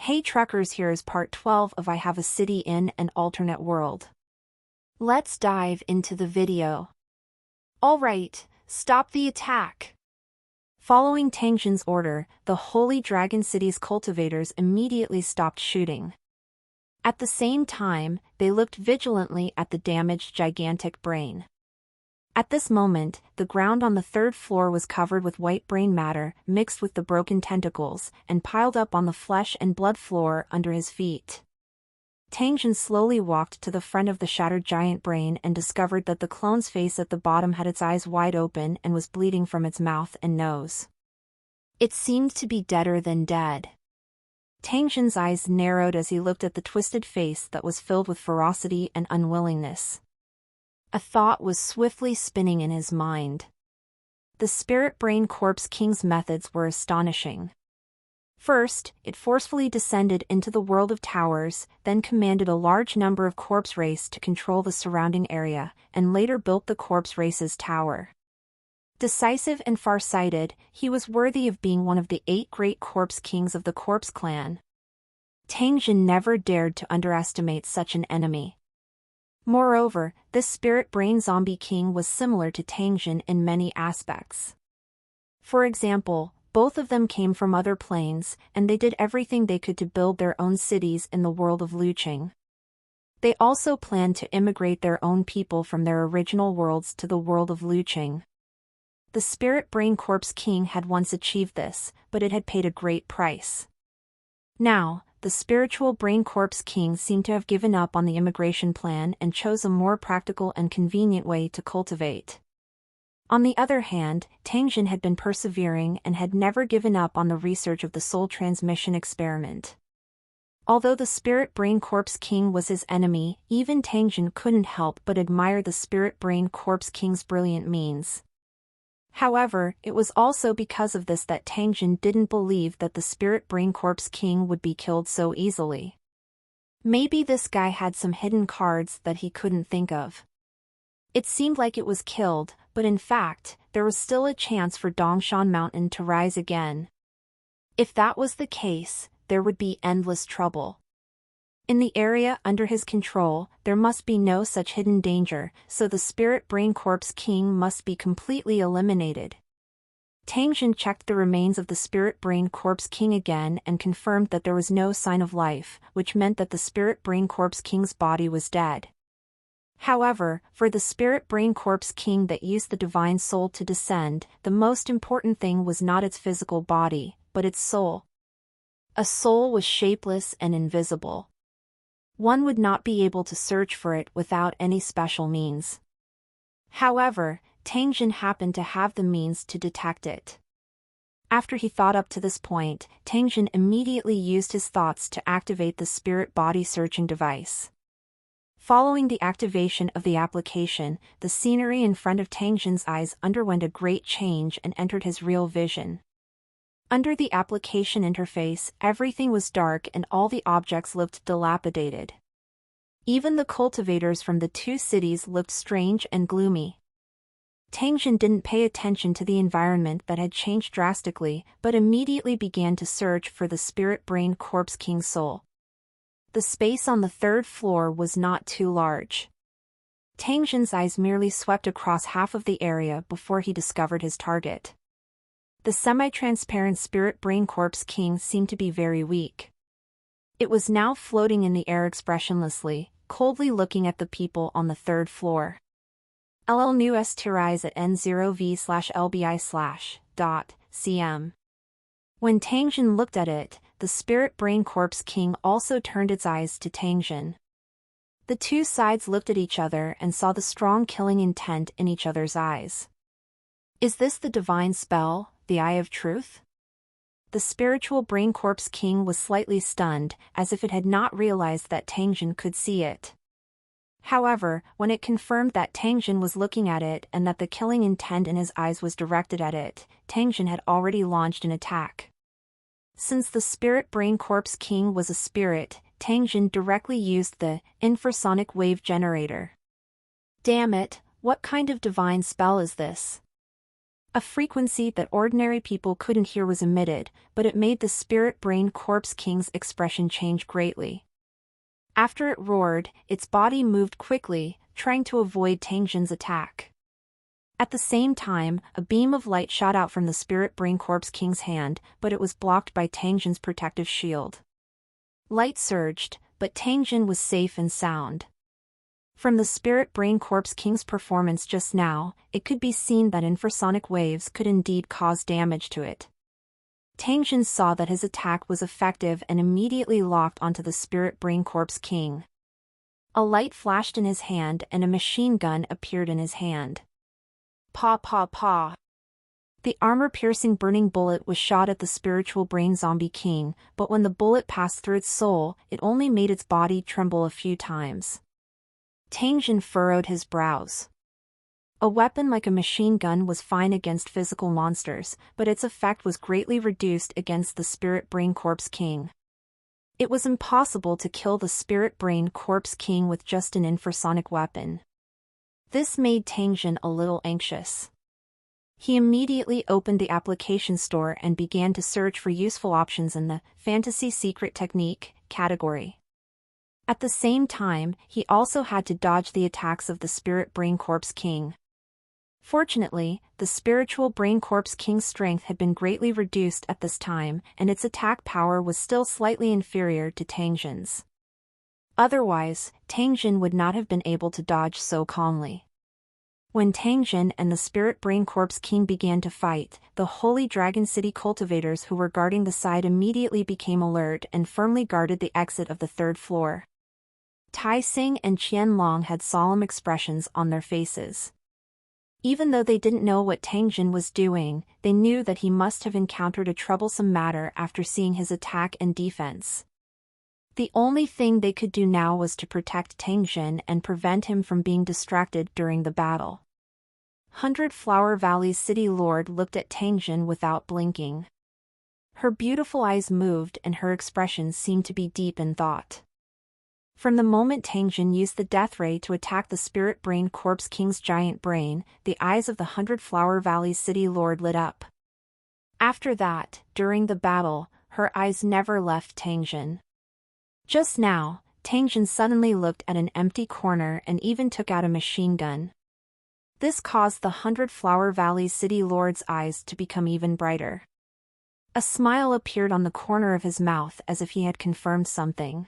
Hey truckers, here is part 12 of I Have a City in an Alternate World. Let's dive into the video. Alright, stop the attack. Following Tangjin's order, the Holy Dragon City's cultivators immediately stopped shooting. At the same time, they looked vigilantly at the damaged gigantic brain. At this moment, the ground on the third floor was covered with white brain matter mixed with the broken tentacles and piled up on the flesh and blood floor under his feet. Tangjin slowly walked to the front of the shattered giant brain and discovered that the clone's face at the bottom had its eyes wide open and was bleeding from its mouth and nose. It seemed to be deader than dead. Tangjin's eyes narrowed as he looked at the twisted face that was filled with ferocity and unwillingness. A thought was swiftly spinning in his mind. The Spirit Brain Corpse King's methods were astonishing. First, it forcefully descended into the world of towers, then commanded a large number of corpse race to control the surrounding area, and later built the corpse race's tower. Decisive and far-sighted, he was worthy of being one of the 8 great corpse kings of the Corpse Clan. Tangjin never dared to underestimate such an enemy. Moreover, this Spirit Brain Zombie King was similar to Tangjin in many aspects. For example, both of them came from other planes, and they did everything they could to build their own cities in the world of Luqing. They also planned to immigrate their own people from their original worlds to the world of Luqing. The Spirit Brain Corpse King had once achieved this, but it had paid a great price. Now, the Spiritual Brain Corpse King seemed to have given up on the immigration plan and chose a more practical and convenient way to cultivate. On the other hand, Tangjin had been persevering and had never given up on the research of the soul transmission experiment. Although the Spirit Brain Corpse King was his enemy, even Tangjin couldn't help but admire the Spirit Brain Corpse King's brilliant means. However, it was also because of this that Tangjin didn't believe that the Spirit Brain Corpse King would be killed so easily. Maybe this guy had some hidden cards that he couldn't think of. It seemed like it was killed, but in fact, there was still a chance for Dongshan Mountain to rise again. If that was the case, there would be endless trouble. In the area under his control, there must be no such hidden danger, so the Spirit Brain Corpse King must be completely eliminated. Tangjin checked the remains of the Spirit Brain Corpse King again and confirmed that there was no sign of life, which meant that the Spirit Brain Corpse King's body was dead. However, for the Spirit Brain Corpse King that used the Divine Soul to descend, the most important thing was not its physical body, but its soul. A soul was shapeless and invisible. One would not be able to search for it without any special means. However, Tangjin happened to have the means to detect it. After he thought up to this point, Tangjin immediately used his thoughts to activate the spirit body searching device. Following the activation of the application, the scenery in front of Tangjin's eyes underwent a great change and entered his real vision. Under the application interface, everything was dark and all the objects looked dilapidated. Even the cultivators from the 2 cities looked strange and gloomy. Tangjin didn't pay attention to the environment that had changed drastically, but immediately began to search for the Spirit Brain Corpse King's soul. The space on the 3rd floor was not too large. Tangjin's eyes merely swept across half of the area before he discovered his target. The semi-transparent Spirit Brain Corpse King seemed to be very weak. It was now floating in the air expressionlessly, coldly looking at the people on the 3rd floor. LL news to rise at N0V/LBI/.cm. When Tangjin looked at it, the Spirit Brain Corpse King also turned its eyes to Tangjin. The 2 sides looked at each other and saw the strong killing intent in each other's eyes. Is this the divine spell, the Eye of Truth? The Spiritual Brain Corpse King was slightly stunned, as if it had not realized that Tangjin could see it. However, when it confirmed that Tangjin was looking at it and that the killing intent in his eyes was directed at it, Tangjin had already launched an attack. Since the Spirit Brain Corpse King was a spirit, Tangjin directly used the infrasonic wave generator. Damn it, what kind of divine spell is this? A frequency that ordinary people couldn't hear was emitted, but it made the Spirit Brain Corpse King's expression change greatly. After it roared, its body moved quickly, trying to avoid Tangjin's attack. At the same time, a beam of light shot out from the Spirit Brain Corpse King's hand, but it was blocked by Tangjin's protective shield. Light surged, but Tangjin was safe and sound. From the Spirit Brain Corpse King's performance just now, it could be seen that infrasonic waves could indeed cause damage to it. Tangjin saw that his attack was effective and immediately locked onto the Spirit Brain Corpse King. A light flashed in his hand and a machine gun appeared in his hand. Pa pa pa. The armor-piercing burning bullet was shot at the spiritual brain zombie king, but when the bullet passed through its soul, it only made its body tremble a few times. Tangjin furrowed his brows. A weapon like a machine gun was fine against physical monsters, but its effect was greatly reduced against the Spirit Brain Corpse King. It was impossible to kill the Spirit Brain Corpse King with just an infrasonic weapon. This made Tangjin a little anxious. He immediately opened the application store and began to search for useful options in the Fantasy Secret Technique category. At the same time, he also had to dodge the attacks of the Spirit Brain Corpse King. Fortunately, the Spiritual Brain Corpse King's strength had been greatly reduced at this time, and its attack power was still slightly inferior to Tangjin's. Otherwise, Tangjin would not have been able to dodge so calmly. When Tangjin and the Spirit Brain Corpse King began to fight, the Holy Dragon City cultivators who were guarding the side immediately became alert and firmly guarded the exit of the third floor. Tai Sing and Qianlong had solemn expressions on their faces. Even though they didn't know what Tangjin was doing, they knew that he must have encountered a troublesome matter after seeing his attack and defense. The only thing they could do now was to protect Tangjin and prevent him from being distracted during the battle. 100 Flower Valley's City Lord looked at Tangjin without blinking. Her beautiful eyes moved and her expression seemed to be deep in thought. From the moment Tangjin used the Death Ray to attack the Spirit Brain Corpse King's giant brain, the eyes of the 100 Flower Valley's City Lord lit up. After that, during the battle, her eyes never left Tangjin. Just now, Tangjin suddenly looked at an empty corner and even took out a machine gun. This caused the 100 Flower Valley's City Lord's eyes to become even brighter. A smile appeared on the corner of his mouth as if he had confirmed something.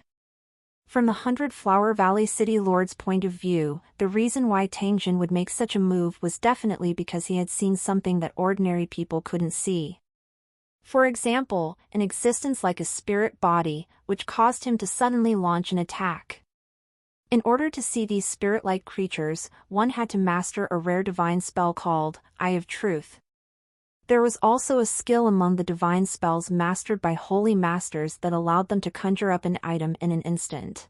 From the 100 Flower Valley City Lord's point of view, the reason why Tangjin would make such a move was definitely because he had seen something that ordinary people couldn't see. For example, an existence like a spirit body, which caused him to suddenly launch an attack. In order to see these spirit-like creatures, one had to master a rare divine spell called Eye of Truth. There was also a skill among the divine spells mastered by holy masters that allowed them to conjure up an item in an instant.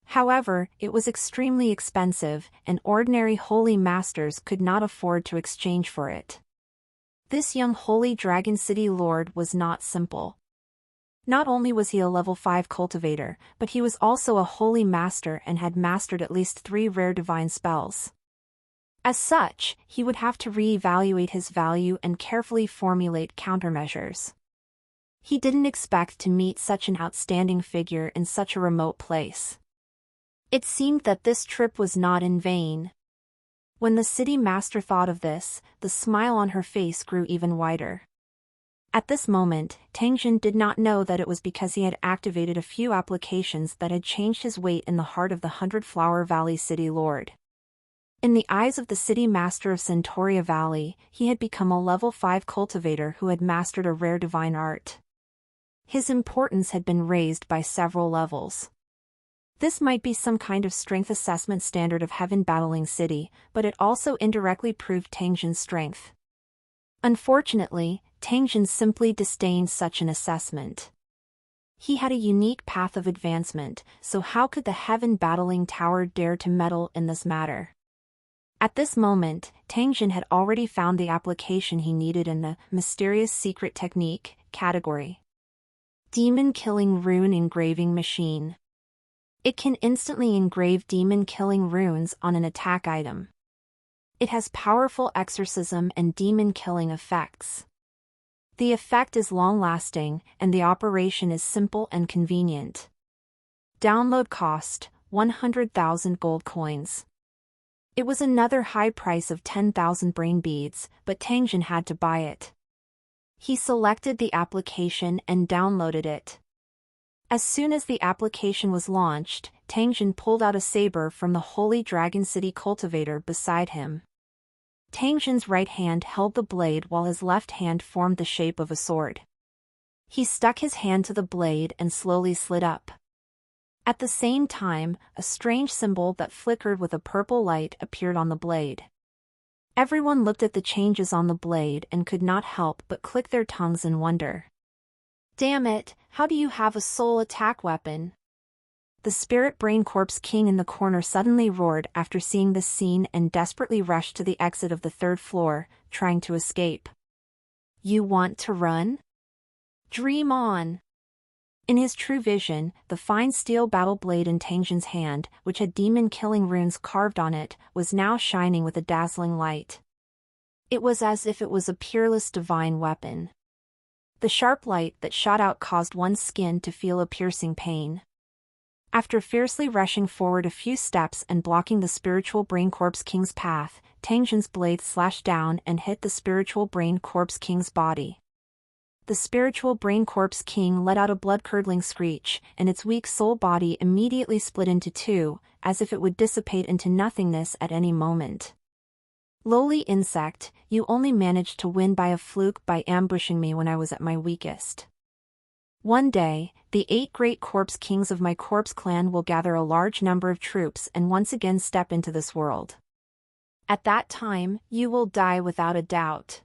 However, it was extremely expensive, and ordinary holy masters could not afford to exchange for it. This young Holy Dragon City Lord was not simple. Not only was he a level 5 cultivator, but he was also a holy master and had mastered at least 3 rare divine spells. As such, he would have to re-evaluate his value and carefully formulate countermeasures. He didn't expect to meet such an outstanding figure in such a remote place. It seemed that this trip was not in vain. When the city master thought of this, the smile on her face grew even wider. At this moment, Tangjin did not know that it was because he had activated a few applications that had changed his weight in the heart of the 100 Flower Valley City Lord. In the eyes of the city master of Centauria Valley, he had become a level 5 cultivator who had mastered a rare divine art. His importance had been raised by several levels. This might be some kind of strength assessment standard of Heaven Battling City, but it also indirectly proved Tangjin's strength. Unfortunately, Tangjin simply disdained such an assessment. He had a unique path of advancement, so how could the Heaven Battling Tower dare to meddle in this matter? At this moment, Tangjin had already found the application he needed in the Mysterious Secret Technique category. Demon Killing Rune Engraving Machine. It can instantly engrave demon-killing runes on an attack item. It has powerful exorcism and demon-killing effects. The effect is long-lasting, and the operation is simple and convenient. Download cost, 100,000 gold coins. It was another high price of 10,000 brain beads, but Tangjin had to buy it. He selected the application and downloaded it. As soon as the application was launched, Tangjin pulled out a saber from the Holy Dragon City cultivator beside him. Tangjin's right hand held the blade while his left hand formed the shape of a sword. He stuck his hand to the blade and slowly slid up. At the same time, a strange symbol that flickered with a purple light appeared on the blade. Everyone looked at the changes on the blade and could not help but click their tongues in wonder. Damn it, how do you have a soul attack weapon? The Spirit Brain Corpse King in the corner suddenly roared after seeing this scene and desperately rushed to the exit of the 3rd floor, trying to escape. You want to run? Dream on! In his true vision, the fine steel battle blade in Tangjin's hand, which had demon-killing runes carved on it, was now shining with a dazzling light. It was as if it was a peerless divine weapon. The sharp light that shot out caused one's skin to feel a piercing pain. After fiercely rushing forward a few steps and blocking the Spiritual Brain Corpse King's path, Tangjin's blade slashed down and hit the Spiritual Brain Corpse King's body. The Spiritual Brain Corpse King let out a blood-curdling screech, and its weak soul body immediately split into two, as if it would dissipate into nothingness at any moment. Lowly insect, you only managed to win by a fluke by ambushing me when I was at my weakest. One day, the 8 great corpse kings of my corpse clan will gather a large number of troops and once again step into this world. At that time, you will die without a doubt.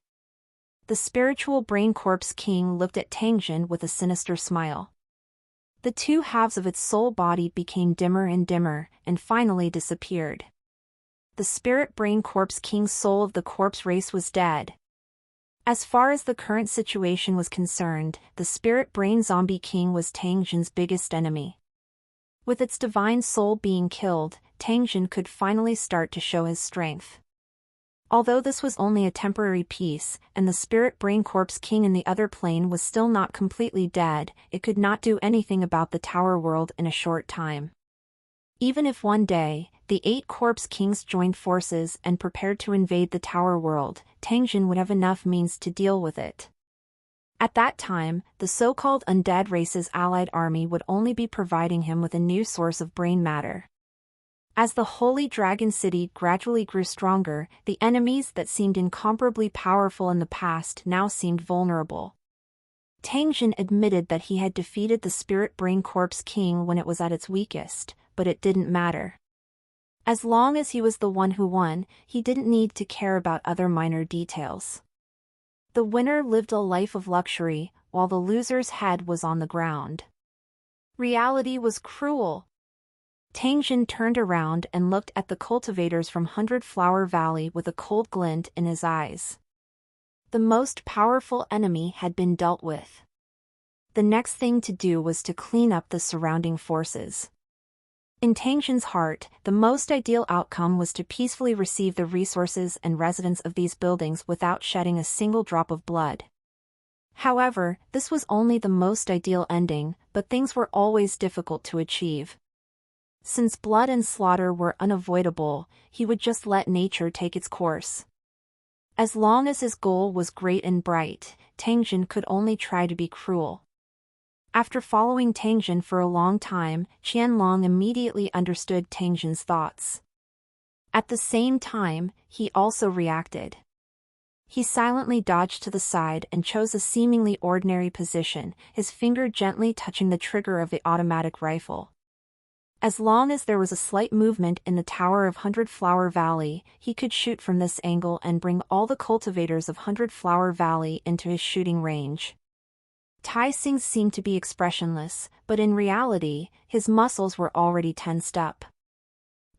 The Spiritual Brain Corpse King looked at Tangjin with a sinister smile. The two halves of its soul body became dimmer and dimmer, and finally disappeared. The Spirit Brain Corpse King's soul of the corpse race was dead. As far as the current situation was concerned, the Spirit Brain Zombie King was Tangjin's biggest enemy. With its divine soul being killed, Tangjin could finally start to show his strength. Although this was only a temporary peace, and the Spirit Brain Corpse King in the other plane was still not completely dead, it could not do anything about the Tower World in a short time. Even if one day, the 8 Corpse Kings joined forces and prepared to invade the Tower World, Tangjin would have enough means to deal with it. At that time, the so-called undead race's allied army would only be providing him with a new source of brain matter. As the Holy Dragon City gradually grew stronger, the enemies that seemed incomparably powerful in the past now seemed vulnerable. Tangjin admitted that he had defeated the Spirit Brain Corpse King when it was at its weakest, but it didn't matter. As long as he was the one who won, he didn't need to care about other minor details. The winner lived a life of luxury, while the loser's head was on the ground. Reality was cruel. Tangjin turned around and looked at the cultivators from 100 Flower Valley with a cold glint in his eyes. The most powerful enemy had been dealt with. The next thing to do was to clean up the surrounding forces. In Tangjin's heart, the most ideal outcome was to peacefully receive the resources and residents of these buildings without shedding a single drop of blood. However, this was only the most ideal ending, but things were always difficult to achieve. Since blood and slaughter were unavoidable, he would just let nature take its course. As long as his goal was great and bright, Tangjin could only try to be cruel. After following Tangjin for a long time, Qianlong immediately understood Tangjin's thoughts. At the same time, he also reacted. He silently dodged to the side and chose a seemingly ordinary position, his finger gently touching the trigger of the automatic rifle. As long as there was a slight movement in the tower of 100 Flower Valley, he could shoot from this angle and bring all the cultivators of 100 Flower Valley into his shooting range. Tai Xing seemed to be expressionless, but in reality, his muscles were already tensed up.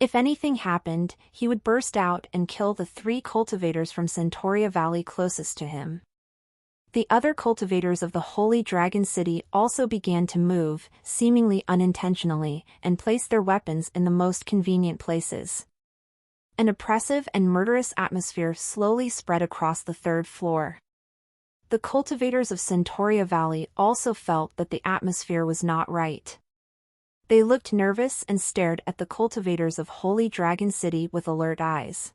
If anything happened, he would burst out and kill the 3 cultivators from Centauria Valley closest to him. The other cultivators of the Holy Dragon City also began to move, seemingly unintentionally, and place their weapons in the most convenient places. An oppressive and murderous atmosphere slowly spread across the third floor. The cultivators of Centauria Valley also felt that the atmosphere was not right. They looked nervous and stared at the cultivators of Holy Dragon City with alert eyes.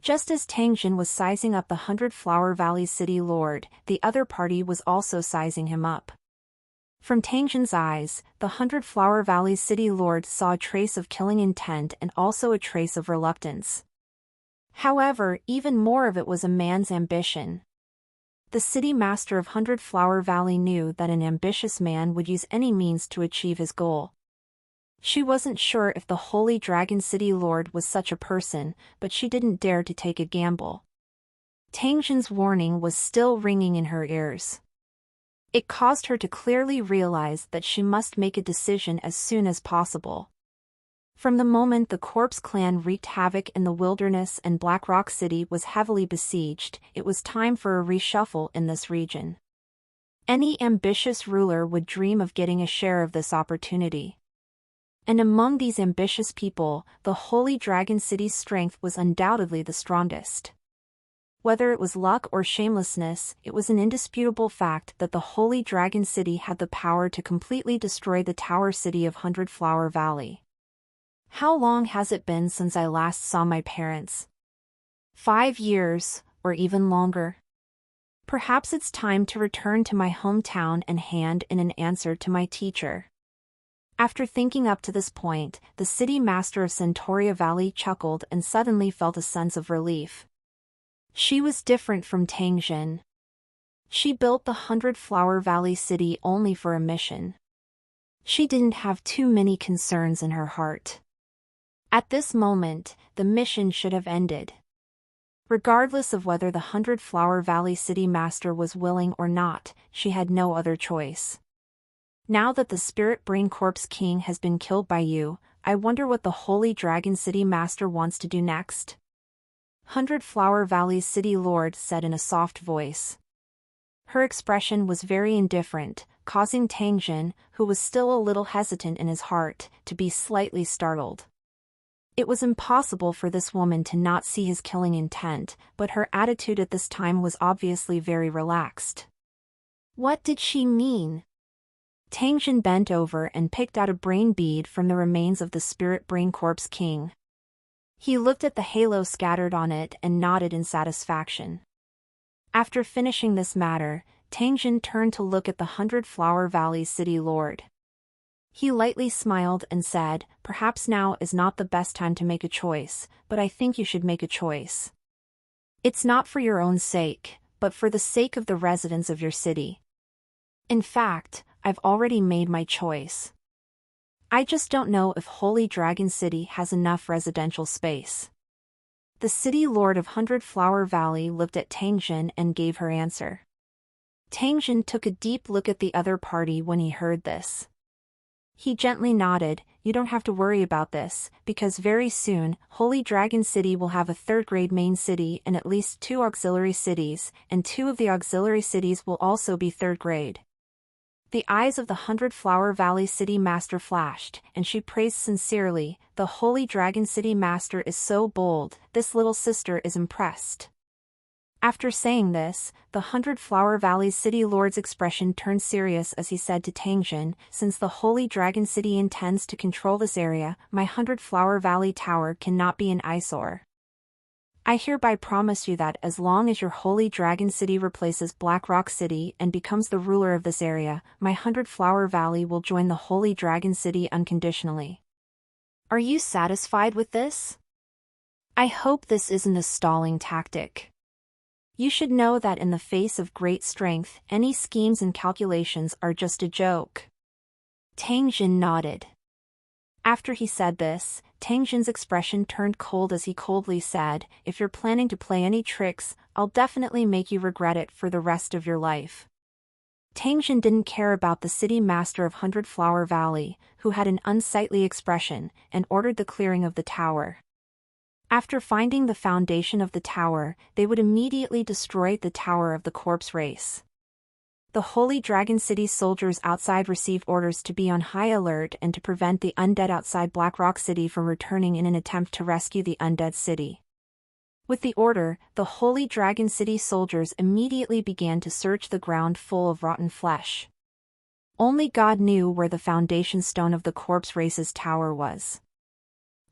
Just as Tangjin was sizing up the 100 Flower Valley City Lord, the other party was also sizing him up. From Tangjin's eyes, the 100 Flower Valley City Lord saw a trace of killing intent and also a trace of reluctance. However, even more of it was a man's ambition. The city master of 100 Flower Valley knew that an ambitious man would use any means to achieve his goal. She wasn't sure if the Holy Dragon City Lord was such a person, but she didn't dare to take a gamble. Tangjin's warning was still ringing in her ears. It caused her to clearly realize that she must make a decision as soon as possible. From the moment the Corpse Clan wreaked havoc in the wilderness and Black Rock City was heavily besieged, it was time for a reshuffle in this region. Any ambitious ruler would dream of getting a share of this opportunity. And among these ambitious people, the Holy Dragon City's strength was undoubtedly the strongest. Whether it was luck or shamelessness, it was an indisputable fact that the Holy Dragon City had the power to completely destroy the Tower City of 100 Flower Valley. How long has it been since I last saw my parents? 5 years, or even longer. Perhaps it's time to return to my hometown and hand in an answer to my teacher. After thinking up to this point, the city master of Centauria Valley chuckled and suddenly felt a sense of relief. She was different from Tangjin. She built the 100 Flower Valley City only for a mission. She didn't have too many concerns in her heart. At this moment, the mission should have ended. Regardless of whether the 100 Flower Valley City Master was willing or not, she had no other choice. Now that the Spirit Brain Corpse King has been killed by you, I wonder what the Holy Dragon City Master wants to do next? 100 Flower Valley's City Lord said in a soft voice. Her expression was very indifferent, causing Tangjin, who was still a little hesitant in his heart, to be slightly startled. It was impossible for this woman to not see his killing intent, but her attitude at this time was obviously very relaxed. What did she mean? Tangjin bent over and picked out a brain bead from the remains of the Spirit Brain Corpse King. He looked at the halo scattered on it and nodded in satisfaction. After finishing this matter, Tangjin turned to look at the 100 Flower Valley City Lord. He lightly smiled and said, "Perhaps now is not the best time to make a choice, but I think you should make a choice. It's not for your own sake, but for the sake of the residents of your city. In fact, I've already made my choice. I just don't know if Holy Dragon City has enough residential space." The city lord of 100 Flower Valley looked at Tangjin and gave her answer. Tangjin took a deep look at the other party when he heard this. He gently nodded, "You don't have to worry about this, because very soon, Holy Dragon City will have a third-grade main city and at least 2 auxiliary cities, and 2 of the auxiliary cities will also be third-grade." The eyes of the 100 Flower Valley City Master flashed, and she praised sincerely, "The Holy Dragon City Master is so bold, this little sister is impressed." After saying this, the 100 Flower Valley City Lord's expression turned serious as he said to Tangjin, "Since the Holy Dragon City intends to control this area, my 100 Flower Valley Tower cannot be an eyesore. I hereby promise you that as long as your Holy Dragon City replaces Black Rock City and becomes the ruler of this area, my 100 Flower Valley will join the Holy Dragon City unconditionally. Are you satisfied with this? I hope this isn't a stalling tactic. You should know that in the face of great strength, any schemes and calculations are just a joke." Tangjin nodded. After he said this, Tangjin's expression turned cold as he coldly said, "If you're planning to play any tricks, I'll definitely make you regret it for the rest of your life." Tangjin didn't care about the city master of 100 Flower Valley, who had an unsightly expression, and ordered the clearing of the tower. After finding the foundation of the tower, they would immediately destroy the tower of the corpse race. The Holy Dragon City soldiers outside received orders to be on high alert and to prevent the undead outside Blackrock City from returning in an attempt to rescue the undead city. With the order, the Holy Dragon City soldiers immediately began to search the ground full of rotten flesh. Only God knew where the foundation stone of the corpse race's tower was.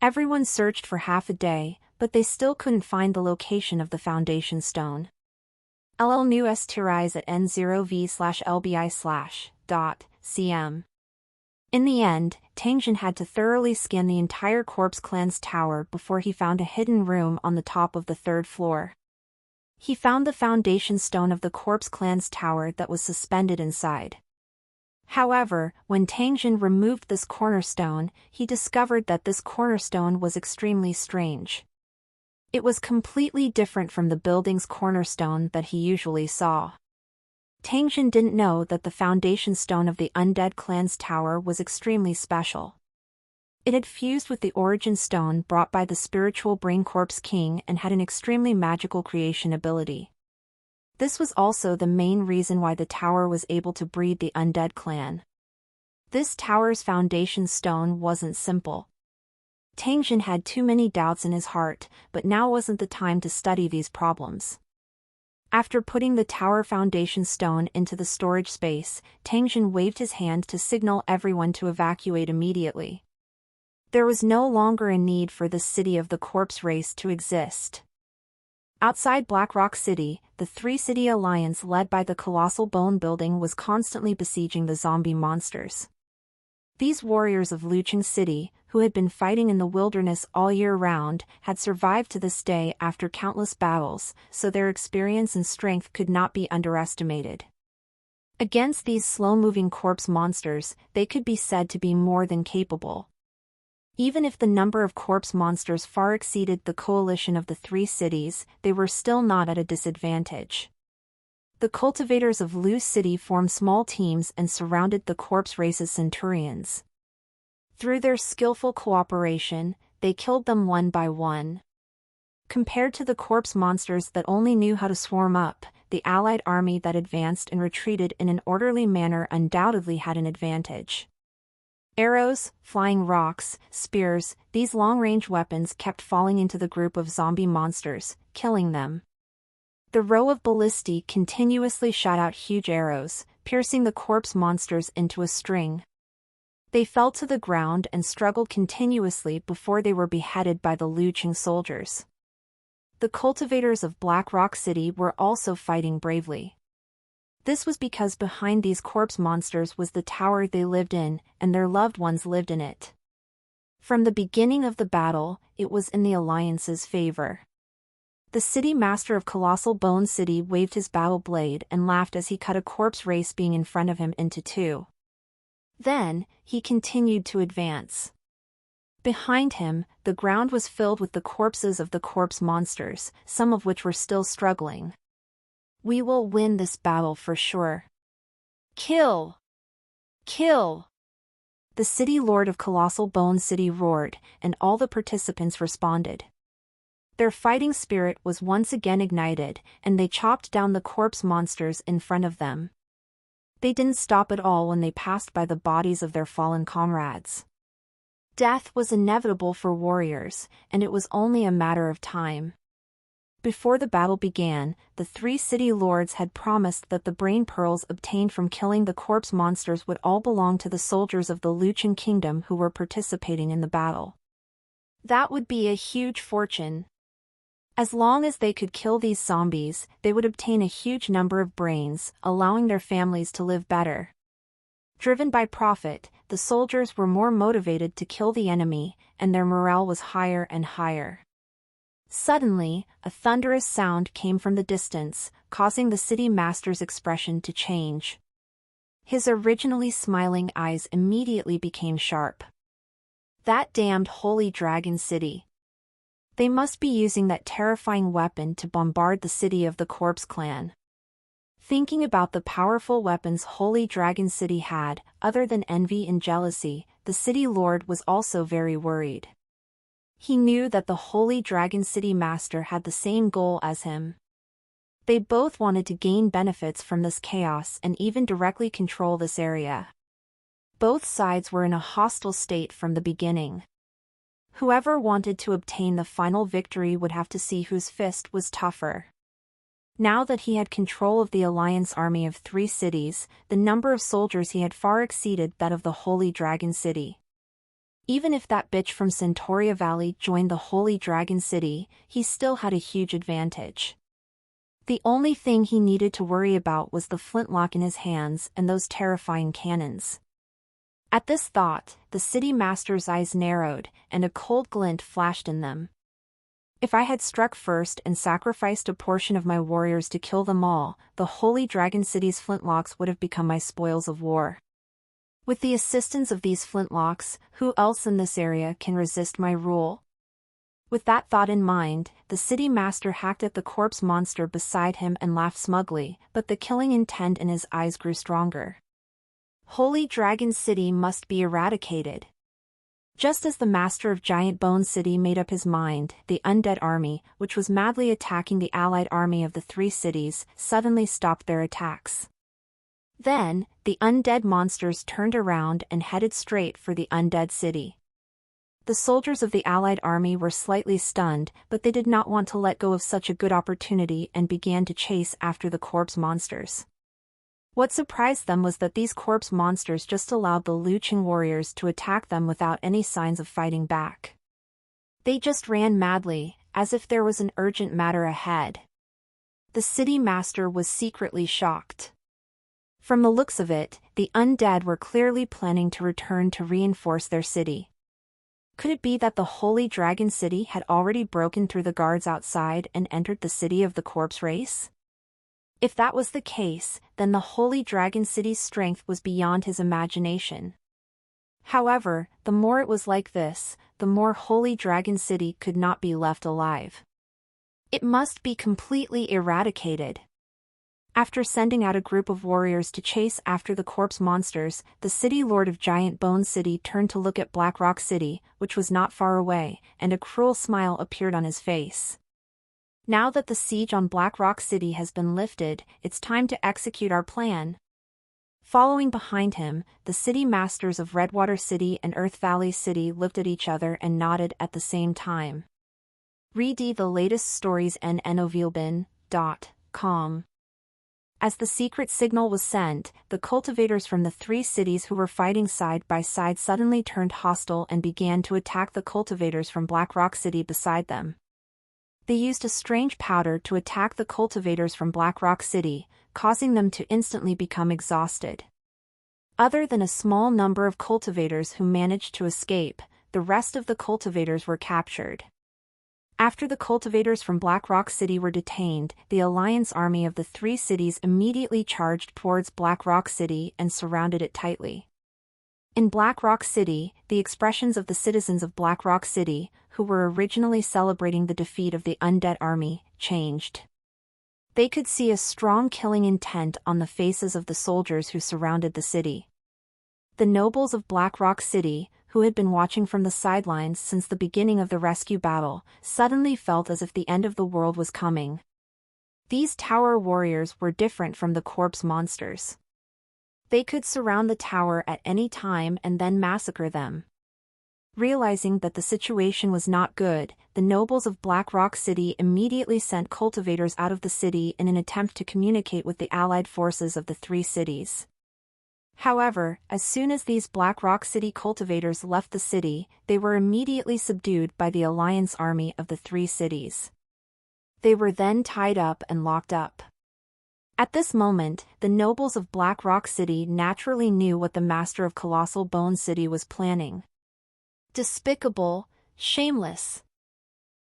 Everyone searched for half a day, but they still couldn't find the location of the foundation stone. LL New Estirais at N0V/LBI/.cm. In the end, Tangjin had to thoroughly scan the entire Corpse Clan's tower before he found a hidden room on the top of the 3rd floor. He found the foundation stone of the Corpse Clan's tower that was suspended inside. However, when Tangjin removed this cornerstone, he discovered that this cornerstone was extremely strange. It was completely different from the building's cornerstone that he usually saw. Tangjin didn't know that the foundation stone of the Undead Clan's tower was extremely special. It had fused with the origin stone brought by the spiritual Brain Corpse King and had an extremely magical creation ability. This was also the main reason why the tower was able to breed the Undead Clan. This tower's foundation stone wasn't simple. Tangjin had too many doubts in his heart, but now wasn't the time to study these problems. After putting the tower foundation stone into the storage space, Tangjin waved his hand to signal everyone to evacuate immediately. There was no longer a need for the city of the corpse race to exist. Outside Blackrock City, the Three-City Alliance led by the Colossal Bone Building was constantly besieging the zombie monsters. These warriors of Lucheng City, who had been fighting in the wilderness all year round, had survived to this day after countless battles, so their experience and strength could not be underestimated. Against these slow-moving corpse monsters, they could be said to be more than capable. Even if the number of corpse monsters far exceeded the coalition of the 3 cities, they were still not at a disadvantage. The cultivators of Lu City formed small teams and surrounded the corpse race's centurions. Through their skillful cooperation, they killed them one by one. Compared to the corpse monsters that only knew how to swarm up, the allied army that advanced and retreated in an orderly manner undoubtedly had an advantage. Arrows, flying rocks, spears, these long-range weapons kept falling into the group of zombie monsters, killing them. The row of ballistae continuously shot out huge arrows, piercing the corpse monsters into a string. They fell to the ground and struggled continuously before they were beheaded by the Lucheng soldiers. The cultivators of Blackrock City were also fighting bravely. This was because behind these corpse monsters was the tower they lived in, and their loved ones lived in it. From the beginning of the battle, it was in the Alliance's favor. The city master of Colossal Bone City waved his battle blade and laughed as he cut a corpse race being in front of him into 2. Then, he continued to advance. Behind him, the ground was filled with the corpses of the corpse monsters, some of which were still struggling. We will win this battle for sure. Kill! Kill! The city lord of Colossal Bone City roared, and all the participants responded. Their fighting spirit was once again ignited, and they chopped down the corpse monsters in front of them. They didn't stop at all when they passed by the bodies of their fallen comrades. Death was inevitable for warriors, and it was only a matter of time. Before the battle began, the 3 city lords had promised that the brain pearls obtained from killing the corpse monsters would all belong to the soldiers of the Lucheng Kingdom who were participating in the battle. That would be a huge fortune. As long as they could kill these zombies, they would obtain a huge number of brains, allowing their families to live better. Driven by profit, the soldiers were more motivated to kill the enemy, and their morale was higher and higher. Suddenly, a thunderous sound came from the distance, causing the city master's expression to change. His originally smiling eyes immediately became sharp. That damned Holy Dragon City. They must be using that terrifying weapon to bombard the city of the Corpse Clan. Thinking about the powerful weapons Holy Dragon City had, other than envy and jealousy, the city lord was also very worried. He knew that the Holy Dragon City master had the same goal as him. They both wanted to gain benefits from this chaos and even directly control this area. Both sides were in a hostile state from the beginning. Whoever wanted to obtain the final victory would have to see whose fist was tougher. Now that he had control of the Alliance army of 3 cities, the number of soldiers he had far exceeded that of the Holy Dragon City. Even if that bitch from Centauria Valley joined the Holy Dragon City, he still had a huge advantage. The only thing he needed to worry about was the flintlock in his hands and those terrifying cannons. At this thought, the city master's eyes narrowed, and a cold glint flashed in them. If I had struck first and sacrificed a portion of my warriors to kill them all, the Holy Dragon City's flintlocks would have become my spoils of war. With the assistance of these flintlocks, who else in this area can resist my rule? With that thought in mind, the city master hacked at the corpse monster beside him and laughed smugly, but the killing intent in his eyes grew stronger. Holy Dragon City must be eradicated. Just as the master of Giant Bone City made up his mind, the undead army, which was madly attacking the allied army of the 3 cities, suddenly stopped their attacks. Then, the undead monsters turned around and headed straight for the undead city. The soldiers of the allied army were slightly stunned, but they did not want to let go of such a good opportunity and began to chase after the corpse monsters. What surprised them was that these corpse monsters just allowed the Luching warriors to attack them without any signs of fighting back. They just ran madly, as if there was an urgent matter ahead. The city master was secretly shocked. From the looks of it, the undead were clearly planning to return to reinforce their city. Could it be that the Holy Dragon City had already broken through the guards outside and entered the city of the corpse race? If that was the case, then the Holy Dragon City's strength was beyond his imagination. However, the more it was like this, the more Holy Dragon City could not be left alive. It must be completely eradicated. After sending out a group of warriors to chase after the corpse monsters, the city lord of Giant Bone City turned to look at Black Rock City, which was not far away, and a cruel smile appeared on his face. Now that the siege on Black Rock City has been lifted, it's time to execute our plan. Following behind him, the city masters of Redwater City and Earth Valley City looked at each other and nodded at the same time. Read the latest stories novilbin.com. As the secret signal was sent, the cultivators from the 3 cities who were fighting side by side suddenly turned hostile and began to attack the cultivators from Black Rock City beside them. They used a strange powder to attack the cultivators from Black Rock City, causing them to instantly become exhausted. Other than a small number of cultivators who managed to escape, the rest of the cultivators were captured. After the cultivators from Black Rock City were detained, the Alliance army of the 3 cities immediately charged towards Black Rock City and surrounded it tightly. In Black Rock City, the expressions of the citizens of Black Rock City, who were originally celebrating the defeat of the undead army, changed. They could see a strong killing intent on the faces of the soldiers who surrounded the city. The nobles of Black Rock City, who had been watching from the sidelines since the beginning of the rescue battle, suddenly felt as if the end of the world was coming. These tower warriors were different from the corpse monsters. They could surround the tower at any time and then massacre them. Realizing that the situation was not good, the nobles of Black Rock City immediately sent cultivators out of the city in an attempt to communicate with the allied forces of the 3 cities. However, as soon as these Black Rock City cultivators left the city, they were immediately subdued by the Alliance army of the 3 cities. They were then tied up and locked up. At this moment, the nobles of Black Rock City naturally knew what the master of Colossal Bone City was planning. Despicable, shameless.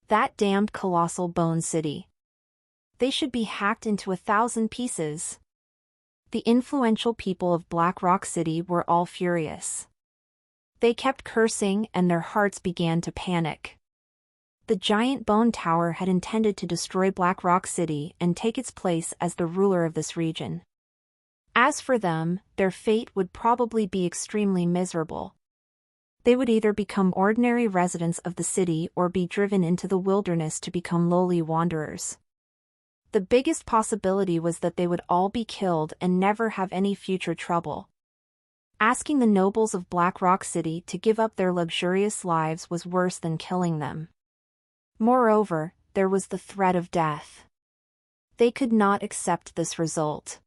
That damned Colossal Bone City. They should be hacked into 1,000 pieces. The influential people of Black Rock City were all furious. They kept cursing and their hearts began to panic. The giant bone tower had intended to destroy Black Rock City and take its place as the ruler of this region. As for them, their fate would probably be extremely miserable. They would either become ordinary residents of the city or be driven into the wilderness to become lowly wanderers. The biggest possibility was that they would all be killed and never have any future trouble. Asking the nobles of Black Rock City to give up their luxurious lives was worse than killing them. Moreover, there was the threat of death. They could not accept this result.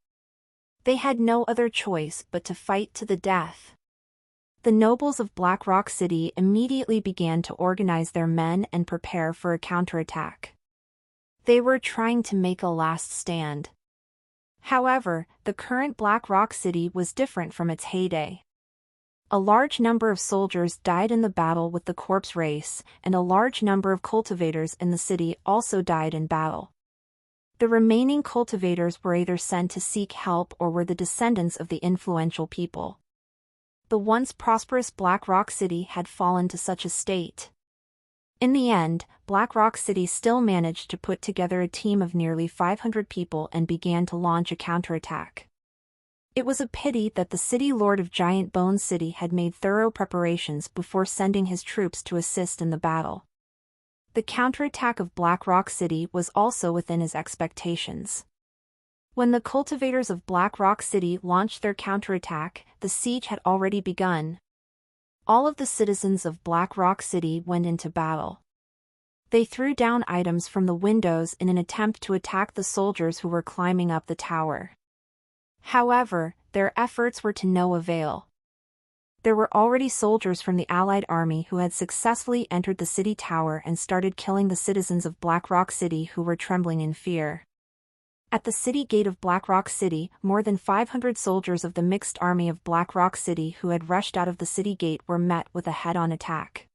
They had no other choice but to fight to the death. The nobles of Black Rock City immediately began to organize their men and prepare for a counterattack. They were trying to make a last stand. However, the current Black Rock City was different from its heyday. A large number of soldiers died in the battle with the corpse race, and a large number of cultivators in the city also died in battle. The remaining cultivators were either sent to seek help or were the descendants of the influential people. The once prosperous Black Rock City had fallen to such a state. In the end, Black Rock City still managed to put together a team of nearly 500 people and began to launch a counterattack. It was a pity that the city lord of Giant Bone City had made thorough preparations before sending his troops to assist in the battle. The counterattack of Black Rock City was also within his expectations. When the cultivators of Black Rock City launched their counterattack, the siege had already begun. All of the citizens of Black Rock City went into battle. They threw down items from the windows in an attempt to attack the soldiers who were climbing up the tower. However, their efforts were to no avail. There were already soldiers from the Allied army who had successfully entered the city tower and started killing the citizens of Black Rock City who were trembling in fear. At the city gate of Black Rock City, more than 500 soldiers of the mixed army of Black Rock City who had rushed out of the city gate were met with a head-on attack.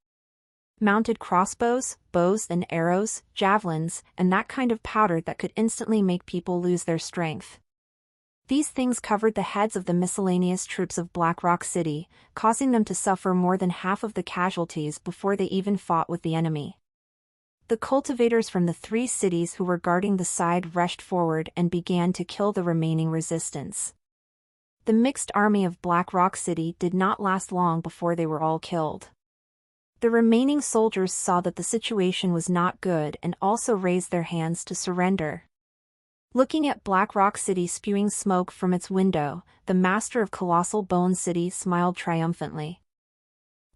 Mounted crossbows, bows and arrows, javelins, and that kind of powder that could instantly make people lose their strength. These things covered the heads of the miscellaneous troops of Black Rock City, causing them to suffer more than half of the casualties before they even fought with the enemy. The cultivators from the 3 cities who were guarding the side rushed forward and began to kill the remaining resistance. The mixed army of Black Rock City did not last long before they were all killed. The remaining soldiers saw that the situation was not good and also raised their hands to surrender. Looking at Black Rock City spewing smoke from its window, the master of Colossal Bone City smiled triumphantly.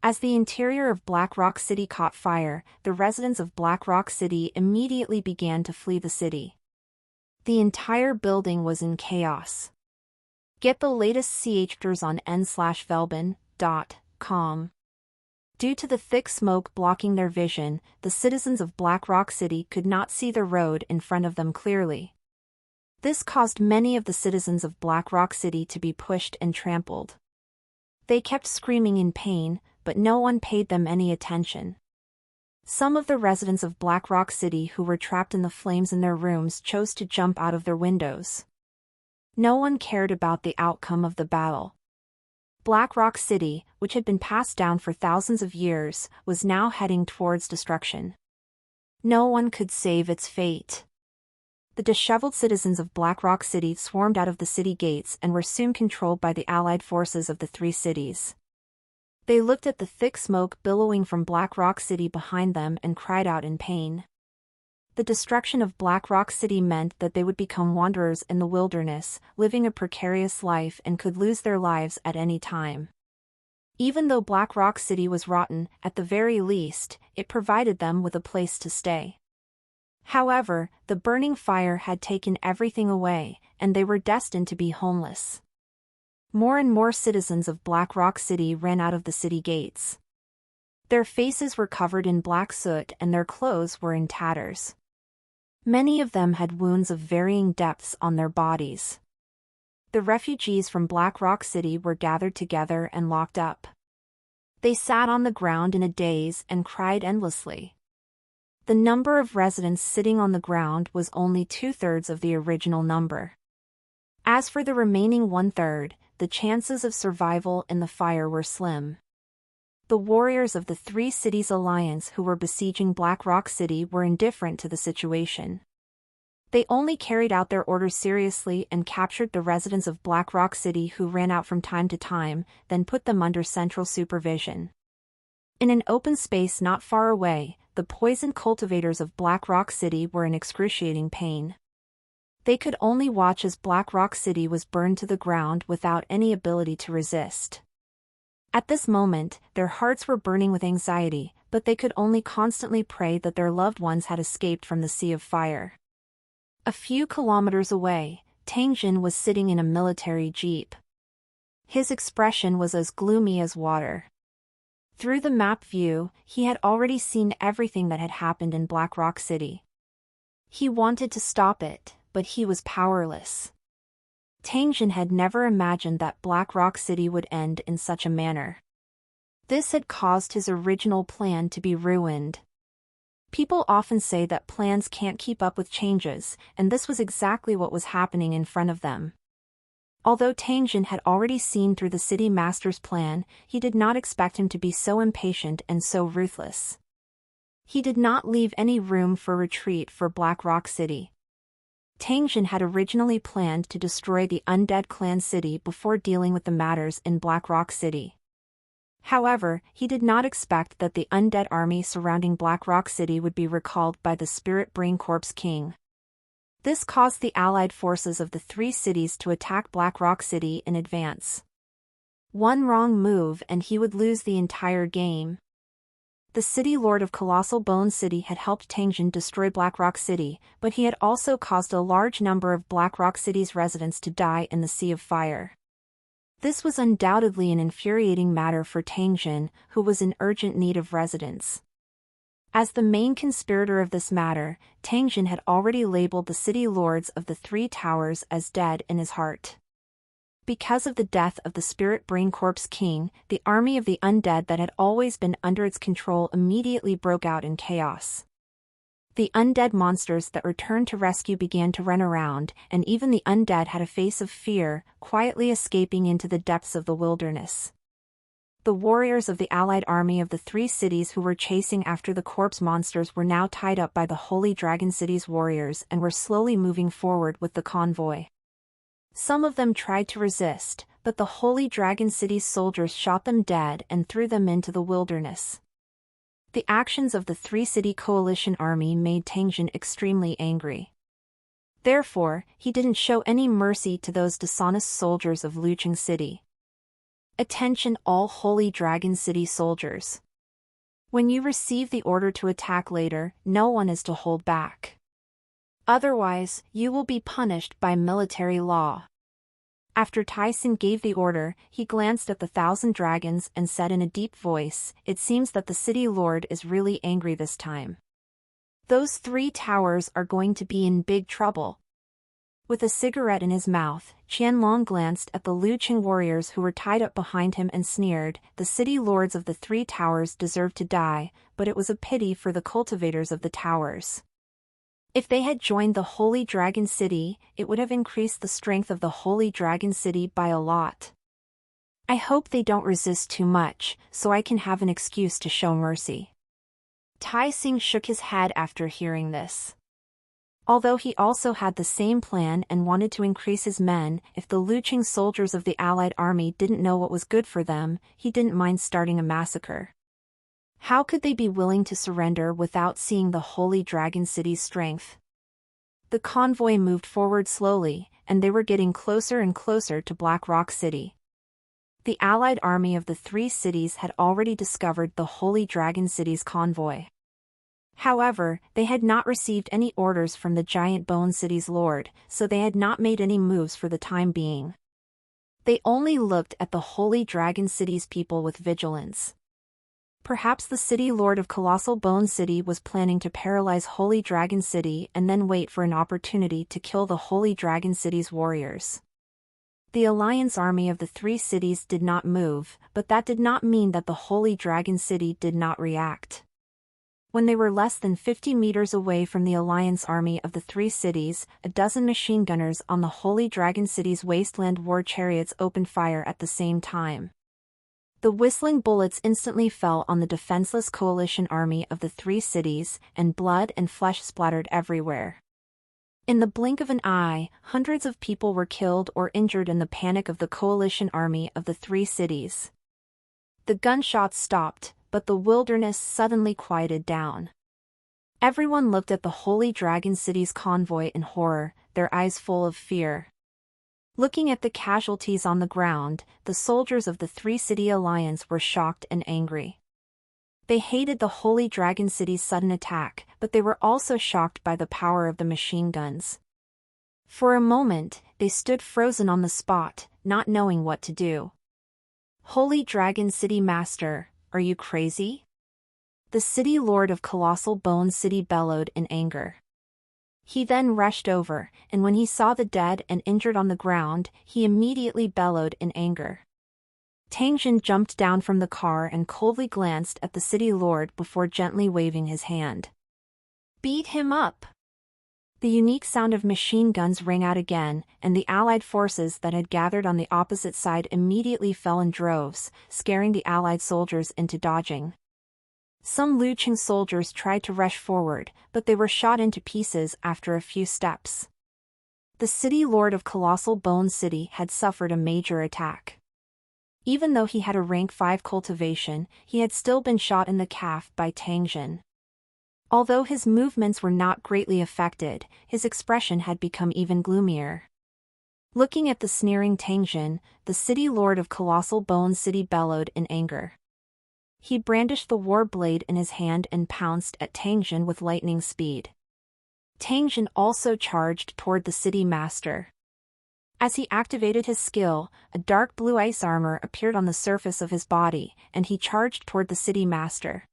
As the interior of Black Rock City caught fire, the residents of Black Rock City immediately began to flee the city. The entire building was in chaos. Get the latest CHDers on n/velbin.com. Due to the thick smoke blocking their vision, the citizens of Black Rock City could not see the road in front of them clearly. This caused many of the citizens of Black Rock City to be pushed and trampled. They kept screaming in pain, but no one paid them any attention. Some of the residents of Black Rock City who were trapped in the flames in their rooms chose to jump out of their windows. No one cared about the outcome of the battle. Black Rock City, which had been passed down for thousands of years, was now heading towards destruction. No one could save its fate. The disheveled citizens of Black Rock City swarmed out of the city gates and were soon controlled by the allied forces of the 3 cities. They looked at the thick smoke billowing from Black Rock City behind them and cried out in pain. The destruction of Black Rock City meant that they would become wanderers in the wilderness, living a precarious life and could lose their lives at any time. Even though Black Rock City was rotten, at the very least, it provided them with a place to stay. However, the burning fire had taken everything away, and they were destined to be homeless. More and more citizens of Black Rock City ran out of the city gates. Their faces were covered in black soot and their clothes were in tatters. Many of them had wounds of varying depths on their bodies. The refugees from Black Rock City were gathered together and locked up. They sat on the ground in a daze and cried endlessly. The number of residents sitting on the ground was only 2/3 of the original number. As for the remaining 1/3, the chances of survival in the fire were slim. The warriors of the 3 cities alliance who were besieging Black Rock City were indifferent to the situation. They only carried out their orders seriously and captured the residents of Black Rock City who ran out from time to time, then put them under central supervision. In an open space not far away, the poisoned cultivators of Black Rock City were in excruciating pain. They could only watch as Black Rock City was burned to the ground without any ability to resist. At this moment, their hearts were burning with anxiety, but they could only constantly pray that their loved ones had escaped from the sea of fire. A few kilometers away, Tang Jin was sitting in a military jeep. His expression was as gloomy as water. Through the map view, he had already seen everything that had happened in Black Rock City. He wanted to stop it, but he was powerless. Tang Jin had never imagined that Black Rock City would end in such a manner. This had caused his original plan to be ruined. People often say that plans can't keep up with changes, and this was exactly what was happening in front of them. Although Tang Jin had already seen through the city master's plan, he did not expect him to be so impatient and so ruthless. He did not leave any room for retreat for Black Rock City. Tang Jin had originally planned to destroy the Undead Clan City before dealing with the matters in Black Rock City. However, he did not expect that the undead army surrounding Black Rock City would be recalled by the Spirit Brain Corpse King. This caused the allied forces of the three cities to attack Black Rock City in advance. One wrong move and he would lose the entire game. The city lord of Colossal Bone City had helped Tang Jin destroy Black Rock City, but he had also caused a large number of Black Rock City's residents to die in the Sea of Fire. This was undoubtedly an infuriating matter for Tang Jin, who was in urgent need of residents. As the main conspirator of this matter, Tang Jin had already labeled the city lords of the Three Towers as dead in his heart. Because of the death of the Spirit Brain Corpse King, the army of the undead that had always been under its control immediately broke out in chaos. The undead monsters that returned to rescue began to run around, and even the undead had a face of fear, quietly escaping into the depths of the wilderness. The warriors of the allied army of the three cities who were chasing after the corpse monsters were now tied up by the Holy Dragon City's warriors and were slowly moving forward with the convoy. Some of them tried to resist, but the Holy Dragon City's soldiers shot them dead and threw them into the wilderness. The actions of the three-city coalition army made Tang Jin extremely angry. Therefore, he didn't show any mercy to those dishonest soldiers of Lucheng City. Attention all Holy Dragon City soldiers. When you receive the order to attack later, no one is to hold back. Otherwise, you will be punished by military law. After Tyson gave the order, he glanced at the 1,000 dragons and said in a deep voice, "It seems that the city lord is really angry this time. Those three towers are going to be in big trouble." With a cigarette in his mouth, Qianlong glanced at the Lucheng warriors who were tied up behind him and sneered, "The city lords of the three towers deserve to die, but it was a pity for the cultivators of the towers. If they had joined the Holy Dragon City, it would have increased the strength of the Holy Dragon City by a lot. I hope they don't resist too much, so I can have an excuse to show mercy." Tai Xing shook his head after hearing this. Although he also had the same plan and wanted to increase his men, if the Lucheng soldiers of the allied army didn't know what was good for them, he didn't mind starting a massacre. How could they be willing to surrender without seeing the Holy Dragon City's strength? The convoy moved forward slowly, and they were getting closer and closer to Black Rock City. The allied army of the three cities had already discovered the Holy Dragon City's convoy. However, they had not received any orders from the Giant Bone City's lord, so they had not made any moves for the time being. They only looked at the Holy Dragon City's people with vigilance. Perhaps the city lord of Colossal Bone City was planning to paralyze Holy Dragon City and then wait for an opportunity to kill the Holy Dragon City's warriors. The alliance army of the three cities did not move, but that did not mean that the Holy Dragon City did not react. When they were less than 50 meters away from the alliance army of the three cities, a dozen machine gunners on the Holy Dragon City's wasteland war chariots opened fire at the same time. The whistling bullets instantly fell on the defenseless coalition army of the three cities, and blood and flesh splattered everywhere. In the blink of an eye, hundreds of people were killed or injured in the panic of the coalition army of the three cities. The gunshots stopped, but the wilderness suddenly quieted down. Everyone looked at the Holy Dragon City's convoy in horror, their eyes full of fear. Looking at the casualties on the ground, the soldiers of the Three-City Alliance were shocked and angry. They hated the Holy Dragon City's sudden attack, but they were also shocked by the power of the machine guns. For a moment, they stood frozen on the spot, not knowing what to do. Holy Dragon City Master, are you crazy? The city lord of Colossal Bone City bellowed in anger. He then rushed over, and when he saw the dead and injured on the ground, he immediately bellowed in anger. Tangjin jumped down from the car and coldly glanced at the city lord before gently waving his hand. Beat him up! The unique sound of machine guns rang out again, and the allied forces that had gathered on the opposite side immediately fell in droves, scaring the allied soldiers into dodging. Some Liu Qing soldiers tried to rush forward, but they were shot into pieces after a few steps. The city lord of Colossal Bone City had suffered a major attack. Even though he had a rank 5 cultivation, he had still been shot in the calf by Tangjin. Although his movements were not greatly affected, his expression had become even gloomier. Looking at the sneering Tangjin, the city lord of Colossal Bone City bellowed in anger. He brandished the war blade in his hand and pounced at Tangjin with lightning speed. Tangjin also charged toward the city master. As he activated his skill, a dark blue ice armor appeared on the surface of his body, and he charged toward the city master.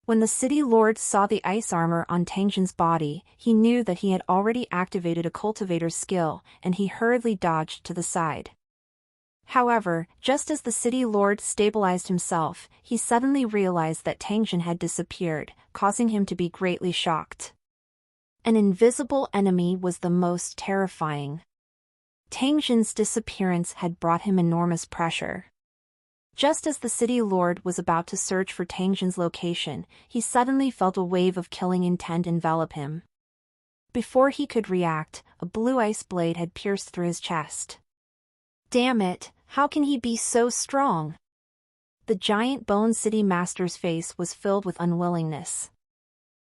When the city lord saw the ice armor on Tangjin's body, he knew that he had already activated a cultivator's skill, and he hurriedly dodged to the side. However, just as the city lord stabilized himself, he suddenly realized that Tangjin had disappeared, causing him to be greatly shocked. An invisible enemy was the most terrifying. Tangjin's disappearance had brought him enormous pressure. Just as the city lord was about to search for Tangjin's location, he suddenly felt a wave of killing intent envelop him. Before he could react, a blue ice blade had pierced through his chest. Damn it, how can he be so strong? The giant Bone City Master's face was filled with unwillingness.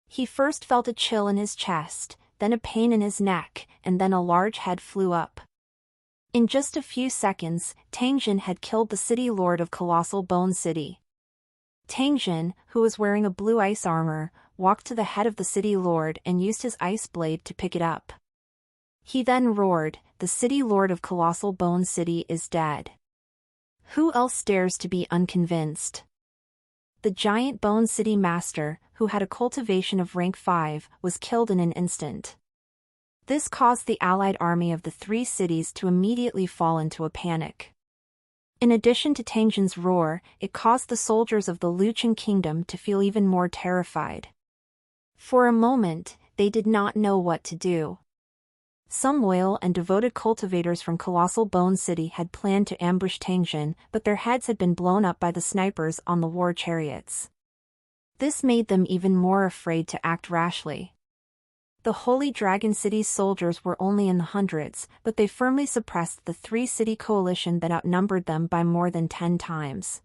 He first felt a chill in his chest, then a pain in his neck, and then a large head flew up. In just a few seconds, Tangjin had killed the city lord of Colossal Bone City. Tangjin, who was wearing a blue ice armor, walked to the head of the city lord and used his ice blade to pick it up. He then roared, "The city lord of Colossal Bone City is dead. Who else dares to be unconvinced?" The giant Bone City Master, who had a cultivation of rank 5, was killed in an instant. This caused the allied army of the three cities to immediately fall into a panic. In addition to Tangjin's roar, it caused the soldiers of the Liu Qing kingdom to feel even more terrified. For a moment, they did not know what to do. Some loyal and devoted cultivators from Colossal Bone City had planned to ambush Tangjin, but their heads had been blown up by the snipers on the war chariots. This made them even more afraid to act rashly. The Holy Dragon City's soldiers were only in the hundreds, but they firmly suppressed the three-city coalition that outnumbered them by more than 10 times.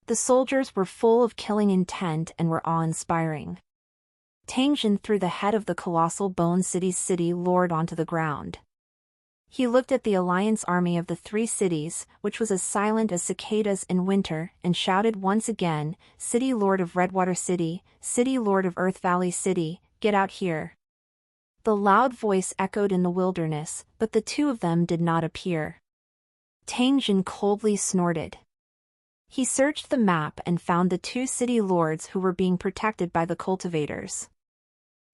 The soldiers were full of killing intent and were awe-inspiring. Tangjin threw the head of the Colossal Bone City's city lord onto the ground. He looked at the alliance army of the three cities, which was as silent as cicadas in winter, and shouted once again, "City Lord of Redwater City, City Lord of Earth Valley City, get out here." The loud voice echoed in the wilderness, but the two of them did not appear. Tangjin coldly snorted. He searched the map and found the two city lords who were being protected by the cultivators.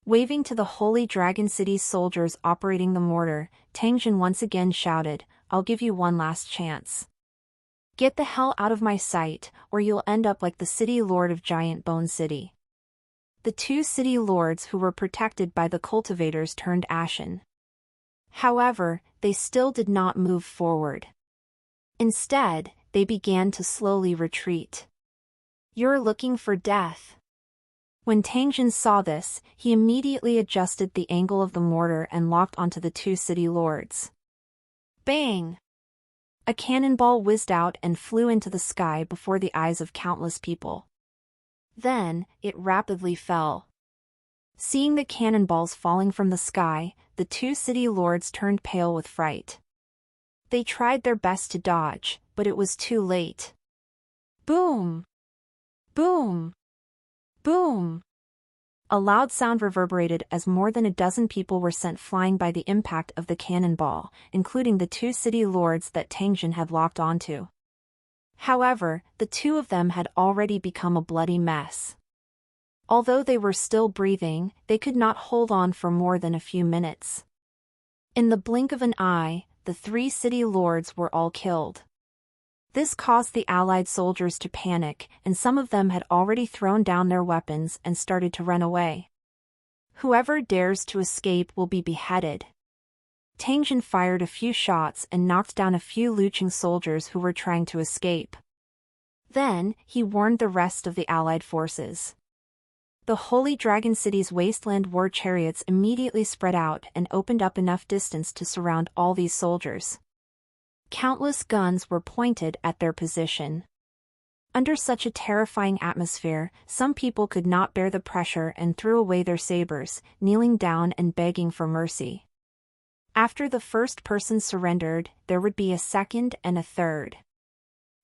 Waving to the Holy Dragon City's soldiers operating the mortar, Tangjin once again shouted, "I'll give you one last chance. Get the hell out of my sight, or you'll end up like the city lord of Giant Bone City." The two city lords who were protected by the cultivators turned ashen. However, they still did not move forward. Instead, they began to slowly retreat. "You're looking for death." When Tangjin saw this, he immediately adjusted the angle of the mortar and locked onto the two city lords. Bang! A cannonball whizzed out and flew into the sky before the eyes of countless people. Then, it rapidly fell. Seeing the cannonballs falling from the sky, the two city lords turned pale with fright. They tried their best to dodge, but it was too late. Boom! Boom! Boom! A loud sound reverberated as more than a dozen people were sent flying by the impact of the cannonball, including the two city lords that Tang Jin had locked onto. However, the two of them had already become a bloody mess. Although they were still breathing, they could not hold on for more than a few minutes. In the blink of an eye, the three city lords were all killed. This caused the Allied soldiers to panic, and some of them had already thrown down their weapons and started to run away. Whoever dares to escape will be beheaded. Tang Jin fired a few shots and knocked down a few Lucheng soldiers who were trying to escape. Then, he warned the rest of the Allied forces. The Holy Dragon City's wasteland war chariots immediately spread out and opened up enough distance to surround all these soldiers. Countless guns were pointed at their position. Under such a terrifying atmosphere, some people could not bear the pressure and threw away their sabers, kneeling down and begging for mercy. After the first person surrendered, there would be a second and a third.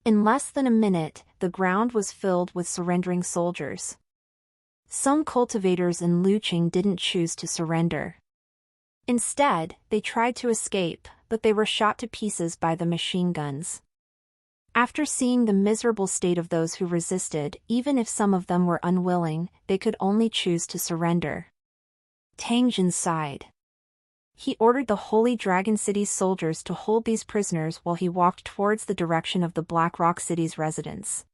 In less than a minute, the ground was filled with surrendering soldiers. Some cultivators in Lucheng didn't choose to surrender. Instead, they tried to escape, but they were shot to pieces by the machine guns. After seeing the miserable state of those who resisted, even if some of them were unwilling, they could only choose to surrender. Tang Jin sighed. He ordered the Holy Dragon City's soldiers to hold these prisoners while he walked towards the direction of the Black Rock City's residents.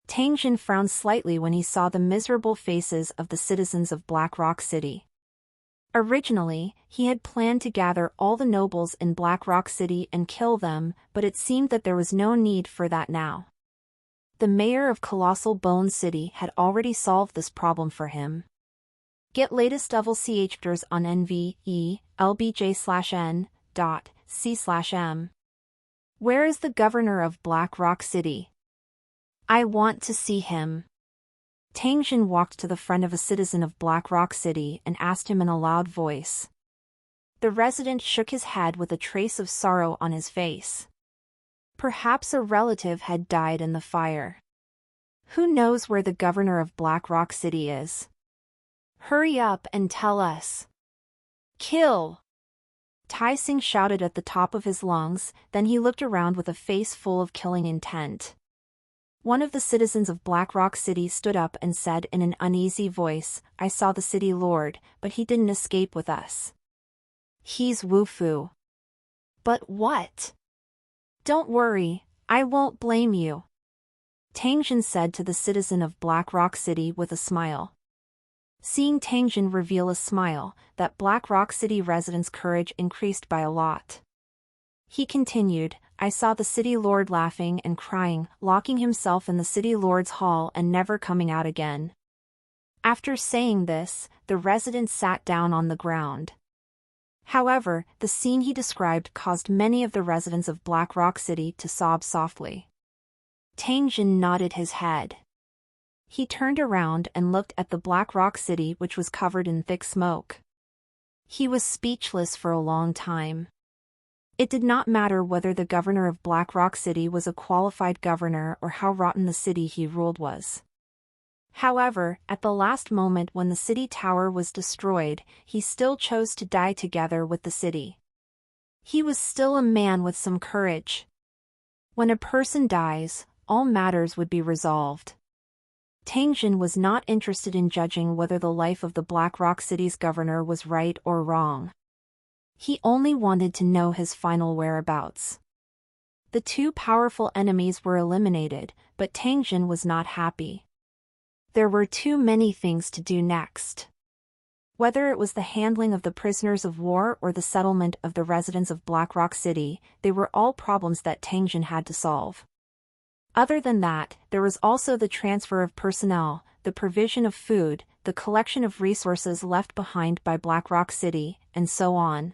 Tang Jin frowned slightly when he saw the miserable faces of the citizens of Black Rock City. Originally, he had planned to gather all the nobles in Black Rock City and kill them, but it seemed that there was no need for that now. The mayor of Colossal Bone City had already solved this problem for him. Get latest Devil CHPTers on nve.lbj/n.c/m. Where is the governor of Black Rock City? I want to see him. Tang Jin walked to the front of a citizen of Black Rock City and asked him in a loud voice. The resident shook his head with a trace of sorrow on his face. Perhaps a relative had died in the fire. Who knows where the governor of Black Rock City is? Hurry up and tell us. Kill! Tai Sing shouted at the top of his lungs, then he looked around with a face full of killing intent. One of the citizens of Black Rock City stood up and said in an uneasy voice, I saw the city lord, but he didn't escape with us. He's Wu Fu. But what? Don't worry, I won't blame you. Tang Jin said to the citizen of Black Rock City with a smile. Seeing Tang Jin reveal a smile, that Black Rock City residents' courage increased by a lot. He continued, I saw the city lord laughing and crying, locking himself in the city lord's hall and never coming out again. After saying this, the resident sat down on the ground. However, the scene he described caused many of the residents of Black Rock City to sob softly. Tang Jin nodded his head. He turned around and looked at the Black Rock City, which was covered in thick smoke. He was speechless for a long time. It did not matter whether the governor of Black Rock City was a qualified governor or how rotten the city he ruled was. However, at the last moment when the city tower was destroyed, he still chose to die together with the city. He was still a man with some courage. When a person dies, all matters would be resolved. Tang Jin was not interested in judging whether the life of the Black Rock City's governor was right or wrong. He only wanted to know his final whereabouts. The two powerful enemies were eliminated, but Tang Jin was not happy. There were too many things to do next. Whether it was the handling of the prisoners of war or the settlement of the residents of Black Rock City, they were all problems that Tang Jin had to solve. Other than that, there was also the transfer of personnel, the provision of food, the collection of resources left behind by Black Rock City, and so on.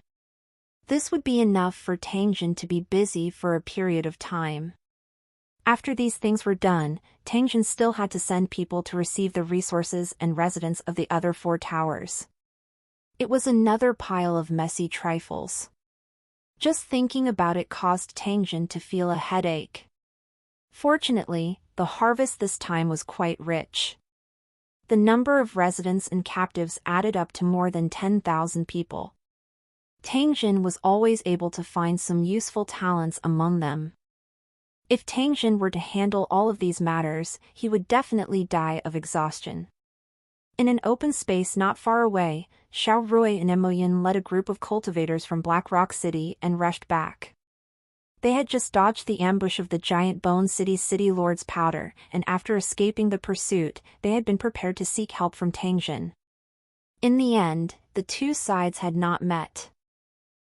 This would be enough for Tang Jin to be busy for a period of time. After these things were done, Tangjin still had to send people to receive the resources and residents of the other 4 towers. It was another pile of messy trifles. Just thinking about it caused Tangjin to feel a headache. Fortunately, the harvest this time was quite rich. The number of residents and captives added up to more than 10,000 people. Tangjin was always able to find some useful talents among them. If Tangjin were to handle all of these matters, he would definitely die of exhaustion. In an open space not far away, Xiao Rui and Emoyin led a group of cultivators from Black Rock City and rushed back. They had just dodged the ambush of the giant Bone City's city lord's powder, and after escaping the pursuit, they had been prepared to seek help from Tangjin. In the end, the 2 sides had not met.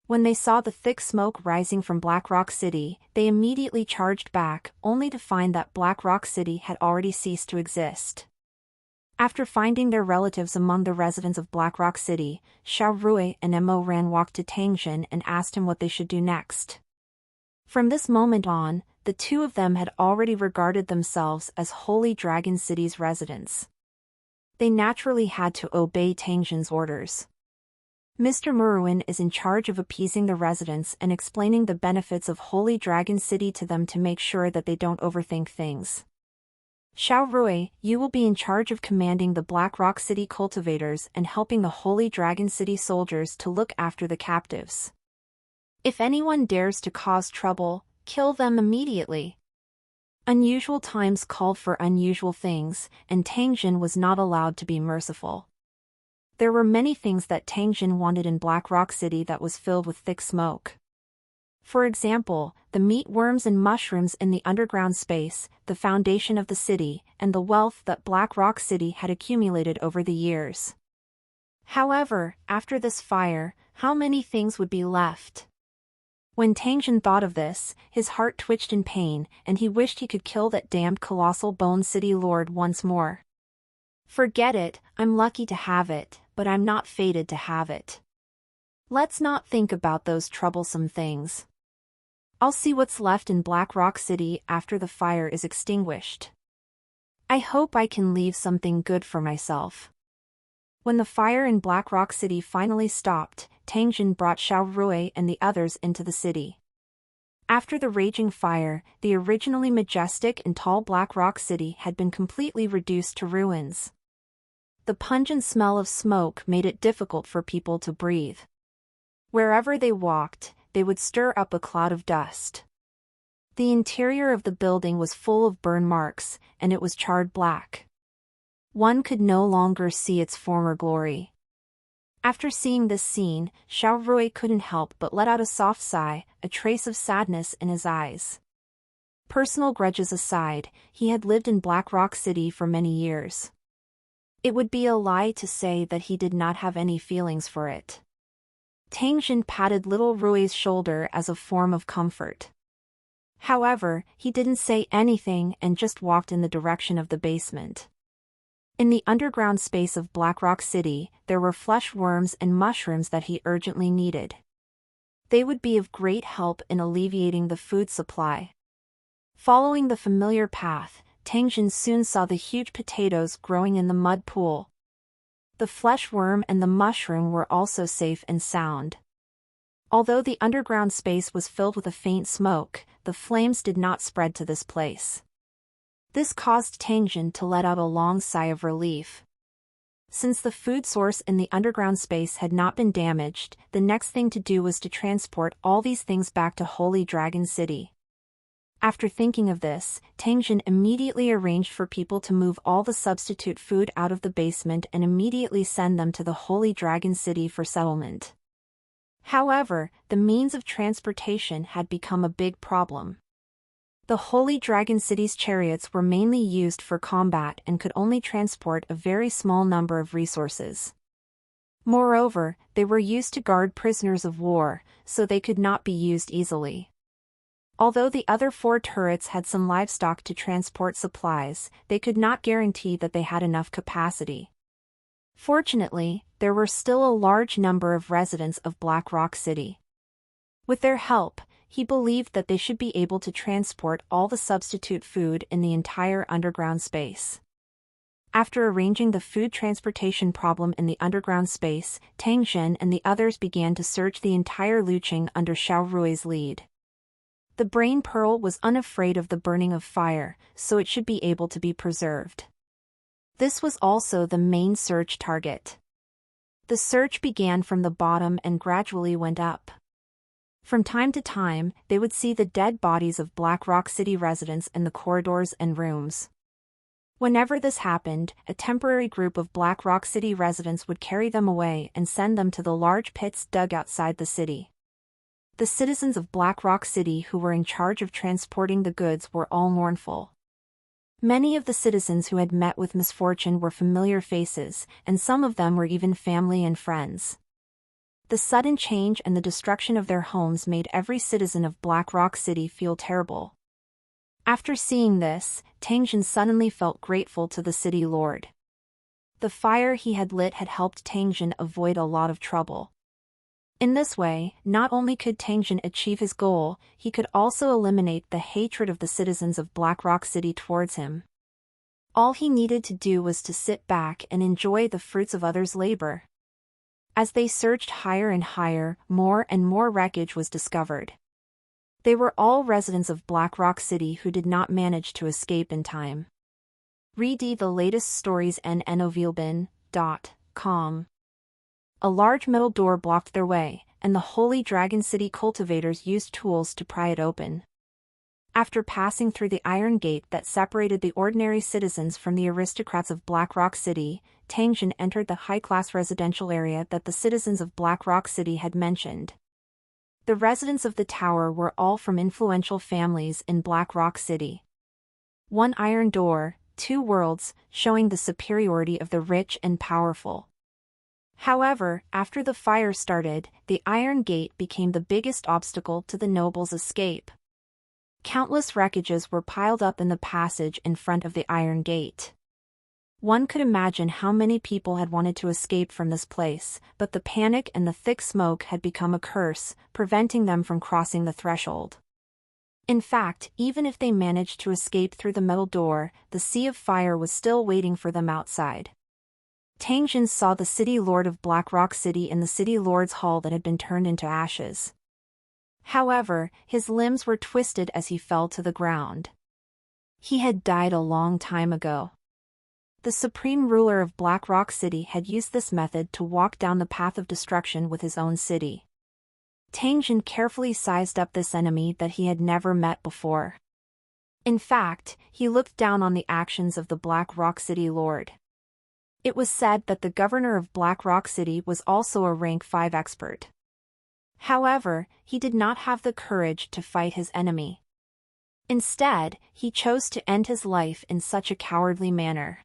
When they saw the thick smoke rising from Black Rock City, they immediately charged back, only to find that Black Rock City had already ceased to exist. After finding their relatives among the residents of Black Rock City, Xiao Rui and Emo Ran walked to Tangjin and asked him what they should do next. From this moment on, the 2 of them had already regarded themselves as Holy Dragon City's residents. They naturally had to obey Tangjin's orders. Mr. Meruan is in charge of appeasing the residents and explaining the benefits of Holy Dragon City to them to make sure that they don't overthink things. Xiao Rui, you will be in charge of commanding the Black Rock City cultivators and helping the Holy Dragon City soldiers to look after the captives. If anyone dares to cause trouble, kill them immediately. Unusual times called for unusual things, and Tangjin was not allowed to be merciful. There were many things that Tangjin wanted in Black Rock City that was filled with thick smoke. For example, the meat worms and mushrooms in the underground space, the foundation of the city, and the wealth that Black Rock City had accumulated over the years. However, after this fire, how many things would be left? When Tangjin thought of this, his heart twitched in pain, and he wished he could kill that damned colossal Bone City Lord once more. Forget it, I'm lucky to have it, but I'm not fated to have it. Let's not think about those troublesome things. I'll see what's left in Black Rock City after the fire is extinguished. I hope I can leave something good for myself. When the fire in Black Rock City finally stopped, Tangjin brought Xiao Rui and the others into the city. After the raging fire, the originally majestic and tall Black Rock City had been completely reduced to ruins. The pungent smell of smoke made it difficult for people to breathe. Wherever they walked, they would stir up a cloud of dust. The interior of the building was full of burn marks, and it was charred black. One could no longer see its former glory. After seeing this scene, Xiao Rui couldn't help but let out a soft sigh, a trace of sadness in his eyes. Personal grudges aside, he had lived in Black Rock City for many years. It would be a lie to say that he did not have any feelings for it. Tangjin patted little Rui's shoulder as a form of comfort. However, he didn't say anything and just walked in the direction of the basement. In the underground space of Black Rock City, there were flesh worms and mushrooms that he urgently needed. They would be of great help in alleviating the food supply. Following the familiar path, Tangjin soon saw the huge potatoes growing in the mud pool. The flesh worm and the mushroom were also safe and sound. Although the underground space was filled with a faint smoke, the flames did not spread to this place. This caused Tangjin to let out a long sigh of relief. Since the food source in the underground space had not been damaged, the next thing to do was to transport all these things back to Holy Dragon City. After thinking of this, Tangjin immediately arranged for people to move all the substitute food out of the basement and immediately send them to the Holy Dragon City for settlement. However, the means of transportation had become a big problem. The Holy Dragon City's chariots were mainly used for combat and could only transport a very small number of resources. Moreover, they were used to guard prisoners of war, so they could not be used easily. Although the other 4 turrets had some livestock to transport supplies, they could not guarantee that they had enough capacity. Fortunately, there were still a large number of residents of Black Rock City. With their help, he believed that they should be able to transport all the substitute food in the entire underground space. After arranging the food transportation problem in the underground space, Tang Xin and the others began to search the entire Luqing under Xiao Rui's lead. The brain pearl was unafraid of the burning of fire, so it should be able to be preserved. This was also the main search target. The search began from the bottom and gradually went up. From time to time, they would see the dead bodies of Black Rock City residents in the corridors and rooms. Whenever this happened, a temporary group of Black Rock City residents would carry them away and send them to the large pits dug outside the city. The citizens of Black Rock City who were in charge of transporting the goods were all mournful. Many of the citizens who had met with misfortune were familiar faces, and some of them were even family and friends. The sudden change and the destruction of their homes made every citizen of Black Rock City feel terrible. After seeing this, Tang Xin suddenly felt grateful to the city lord. The fire he had lit had helped Tang Xin avoid a lot of trouble. In this way, not only could Tang Xin achieve his goal, he could also eliminate the hatred of the citizens of Black Rock City towards him. All he needed to do was to sit back and enjoy the fruits of others' labor. As they searched higher and higher, more and more wreckage was discovered. They were all residents of Black Rock City who did not manage to escape in time. Read the latest stories en novelbin.com. A large metal door blocked their way, and the Holy Dragon City cultivators used tools to pry it open. After passing through the iron gate that separated the ordinary citizens from the aristocrats of Black Rock City, Tang Xin entered the high-class residential area that the citizens of Black Rock City had mentioned. The residents of the tower were all from influential families in Black Rock City. One iron door, two worlds, showing the superiority of the rich and powerful. However, after the fire started, the iron gate became the biggest obstacle to the nobles' escape. Countless wreckages were piled up in the passage in front of the iron gate. One could imagine how many people had wanted to escape from this place, but the panic and the thick smoke had become a curse, preventing them from crossing the threshold. In fact, even if they managed to escape through the metal door, the sea of fire was still waiting for them outside. Tang Xin saw the city lord of Black Rock City in the city lord's hall that had been turned into ashes. However, his limbs were twisted as he fell to the ground. He had died a long time ago. The supreme ruler of Black Rock City had used this method to walk down the path of destruction with his own city. Tang Xin carefully sized up this enemy that he had never met before. In fact, he looked down on the actions of the Black Rock City lord. It was said that the governor of Black Rock City was also a rank 5 expert. However, he did not have the courage to fight his enemy. Instead, he chose to end his life in such a cowardly manner.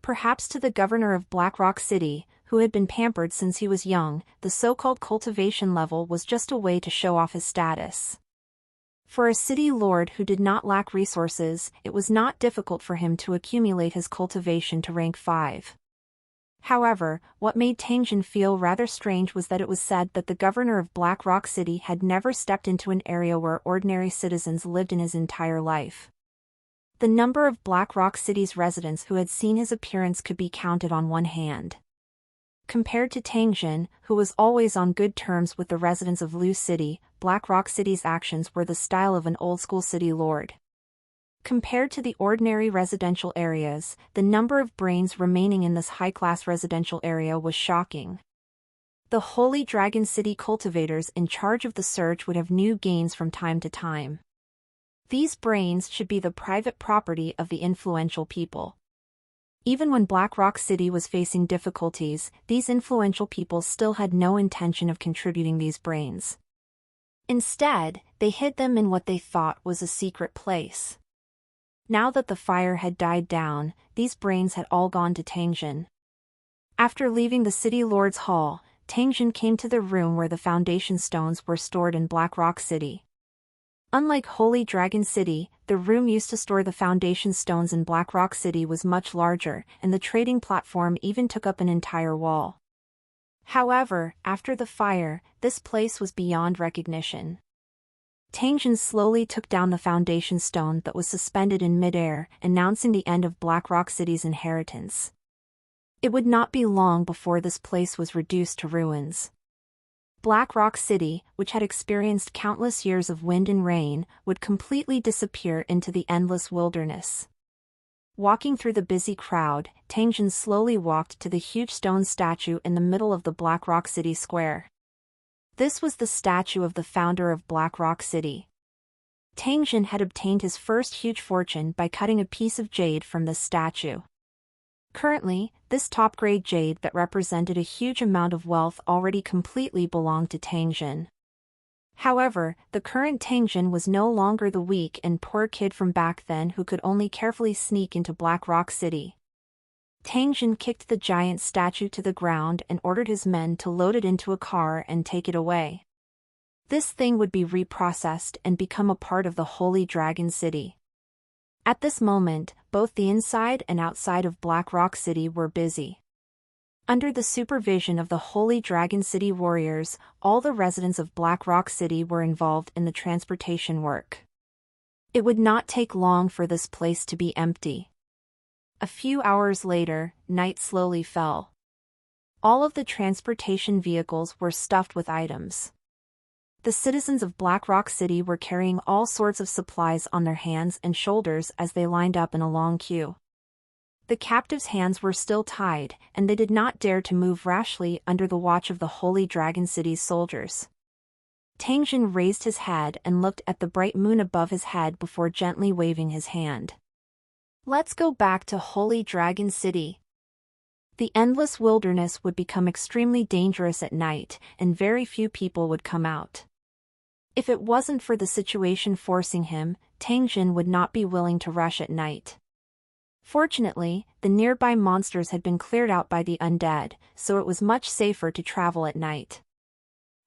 Perhaps to the governor of Black Rock City, who had been pampered since he was young, the so-called cultivation level was just a way to show off his status. For a city lord who did not lack resources, it was not difficult for him to accumulate his cultivation to rank 5. However, what made Tang Xin feel rather strange was that it was said that the governor of Black Rock City had never stepped into an area where ordinary citizens lived in his entire life. The number of Black Rock City's residents who had seen his appearance could be counted on one hand. Compared to Tang Xin, who was always on good terms with the residents of Lu City, Black Rock City's actions were the style of an old-school city lord. Compared to the ordinary residential areas, the number of brains remaining in this high-class residential area was shocking. The Holy Dragon City cultivators in charge of the search would have new gains from time to time. These brains should be the private property of the influential people. Even when Black Rock City was facing difficulties, these influential people still had no intention of contributing these brains. Instead, they hid them in what they thought was a secret place. Now that the fire had died down, these brains had all gone to Tang Xin. After leaving the city lord's hall, Tang Xin came to the room where the foundation stones were stored in Black Rock City. Unlike Holy Dragon City, the room used to store the foundation stones in Black Rock City was much larger, and the trading platform even took up an entire wall. However, after the fire, this place was beyond recognition. Tangjin slowly took down the foundation stone that was suspended in midair, announcing the end of Black Rock City's inheritance. It would not be long before this place was reduced to ruins. Black Rock City, which had experienced countless years of wind and rain, would completely disappear into the endless wilderness. Walking through the busy crowd, Tangjin slowly walked to the huge stone statue in the middle of the Black Rock City square. This was the statue of the founder of Black Rock City. Tangjin had obtained his first huge fortune by cutting a piece of jade from this statue. Currently, this top-grade jade that represented a huge amount of wealth already completely belonged to Tangjin. However, the current Tangjin was no longer the weak and poor kid from back then who could only carefully sneak into Black Rock City. Tangjin kicked the giant statue to the ground and ordered his men to load it into a car and take it away. This thing would be reprocessed and become a part of the Holy Dragon City. At this moment, both the inside and outside of Black Rock City were busy. Under the supervision of the Holy Dragon City warriors, all the residents of Black Rock City were involved in the transportation work. It would not take long for this place to be empty. A few hours later, night slowly fell. All of the transportation vehicles were stuffed with items. The citizens of Black Rock City were carrying all sorts of supplies on their hands and shoulders as they lined up in a long queue. The captives' hands were still tied, and they did not dare to move rashly under the watch of the Holy Dragon City's soldiers. Tangjin raised his head and looked at the bright moon above his head before gently waving his hand. Let's go back to Holy Dragon City. The endless wilderness would become extremely dangerous at night, and very few people would come out. If it wasn't for the situation forcing him, Tangjin would not be willing to rush at night. Fortunately, the nearby monsters had been cleared out by the undead, so it was much safer to travel at night.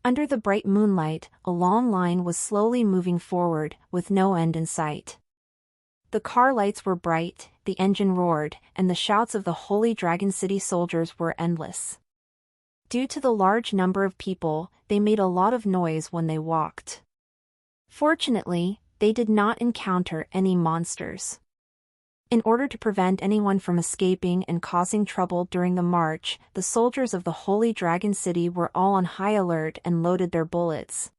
Under the bright moonlight, a long line was slowly moving forward, with no end in sight. The car lights were bright, the engine roared, and the shouts of the Holy Dragon City soldiers were endless. Due to the large number of people, they made a lot of noise when they walked. Fortunately, they did not encounter any monsters. In order to prevent anyone from escaping and causing trouble during the march, the soldiers of the Holy Dragon City were all on high alert and loaded their bullets.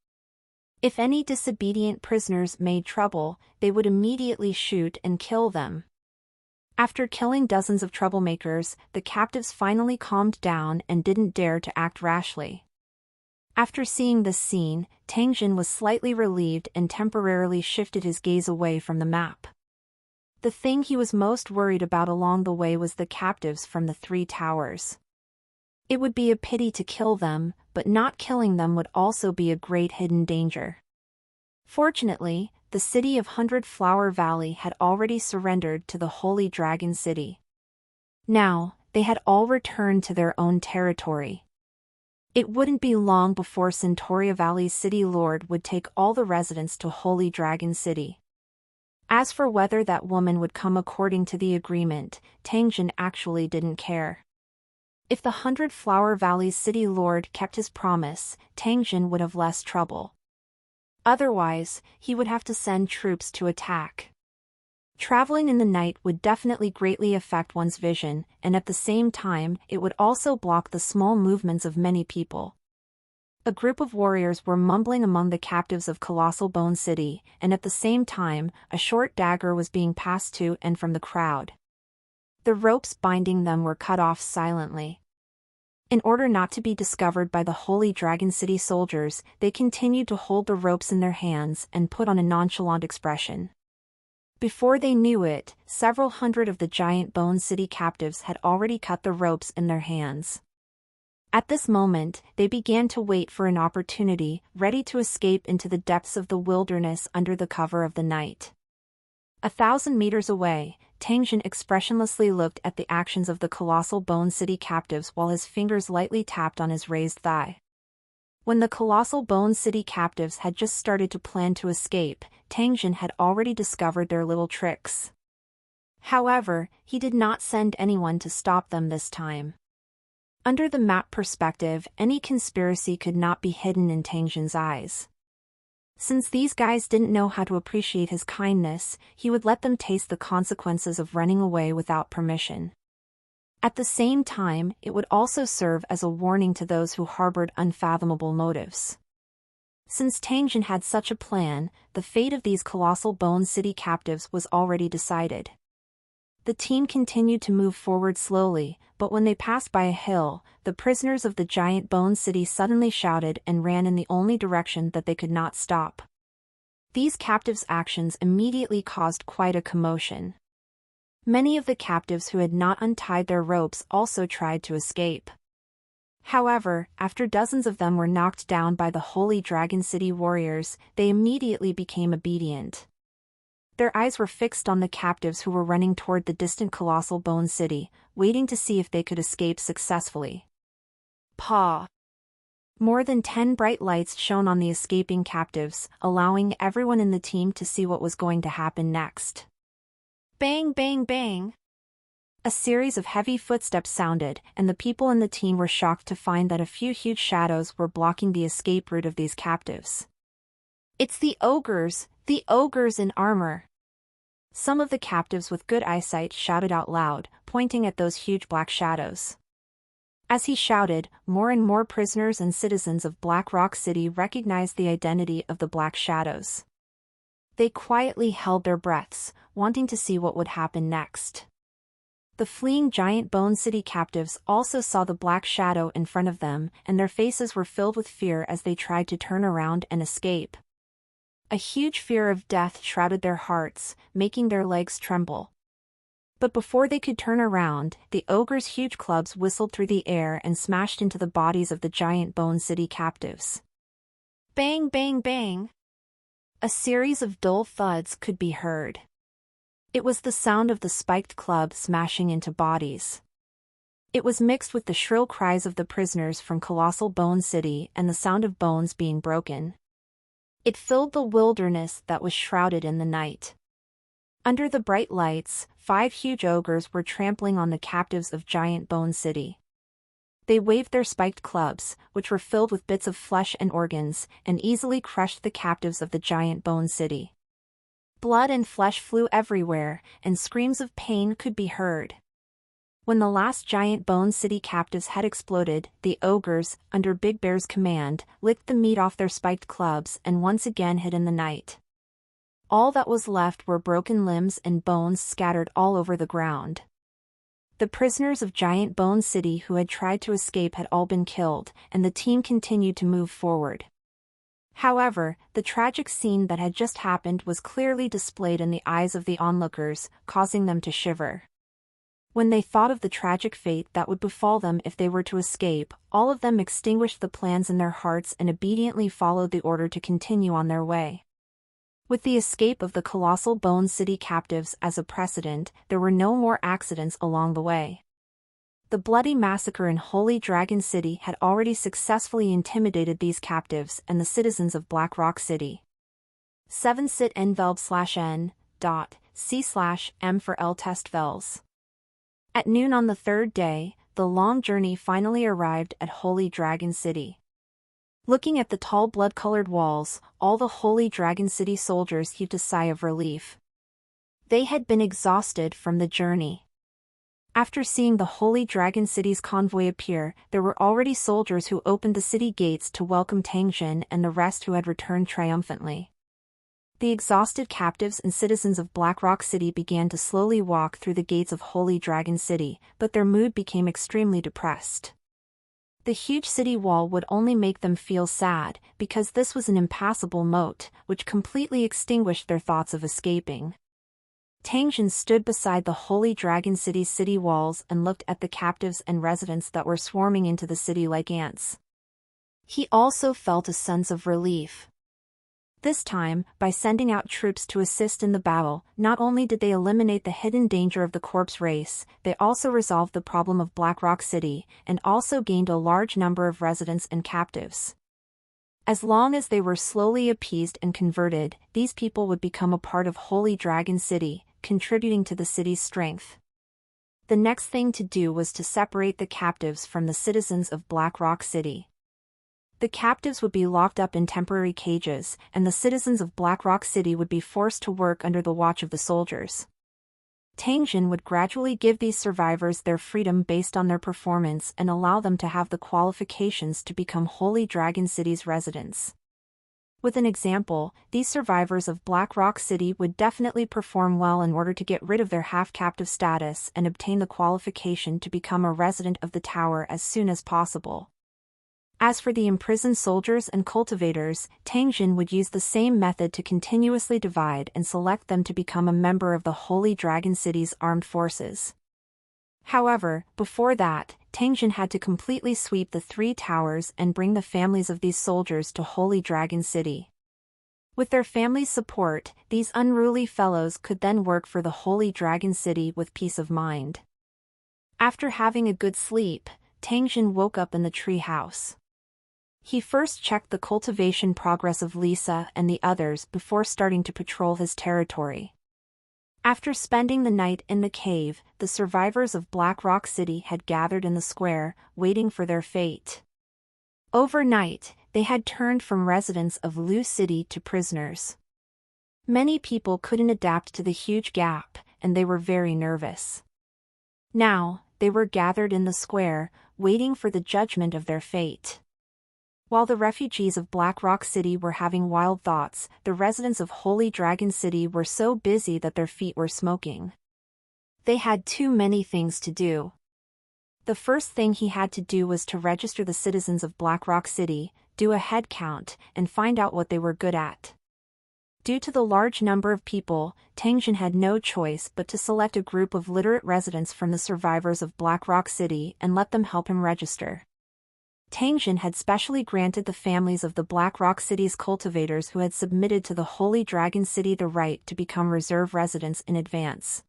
If any disobedient prisoners made trouble, they would immediately shoot and kill them. After killing dozens of troublemakers, the captives finally calmed down and didn't dare to act rashly. After seeing this scene, Tangjin was slightly relieved and temporarily shifted his gaze away from the map. The thing he was most worried about along the way was the captives from the three towers. It would be a pity to kill them, but not killing them would also be a great hidden danger. Fortunately, the city of Hundred Flower Valley had already surrendered to the Holy Dragon City. Now, they had all returned to their own territory. It wouldn't be long before Centauria Valley's city lord would take all the residents to Holy Dragon City. As for whether that woman would come according to the agreement, Tangjin actually didn't care. If the Hundred Flower Valley's city lord kept his promise, Tangjin would have less trouble. Otherwise, he would have to send troops to attack. Traveling in the night would definitely greatly affect one's vision, and at the same time, it would also block the small movements of many people. A group of warriors were mumbling among the captives of Colossal Bone City, and at the same time, a short dagger was being passed to and from the crowd. The ropes binding them were cut off silently. In order not to be discovered by the Holy Dragon City soldiers, they continued to hold the ropes in their hands and put on a nonchalant expression. Before they knew it, several hundred of the giant Bone City captives had already cut the ropes in their hands. At this moment, they began to wait for an opportunity, ready to escape into the depths of the wilderness under the cover of the night. 1,000 meters away, Tangjin expressionlessly looked at the actions of the Colossal Bone City captives while his fingers lightly tapped on his raised thigh. When the Colossal Bone City captives had just started to plan to escape, Tangjin had already discovered their little tricks. However, he did not send anyone to stop them this time. Under the map perspective, any conspiracy could not be hidden in Tangjin's eyes. Since these guys didn't know how to appreciate his kindness, he would let them taste the consequences of running away without permission. At the same time, it would also serve as a warning to those who harbored unfathomable motives. Since Tangjin had such a plan, the fate of these colossal Bone City captives was already decided. The team continued to move forward slowly, but when they passed by a hill, the prisoners of the giant Bone City suddenly shouted and ran in the only direction that they could not stop. These captives' actions immediately caused quite a commotion. Many of the captives who had not untied their ropes also tried to escape. However, after dozens of them were knocked down by the Holy Dragon City warriors, they immediately became obedient. Their eyes were fixed on the captives who were running toward the distant colossal Bone City, waiting to see if they could escape successfully. Paw! More than 10 bright lights shone on the escaping captives, allowing everyone in the team to see what was going to happen next. Bang, bang, bang! A series of heavy footsteps sounded, and the people in the team were shocked to find that a few huge shadows were blocking the escape route of these captives. It's the ogres in armor! Some of the captives with good eyesight shouted out loud, pointing at those huge black shadows. As he shouted, more and more prisoners and citizens of Black Rock City recognized the identity of the black shadows. They quietly held their breaths, wanting to see what would happen next. The fleeing giant Bone City captives also saw the black shadow in front of them, and their faces were filled with fear as they tried to turn around and escape. A huge fear of death shrouded their hearts, making their legs tremble. But before they could turn around, the ogre's huge clubs whistled through the air and smashed into the bodies of the giant Bone City captives. Bang, bang, bang! A series of dull thuds could be heard. It was the sound of the spiked club smashing into bodies. It was mixed with the shrill cries of the prisoners from Colossal Bone City and the sound of bones being broken. It filled the wilderness that was shrouded in the night. Under the bright lights, 5 huge ogres were trampling on the captives of giant Bone City. They waved their spiked clubs, which were filled with bits of flesh and organs, and easily crushed the captives of the giant Bone City. Blood and flesh flew everywhere, and screams of pain could be heard. When the last giant Bone City captives had exploded, the ogres, under Big Bear's command, licked the meat off their spiked clubs and once again hid in the night. All that was left were broken limbs and bones scattered all over the ground. The prisoners of giant Bone City who had tried to escape had all been killed, and the team continued to move forward. However, the tragic scene that had just happened was clearly displayed in the eyes of the onlookers, causing them to shiver. When they thought of the tragic fate that would befall them if they were to escape, all of them extinguished the plans in their hearts and obediently followed the order to continue on their way. With the escape of the colossal Bone City captives as a precedent, there were no more accidents along the way. The bloody massacre in Holy Dragon City had already successfully intimidated these captives and the citizens of Black Rock City. 7 sit envelb/n. C/m for L test vels. At noon on the 3rd day, the long journey finally arrived at Holy Dragon City. Looking at the tall blood-colored walls, all the Holy Dragon City soldiers heaved a sigh of relief. They had been exhausted from the journey. After seeing the Holy Dragon City's convoy appear, there were already soldiers who opened the city gates to welcome Tangjin and the rest who had returned triumphantly. The exhausted captives and citizens of Black Rock City began to slowly walk through the gates of Holy Dragon City, but their mood became extremely depressed. The huge city wall would only make them feel sad, because this was an impassable moat, which completely extinguished their thoughts of escaping. Tangjin stood beside the Holy Dragon City's city walls and looked at the captives and residents that were swarming into the city like ants. He also felt a sense of relief. This time, by sending out troops to assist in the battle, not only did they eliminate the hidden danger of the corpse race, they also resolved the problem of Black Rock City, and also gained a large number of residents and captives. As long as they were slowly appeased and converted, these people would become a part of Holy Dragon City, contributing to the city's strength. The next thing to do was to separate the captives from the citizens of Black Rock City. The captives would be locked up in temporary cages, and the citizens of Black Rock City would be forced to work under the watch of the soldiers. Tangjin would gradually give these survivors their freedom based on their performance and allow them to have the qualifications to become Holy Dragon City's residents. With an example, these survivors of Black Rock City would definitely perform well in order to get rid of their half-captive status and obtain the qualification to become a resident of the tower as soon as possible. As for the imprisoned soldiers and cultivators, Tangjin would use the same method to continuously divide and select them to become a member of the Holy Dragon City's armed forces. However, before that, Tangjin had to completely sweep the 3 towers and bring the families of these soldiers to Holy Dragon City. With their families' support, these unruly fellows could then work for the Holy Dragon City with peace of mind. After having a good sleep, Tangjin woke up in the tree house. He first checked the cultivation progress of Lisa and the others before starting to patrol his territory. After spending the night in the cave, the survivors of Black Rock City had gathered in the square, waiting for their fate. Overnight, they had turned from residents of Lu City to prisoners. Many people couldn't adapt to the huge gap, and they were very nervous. Now, they were gathered in the square, waiting for the judgment of their fate. While the refugees of Black Rock City were having wild thoughts, the residents of Holy Dragon City were so busy that their feet were smoking. They had too many things to do. The first thing he had to do was to register the citizens of Black Rock City, do a head count, and find out what they were good at. Due to the large number of people, Tangjin had no choice but to select a group of literate residents from the survivors of Black Rock City and let them help him register. Tangjin had specially granted the families of the Black Rock City's cultivators who had submitted to the Holy Dragon City the right to become reserve residents in advance.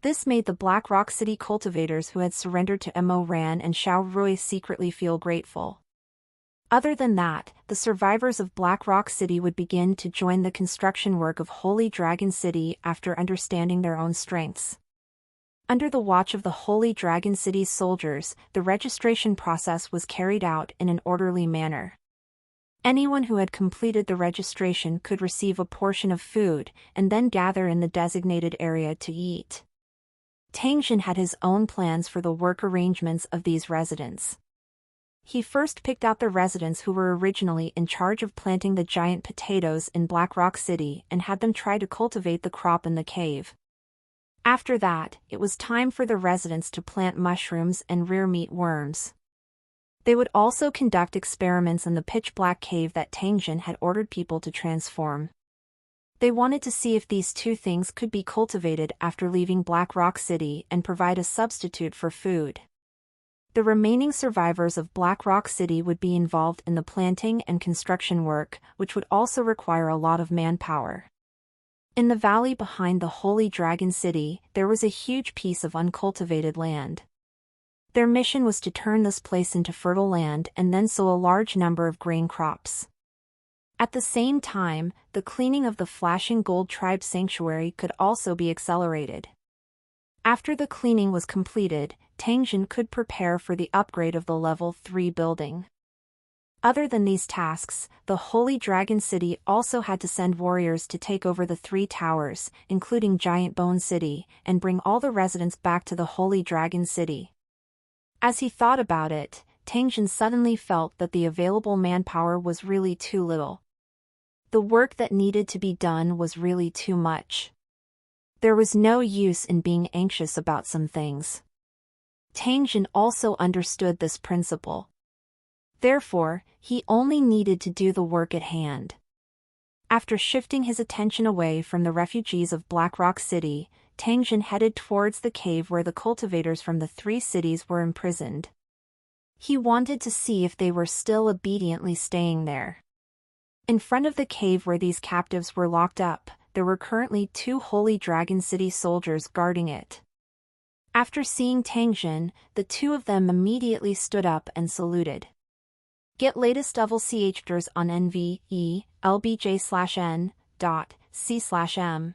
This made the Black Rock City cultivators who had surrendered to Mo Ran and Xiao Rui secretly feel grateful. Other than that, the survivors of Black Rock City would begin to join the construction work of Holy Dragon City after understanding their own strengths. Under the watch of the Holy Dragon City's soldiers, the registration process was carried out in an orderly manner. Anyone who had completed the registration could receive a portion of food and then gather in the designated area to eat. Tangjin had his own plans for the work arrangements of these residents. He first picked out the residents who were originally in charge of planting the giant potatoes in Black Rock City and had them try to cultivate the crop in the cave. After that, it was time for the residents to plant mushrooms and rear meat worms. They would also conduct experiments in the pitch-black cave that Tangjin had ordered people to transform. They wanted to see if these 2 things could be cultivated after leaving Black Rock City and provide a substitute for food. The remaining survivors of Black Rock City would be involved in the planting and construction work, which would also require a lot of manpower. In the valley behind the Holy Dragon City, there was a huge piece of uncultivated land. Their mission was to turn this place into fertile land and then sow a large number of grain crops. At the same time, the cleaning of the Flashing Gold Tribe Sanctuary could also be accelerated. After the cleaning was completed, Tangjin could prepare for the upgrade of the Level 3 building. Other than these tasks, the Holy Dragon City also had to send warriors to take over the 3 towers, including Giant Bone City, and bring all the residents back to the Holy Dragon City. As he thought about it, Tangjin suddenly felt that the available manpower was really too little. The work that needed to be done was really too much. There was no use in being anxious about some things. Tangjin also understood this principle. Therefore, he only needed to do the work at hand. After shifting his attention away from the refugees of Black Rock City, Tangjin headed towards the cave where the cultivators from the 3 cities were imprisoned. He wanted to see if they were still obediently staying there. In front of the cave where these captives were locked up, there were currently 2 Holy Dragon City soldiers guarding it. After seeing Tangjin, the 2 of them immediately stood up and saluted. Get latest double CHDers on NVE/LBJ/N.C/M.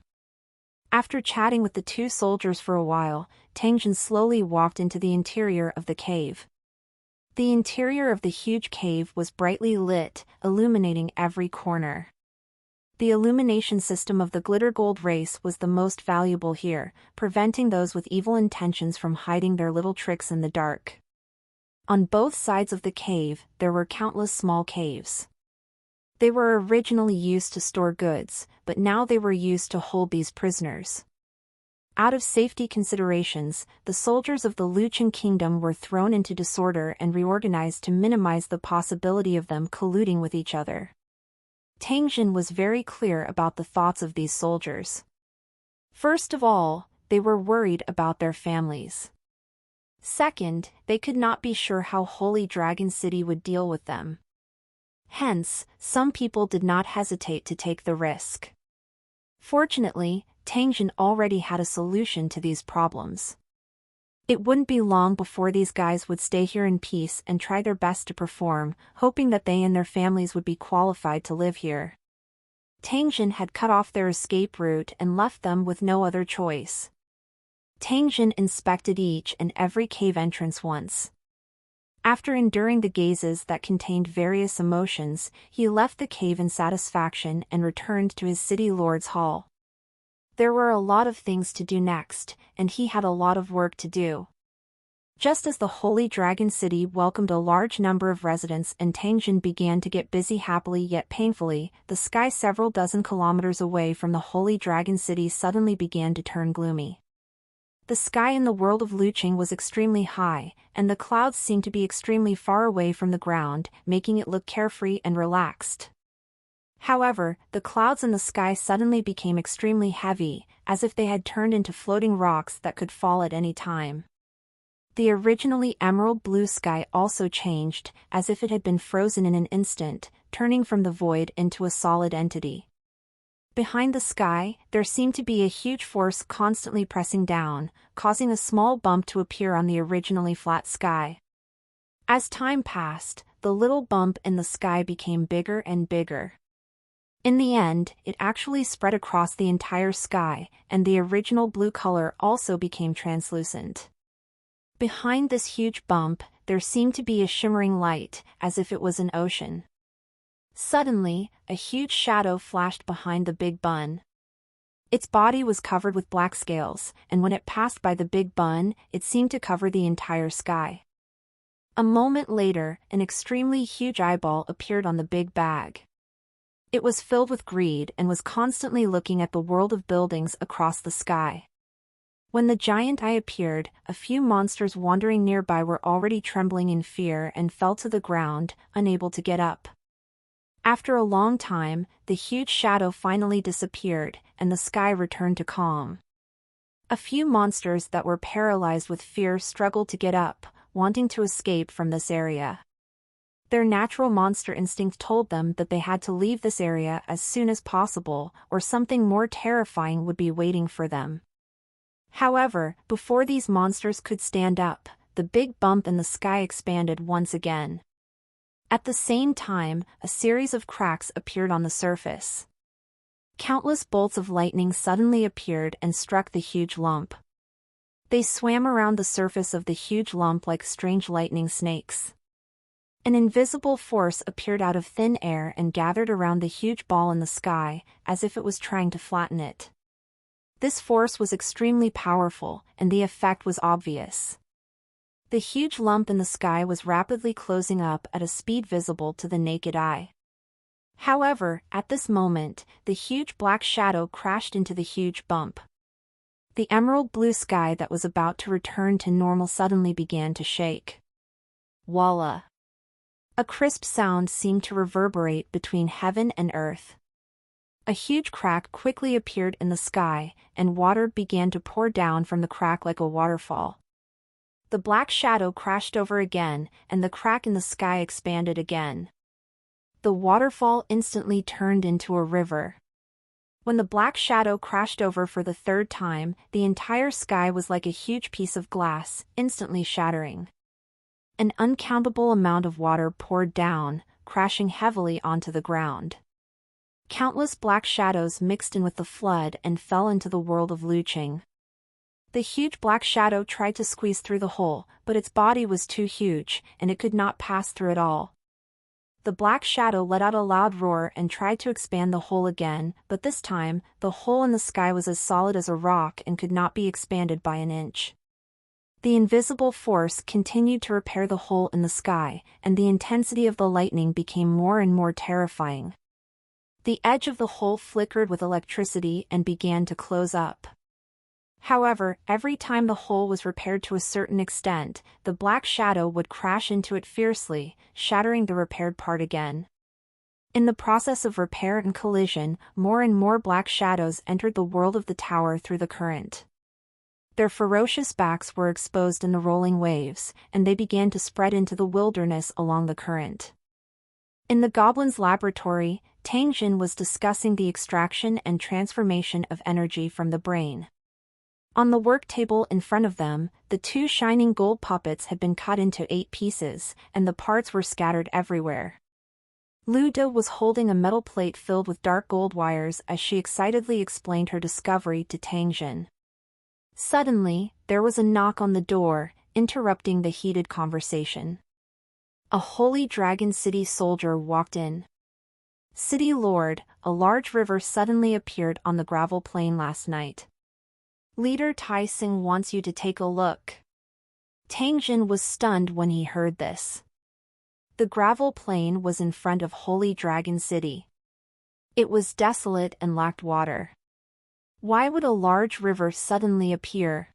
After chatting with the 2 soldiers for a while, Tangjin slowly walked into the interior of the cave. The interior of the huge cave was brightly lit, illuminating every corner. The illumination system of the glitter gold race was the most valuable here, preventing those with evil intentions from hiding their little tricks in the dark. On both sides of the cave, there were countless small caves. They were originally used to store goods, but now they were used to hold these prisoners. Out of safety considerations, the soldiers of the Lucheng kingdom were thrown into disorder and reorganized to minimize the possibility of them colluding with each other. Tang Jin was very clear about the thoughts of these soldiers. First of all, they were worried about their families. Second, they could not be sure how Holy Dragon City would deal with them. Hence, some people did not hesitate to take the risk. Fortunately, Tang Jin already had a solution to these problems. It wouldn't be long before these guys would stay here in peace and try their best to perform, hoping that they and their families would be qualified to live here. Tang Jin had cut off their escape route and left them with no other choice. Tang Jin inspected each and every cave entrance once. After enduring the gazes that contained various emotions, he left the cave in satisfaction and returned to his city lord's hall. There were a lot of things to do next, and he had a lot of work to do. Just as the Holy Dragon City welcomed a large number of residents and Tang Jin began to get busy happily yet painfully, the sky several dozen kilometers away from the Holy Dragon City suddenly began to turn gloomy. The sky in the world of Lucheng was extremely high, and the clouds seemed to be extremely far away from the ground, making it look carefree and relaxed. However, the clouds in the sky suddenly became extremely heavy, as if they had turned into floating rocks that could fall at any time. The originally emerald blue sky also changed, as if it had been frozen in an instant, turning from the void into a solid entity. Behind the sky, there seemed to be a huge force constantly pressing down, causing a small bump to appear on the originally flat sky. As time passed, the little bump in the sky became bigger and bigger. In the end, it actually spread across the entire sky, and the original blue color also became translucent. Behind this huge bump, there seemed to be a shimmering light, as if it was an ocean. Suddenly, a huge shadow flashed behind the big bun. Its body was covered with black scales, and when it passed by the big bun, it seemed to cover the entire sky. A moment later, an extremely huge eyeball appeared on the big bag. It was filled with greed and was constantly looking at the world of buildings across the sky. When the giant eye appeared, a few monsters wandering nearby were already trembling in fear and fell to the ground, unable to get up. After a long time, the huge shadow finally disappeared, and the sky returned to calm. A few monsters that were paralyzed with fear struggled to get up, wanting to escape from this area. Their natural monster instinct told them that they had to leave this area as soon as possible, or something more terrifying would be waiting for them. However, before these monsters could stand up, the big bump in the sky expanded once again. At the same time, a series of cracks appeared on the surface. Countless bolts of lightning suddenly appeared and struck the huge lump. They swam around the surface of the huge lump like strange lightning snakes. An invisible force appeared out of thin air and gathered around the huge ball in the sky, as if it was trying to flatten it. This force was extremely powerful, and the effect was obvious. The huge lump in the sky was rapidly closing up at a speed visible to the naked eye. However, at this moment, the huge black shadow crashed into the huge bump. The emerald blue sky that was about to return to normal suddenly began to shake. Voila! A crisp sound seemed to reverberate between heaven and earth. A huge crack quickly appeared in the sky, and water began to pour down from the crack like a waterfall. The black shadow crashed over again, and the crack in the sky expanded again. The waterfall instantly turned into a river. When the black shadow crashed over for the third time, the entire sky was like a huge piece of glass, instantly shattering. An uncountable amount of water poured down, crashing heavily onto the ground. Countless black shadows mixed in with the flood and fell into the world of Lucheng. The huge black shadow tried to squeeze through the hole, but its body was too huge, and it could not pass through at all. The black shadow let out a loud roar and tried to expand the hole again, but this time, the hole in the sky was as solid as a rock and could not be expanded by an inch. The invisible force continued to repair the hole in the sky, and the intensity of the lightning became more and more terrifying. The edge of the hole flickered with electricity and began to close up. However, every time the hole was repaired to a certain extent, the black shadow would crash into it fiercely, shattering the repaired part again. In the process of repair and collision, more and more black shadows entered the world of the tower through the current. Their ferocious backs were exposed in the rolling waves, and they began to spread into the wilderness along the current. In the goblin's laboratory, Tangjin was discussing the extraction and transformation of energy from the brain. On the work table in front of them, the two shining gold puppets had been cut into 8 pieces, and the parts were scattered everywhere. Lu De was holding a metal plate filled with dark gold wires as she excitedly explained her discovery to Tangjin. Suddenly, there was a knock on the door, interrupting the heated conversation. A Holy Dragon City soldier walked in. City Lord, a large river suddenly appeared on the gravel plain last night. Leader Tai Sing wants you to take a look. Tangjin was stunned when he heard this. The gravel plain was in front of Holy Dragon City. It was desolate and lacked water. Why would a large river suddenly appear?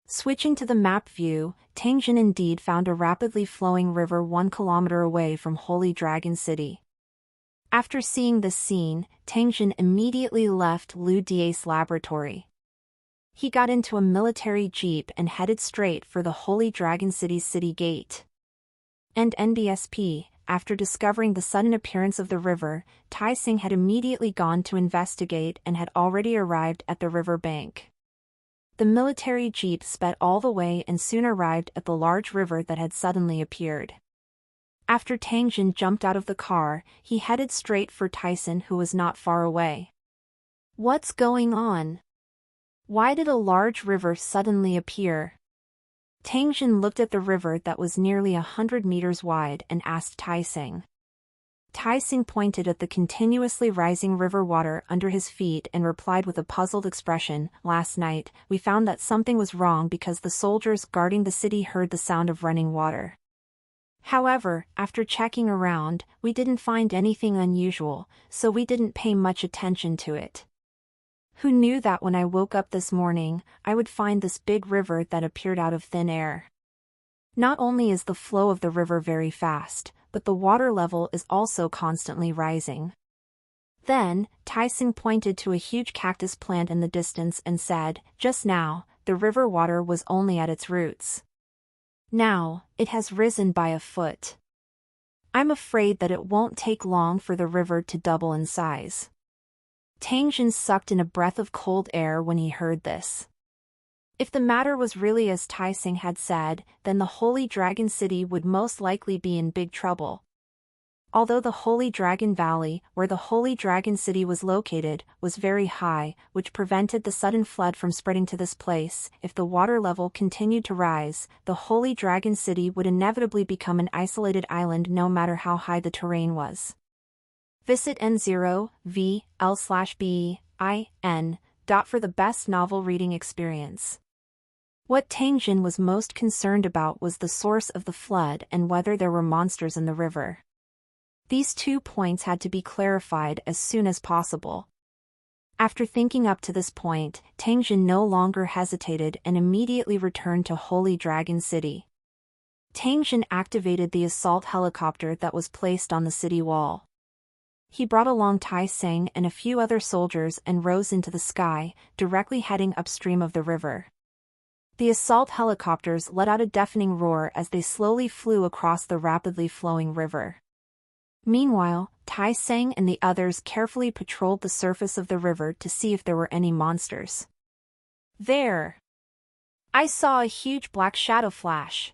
Switching to the map view, Tangjin indeed found a rapidly flowing river 1 kilometer away from Holy Dragon City. After seeing this scene, Tangjin immediately left Lu De's laboratory. He got into a military jeep and headed straight for the Holy Dragon City's city gate. And NBSP, after discovering the sudden appearance of the river, Tai Sing had immediately gone to investigate and had already arrived at the river bank. The military jeep sped all the way and soon arrived at the large river that had suddenly appeared. After Tangjin jumped out of the car, he headed straight for Tyson, who was not far away. What's going on? Why did a large river suddenly appear? Tangjin looked at the river that was nearly 100 meters wide and asked Tai Sing. Tai Sing pointed at the continuously rising river water under his feet and replied with a puzzled expression, "Last night, we found that something was wrong because the soldiers guarding the city heard the sound of running water. However, after checking around, we didn't find anything unusual, so we didn't pay much attention to it. Who knew that when I woke up this morning, I would find this big river that appeared out of thin air? Not only is the flow of the river very fast, but the water level is also constantly rising." Then, Tai Sing pointed to a huge cactus plant in the distance and said, "Just now, the river water was only at its roots. Now, it has risen by a foot. I'm afraid that it won't take long for the river to double in size." Tangjin sucked in a breath of cold air when he heard this. If the matter was really as Tai Sing had said, then the Holy Dragon City would most likely be in big trouble. Although the Holy Dragon Valley, where the Holy Dragon City was located, was very high, which prevented the sudden flood from spreading to this place, if the water level continued to rise, the Holy Dragon City would inevitably become an isolated island no matter how high the terrain was. Visit N0VL/BEIN. For the best novel reading experience. What Tangjin was most concerned about was the source of the flood and whether there were monsters in the river. These 2 points had to be clarified as soon as possible. After thinking up to this point, Tangjin no longer hesitated and immediately returned to Holy Dragon City. Tangjin activated the assault helicopter that was placed on the city wall. He brought along Tai Sing and a few other soldiers and rose into the sky, directly heading upstream of the river. The assault helicopters let out a deafening roar as they slowly flew across the rapidly flowing river. Meanwhile, Tai Sing and the others carefully patrolled the surface of the river to see if there were any monsters. There! I saw a huge black shadow flash.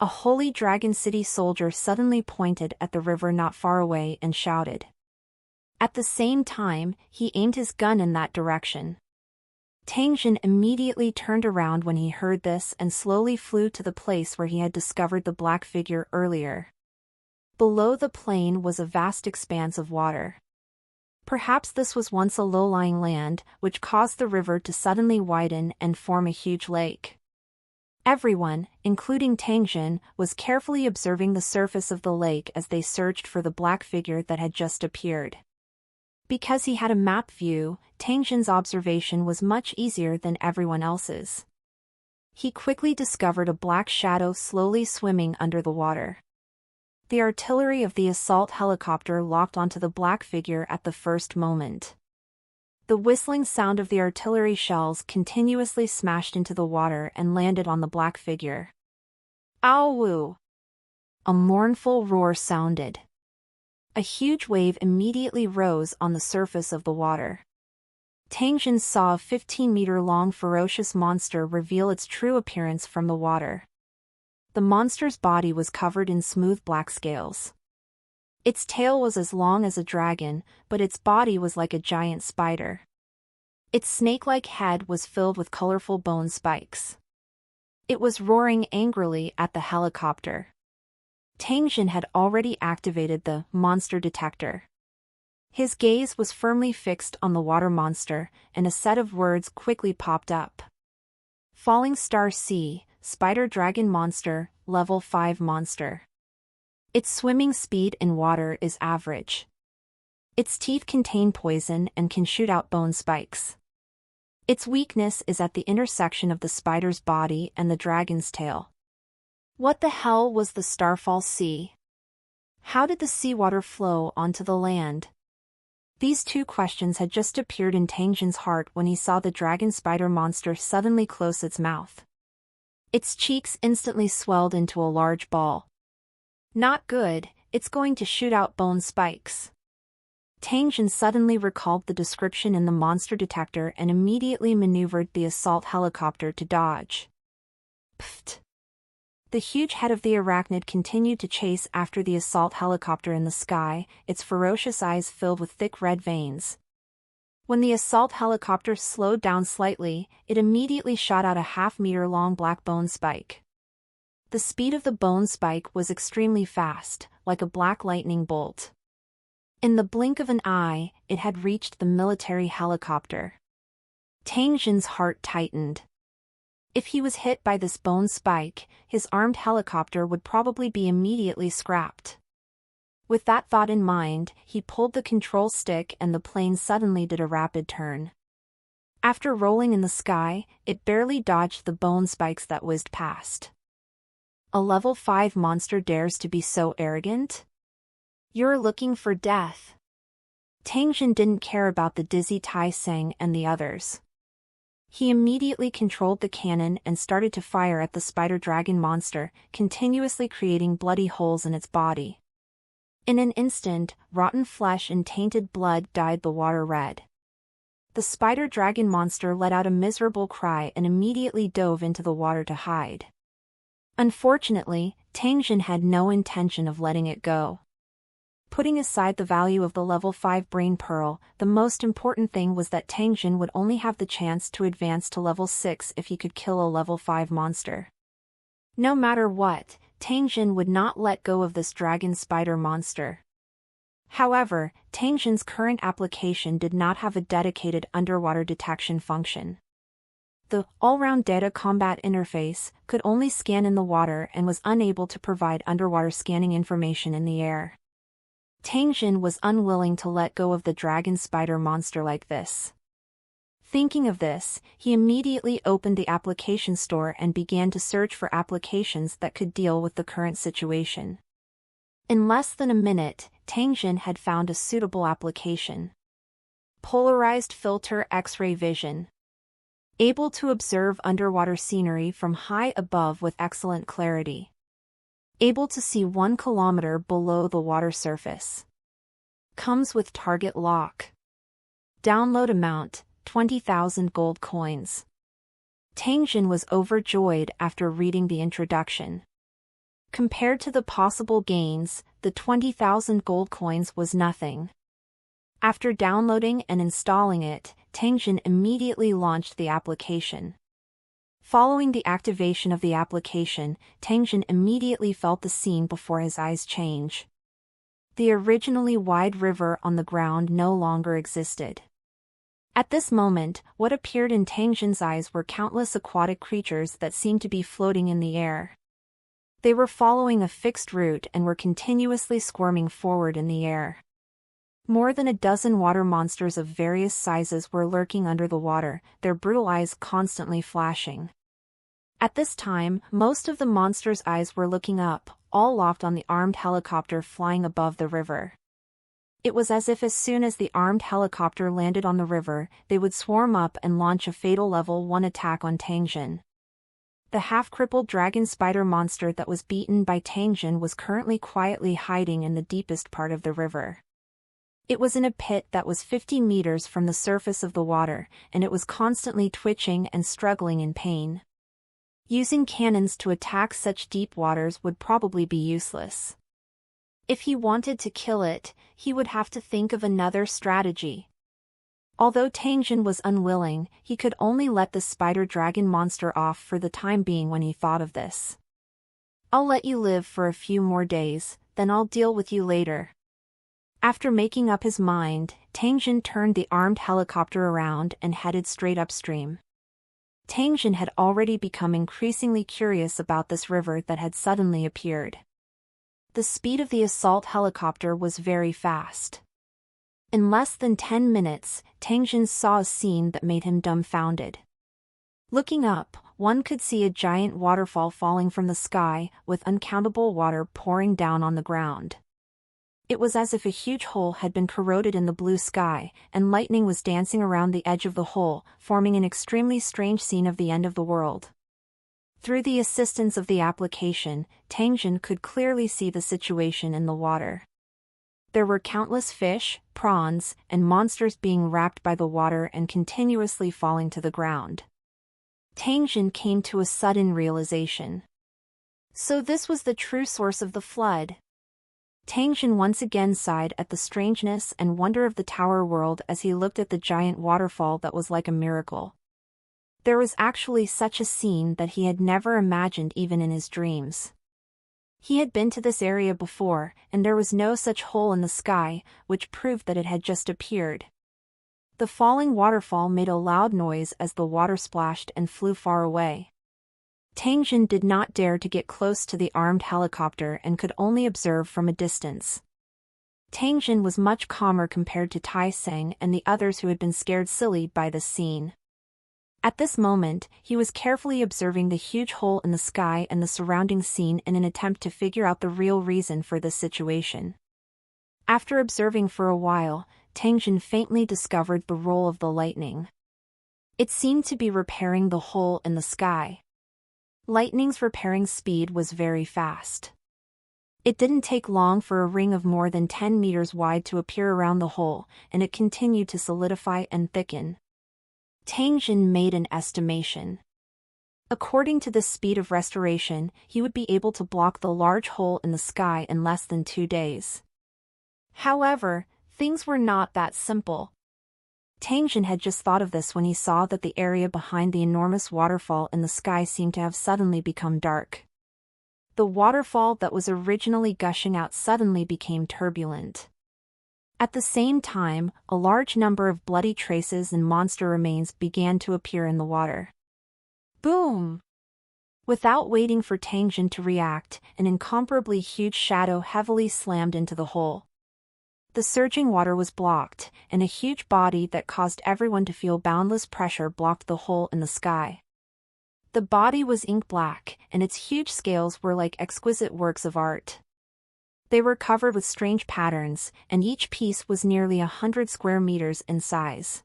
A Holy Dragon City soldier suddenly pointed at the river not far away and shouted. At the same time, he aimed his gun in that direction. Tangjin immediately turned around when he heard this and slowly flew to the place where he had discovered the black figure earlier. Below the plain was a vast expanse of water. Perhaps this was once a low-lying land, which caused the river to suddenly widen and form a huge lake. Everyone, including Tangjin, was carefully observing the surface of the lake as they searched for the black figure that had just appeared. Because he had a map view, Tangjin's observation was much easier than everyone else's. He quickly discovered a black shadow slowly swimming under the water. The artillery of the assault helicopter locked onto the black figure at the first moment. The whistling sound of the artillery shells continuously smashed into the water and landed on the black figure. Ow! A mournful roar sounded. A huge wave immediately rose on the surface of the water. Tangjin saw a 15-meter-long ferocious monster reveal its true appearance from the water. The monster's body was covered in smooth black scales. Its tail was as long as a dragon, but its body was like a giant spider. Its snake-like head was filled with colorful bone spikes. It was roaring angrily at the helicopter. Tangjin had already activated the monster detector. His gaze was firmly fixed on the water monster, and a set of words quickly popped up. Falling Star Sea, Spider Dragon Monster, Level 5 Monster. Its swimming speed in water is average. Its teeth contain poison and can shoot out bone spikes. Its weakness is at the intersection of the spider's body and the dragon's tail. What the hell was the Starfall Sea? How did the seawater flow onto the land? These two questions had just appeared in Tangjin's heart when he saw the dragon spider monster suddenly close its mouth. Its cheeks instantly swelled into a large ball. Not good, it's going to shoot out bone spikes. Tangjin suddenly recalled the description in the monster detector and immediately maneuvered the assault helicopter to dodge. Pfft! The huge head of the arachnid continued to chase after the assault helicopter in the sky, its ferocious eyes filled with thick red veins. When the assault helicopter slowed down slightly, it immediately shot out a half-meter-long black bone spike. The speed of the bone spike was extremely fast, like a black lightning bolt. In the blink of an eye, it had reached the military helicopter. Tangjin's heart tightened. If he was hit by this bone spike, his armed helicopter would probably be immediately scrapped. With that thought in mind, he pulled the control stick and the plane suddenly did a rapid turn. After rolling in the sky, it barely dodged the bone spikes that whizzed past. A level 5 monster dares to be so arrogant? You're looking for death. Tangjin didn't care about the dizzy Tai Sang and the others. He immediately controlled the cannon and started to fire at the spider dragon monster, continuously creating bloody holes in its body. In an instant, rotten flesh and tainted blood dyed the water red. The spider dragon monster let out a miserable cry and immediately dove into the water to hide. Unfortunately, Tangjin had no intention of letting it go. Putting aside the value of the level 5 brain pearl, the most important thing was that Tangjin would only have the chance to advance to level 6 if he could kill a level 5 monster. No matter what, Tangjin would not let go of this dragon spider monster. However, Tangjin's current application did not have a dedicated underwater detection function. The all-round data combat interface could only scan in the water and was unable to provide underwater scanning information in the air. Tangjin was unwilling to let go of the dragon spider monster like this. Thinking of this, he immediately opened the application store and began to search for applications that could deal with the current situation. In less than a minute, Tangjin had found a suitable application. Polarized Filter X-ray Vision. Able to observe underwater scenery from high above with excellent clarity. Able to see 1 kilometer below the water surface. Comes with target lock. Download amount, 20,000 gold coins. Tangjin was overjoyed after reading the introduction. Compared to the possible gains, the 20,000 gold coins was nothing. After downloading and installing it, Tangjin immediately launched the application. Following the activation of the application, Tangjin immediately felt the scene before his eyes change. The originally wide river on the ground no longer existed. At this moment, what appeared in Tangjin's eyes were countless aquatic creatures that seemed to be floating in the air. They were following a fixed route and were continuously squirming forward in the air. More than a dozen water monsters of various sizes were lurking under the water, their brutal eyes constantly flashing. At this time, most of the monsters' eyes were looking up, all locked on the armed helicopter flying above the river. It was as if as soon as the armed helicopter landed on the river, they would swarm up and launch a fatal level 1 attack on Tangjin. The half-crippled dragon spider monster that was beaten by Tangjin was currently quietly hiding in the deepest part of the river. It was in a pit that was 50 meters from the surface of the water, and it was constantly twitching and struggling in pain. Using cannons to attack such deep waters would probably be useless. If he wanted to kill it, he would have to think of another strategy. Although Tangjin was unwilling, he could only let the spider dragon monster off for the time being when he thought of this. "I'll let you live for a few more days, then I'll deal with you later." After making up his mind, Tangjin turned the armed helicopter around and headed straight upstream. Tangjin had already become increasingly curious about this river that had suddenly appeared. The speed of the assault helicopter was very fast. In less than 10 minutes, Tangjin saw a scene that made him dumbfounded. Looking up, one could see a giant waterfall falling from the sky, with uncountable water pouring down on the ground. It was as if a huge hole had been corroded in the blue sky, and lightning was dancing around the edge of the hole, forming an extremely strange scene of the end of the world. Through the assistance of the application, Tangjin could clearly see the situation in the water. There were countless fish, prawns, and monsters being wrapped by the water and continuously falling to the ground. Tangjin came to a sudden realization. So this was the true source of the flood. Tangjin once again sighed at the strangeness and wonder of the tower world as he looked at the giant waterfall that was like a miracle. There was actually such a scene that he had never imagined even in his dreams. He had been to this area before, and there was no such hole in the sky, which proved that it had just appeared. The falling waterfall made a loud noise as the water splashed and flew far away. Tangjin did not dare to get close to the armed helicopter and could only observe from a distance. Tangjin was much calmer compared to Tai Seng and the others who had been scared silly by this scene. At this moment, he was carefully observing the huge hole in the sky and the surrounding scene in an attempt to figure out the real reason for this situation. After observing for a while, Tangjin faintly discovered the role of the lightning. It seemed to be repairing the hole in the sky. Lightning's repairing speed was very fast. It didn't take long for a ring of more than 10 meters wide to appear around the hole, and it continued to solidify and thicken. Tangjin made an estimation. According to the speed of restoration, he would be able to block the large hole in the sky in less than 2 days. However, things were not that simple. Tangjin had just thought of this when he saw that the area behind the enormous waterfall in the sky seemed to have suddenly become dark. The waterfall that was originally gushing out suddenly became turbulent. At the same time, a large number of bloody traces and monster remains began to appear in the water. Boom! Without waiting for Tangjin to react, an incomparably huge shadow heavily slammed into the hole. The surging water was blocked, and a huge body that caused everyone to feel boundless pressure blocked the hole in the sky. The body was ink black, and its huge scales were like exquisite works of art. They were covered with strange patterns, and each piece was nearly 100 square meters in size.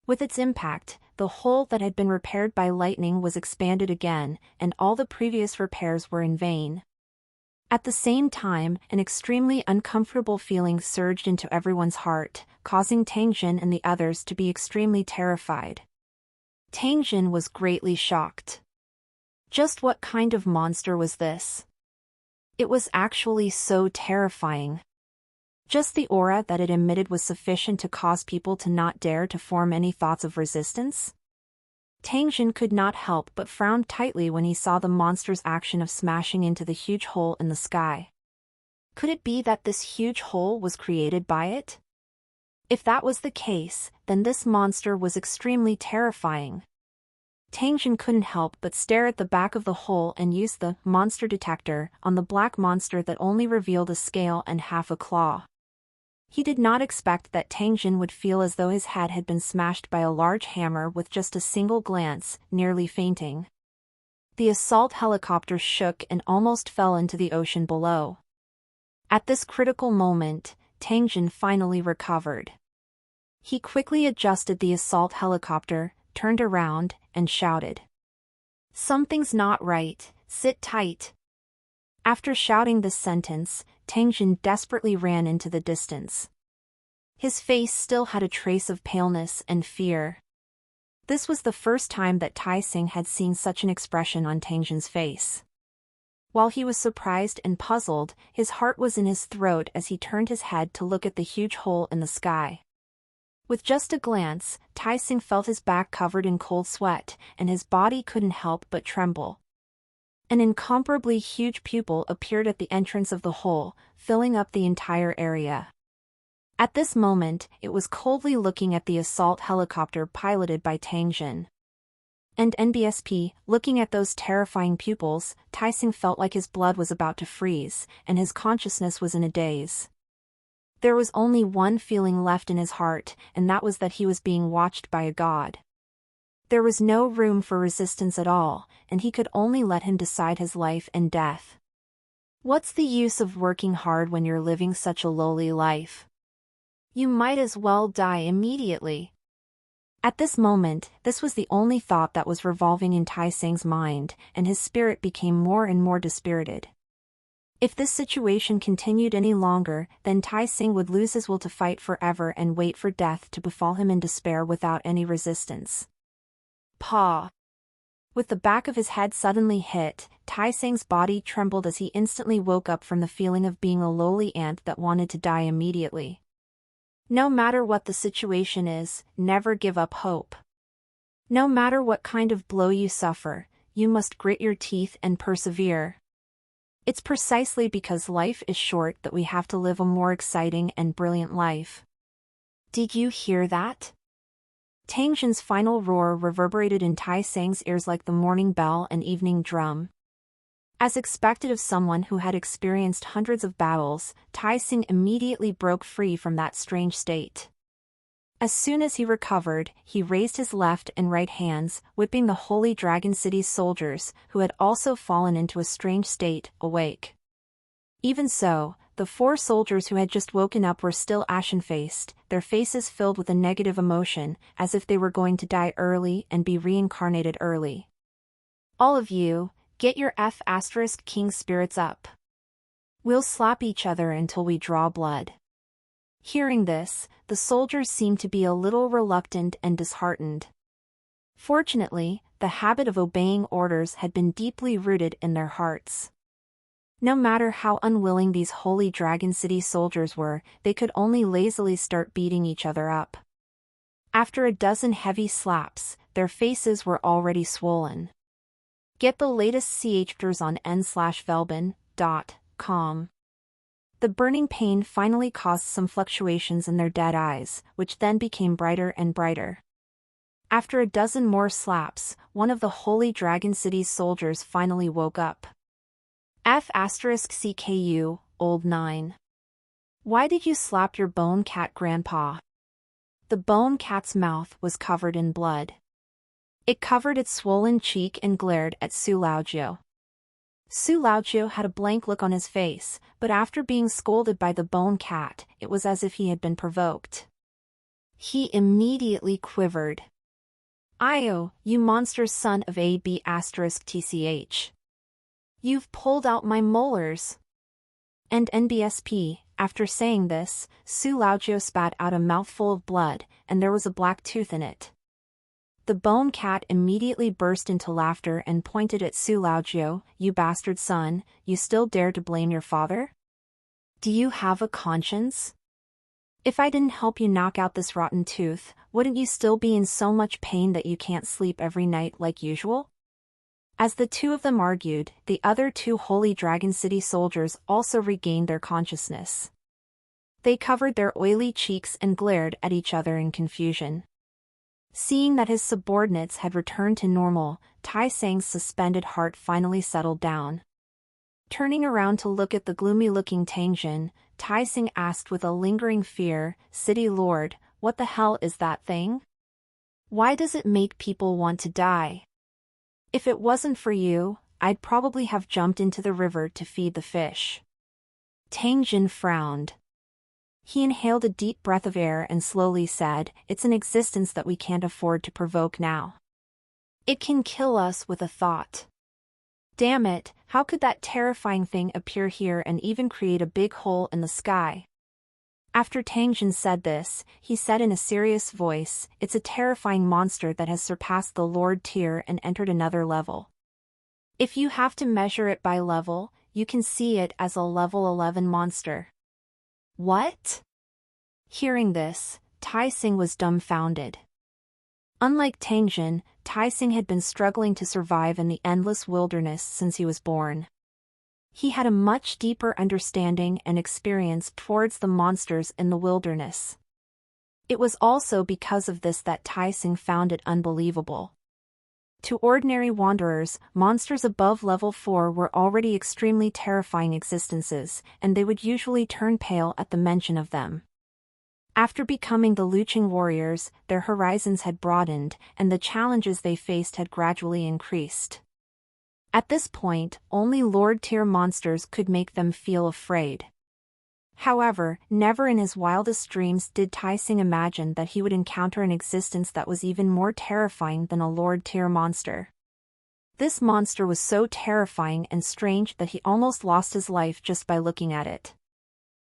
With its impact, the hole that had been repaired by lightning was expanded again, and all the previous repairs were in vain. At the same time, an extremely uncomfortable feeling surged into everyone's heart, causing Tangjin and the others to be extremely terrified. Tangjin was greatly shocked. Just what kind of monster was this? It was actually so terrifying. Just the aura that it emitted was sufficient to cause people to not dare to form any thoughts of resistance. Tang Jin could not help but frown tightly when he saw the monster's action of smashing into the huge hole in the sky. Could it be that this huge hole was created by it? If that was the case, then this monster was extremely terrifying. Tang Jin couldn't help but stare at the back of the hole and use the monster detector on the black monster that only revealed a scale and half a claw. He did not expect that Tang Jin would feel as though his head had been smashed by a large hammer with just a single glance, nearly fainting. The assault helicopter shook and almost fell into the ocean below. At this critical moment, Tang Jin finally recovered. He quickly adjusted the assault helicopter, turned around, and shouted, "Something's not right, sit tight." After shouting this sentence, Tang Jin desperately ran into the distance. His face still had a trace of paleness and fear. This was the first time that Tai Sing had seen such an expression on Tang Jin's face. While he was surprised and puzzled, his heart was in his throat as he turned his head to look at the huge hole in the sky. With just a glance, Tai Sing felt his back covered in cold sweat, and his body couldn't help but tremble. An incomparably huge pupil appeared at the entrance of the hole, filling up the entire area. At this moment, it was coldly looking at the assault helicopter piloted by Tang Jin. And NBSP, looking at those terrifying pupils, Tai Sing felt like his blood was about to freeze, and his consciousness was in a daze. There was only one feeling left in his heart, and that was that he was being watched by a god. There was no room for resistance at all, and he could only let him decide his life and death. What's the use of working hard when you're living such a lowly life? You might as well die immediately. At this moment, this was the only thought that was revolving in Tai Sing's mind, and his spirit became more and more dispirited. If this situation continued any longer, then Tai Sing would lose his will to fight forever and wait for death to befall him in despair without any resistance. Paw! With the back of his head suddenly hit, Tai Sing's body trembled as he instantly woke up from the feeling of being a lowly ant that wanted to die immediately. No matter what the situation is, never give up hope. No matter what kind of blow you suffer, you must grit your teeth and persevere. It's precisely because life is short that we have to live a more exciting and brilliant life. Did you hear that? Tang Jin's final roar reverberated in Tai Sing's ears like the morning bell and evening drum. As expected of someone who had experienced hundreds of battles, Tai Sing immediately broke free from that strange state. As soon as he recovered, he raised his left and right hands, whipping the Holy Dragon City's soldiers, who had also fallen into a strange state, awake. Even so, the 4 soldiers who had just woken up were still ashen-faced, their faces filled with a negative emotion, as if they were going to die early and be reincarnated early. All of you, get your F***king spirits up. We'll slap each other until we draw blood. Hearing this, the soldiers seemed to be a little reluctant and disheartened. Fortunately, the habit of obeying orders had been deeply rooted in their hearts. No matter how unwilling these Holy Dragon City soldiers were, they could only lazily start beating each other up. After a dozen heavy slaps, their faces were already swollen. Get the latest chapters on n/velbin.com. The burning pain finally caused some fluctuations in their dead eyes, which then became brighter and brighter. After a dozen more slaps, one of the Holy Dragon City's soldiers finally woke up. F***CKU, old 9. Why did you slap your bone cat grandpa? The bone cat's mouth was covered in blood. It covered its swollen cheek and glared at Su Laojiu. Su Laojiu had a blank look on his face, but after being scolded by the bone cat, it was as if he had been provoked. He immediately quivered. Io, you monster's son of a b***tch. You've pulled out my molars. And NBSP, after saying this, Su Laojiu spat out a mouthful of blood, and there was a black tooth in it. The bone cat immediately burst into laughter and pointed at Su Laojiu. You bastard son, you still dare to blame your father? Do you have a conscience? If I didn't help you knock out this rotten tooth, wouldn't you still be in so much pain that you can't sleep every night like usual? As the two of them argued, the other two Holy Dragon City soldiers also regained their consciousness. They covered their oily cheeks and glared at each other in confusion. Seeing that his subordinates had returned to normal, Tai Seng's suspended heart finally settled down. Turning around to look at the gloomy-looking Tang Jin, Tai Seng asked with a lingering fear, "City Lord, what the hell is that thing? Why does it make people want to die? If it wasn't for you, I'd probably have jumped into the river to feed the fish." Tang Jin frowned. He inhaled a deep breath of air and slowly said, "It's an existence that we can't afford to provoke now. It can kill us with a thought. Damn it, how could that terrifying thing appear here and even create a big hole in the sky?" After Tang Jin said this, he said in a serious voice, "It's a terrifying monster that has surpassed the Lord tier and entered another level. If you have to measure it by level, you can see it as a level 11 monster." What? Hearing this, Tai Seng was dumbfounded. Unlike Tang Jin, Tai Seng had been struggling to survive in the endless wilderness since he was born. He had a much deeper understanding and experience towards the monsters in the wilderness. It was also because of this that Tai Seng found it unbelievable. To ordinary wanderers, monsters above level 4 were already extremely terrifying existences, and they would usually turn pale at the mention of them. After becoming the Luqing warriors, their horizons had broadened, and the challenges they faced had gradually increased. At this point, only Lord-tier monsters could make them feel afraid. However, never in his wildest dreams did Tai Seng imagine that he would encounter an existence that was even more terrifying than a Lord-tier monster. This monster was so terrifying and strange that he almost lost his life just by looking at it.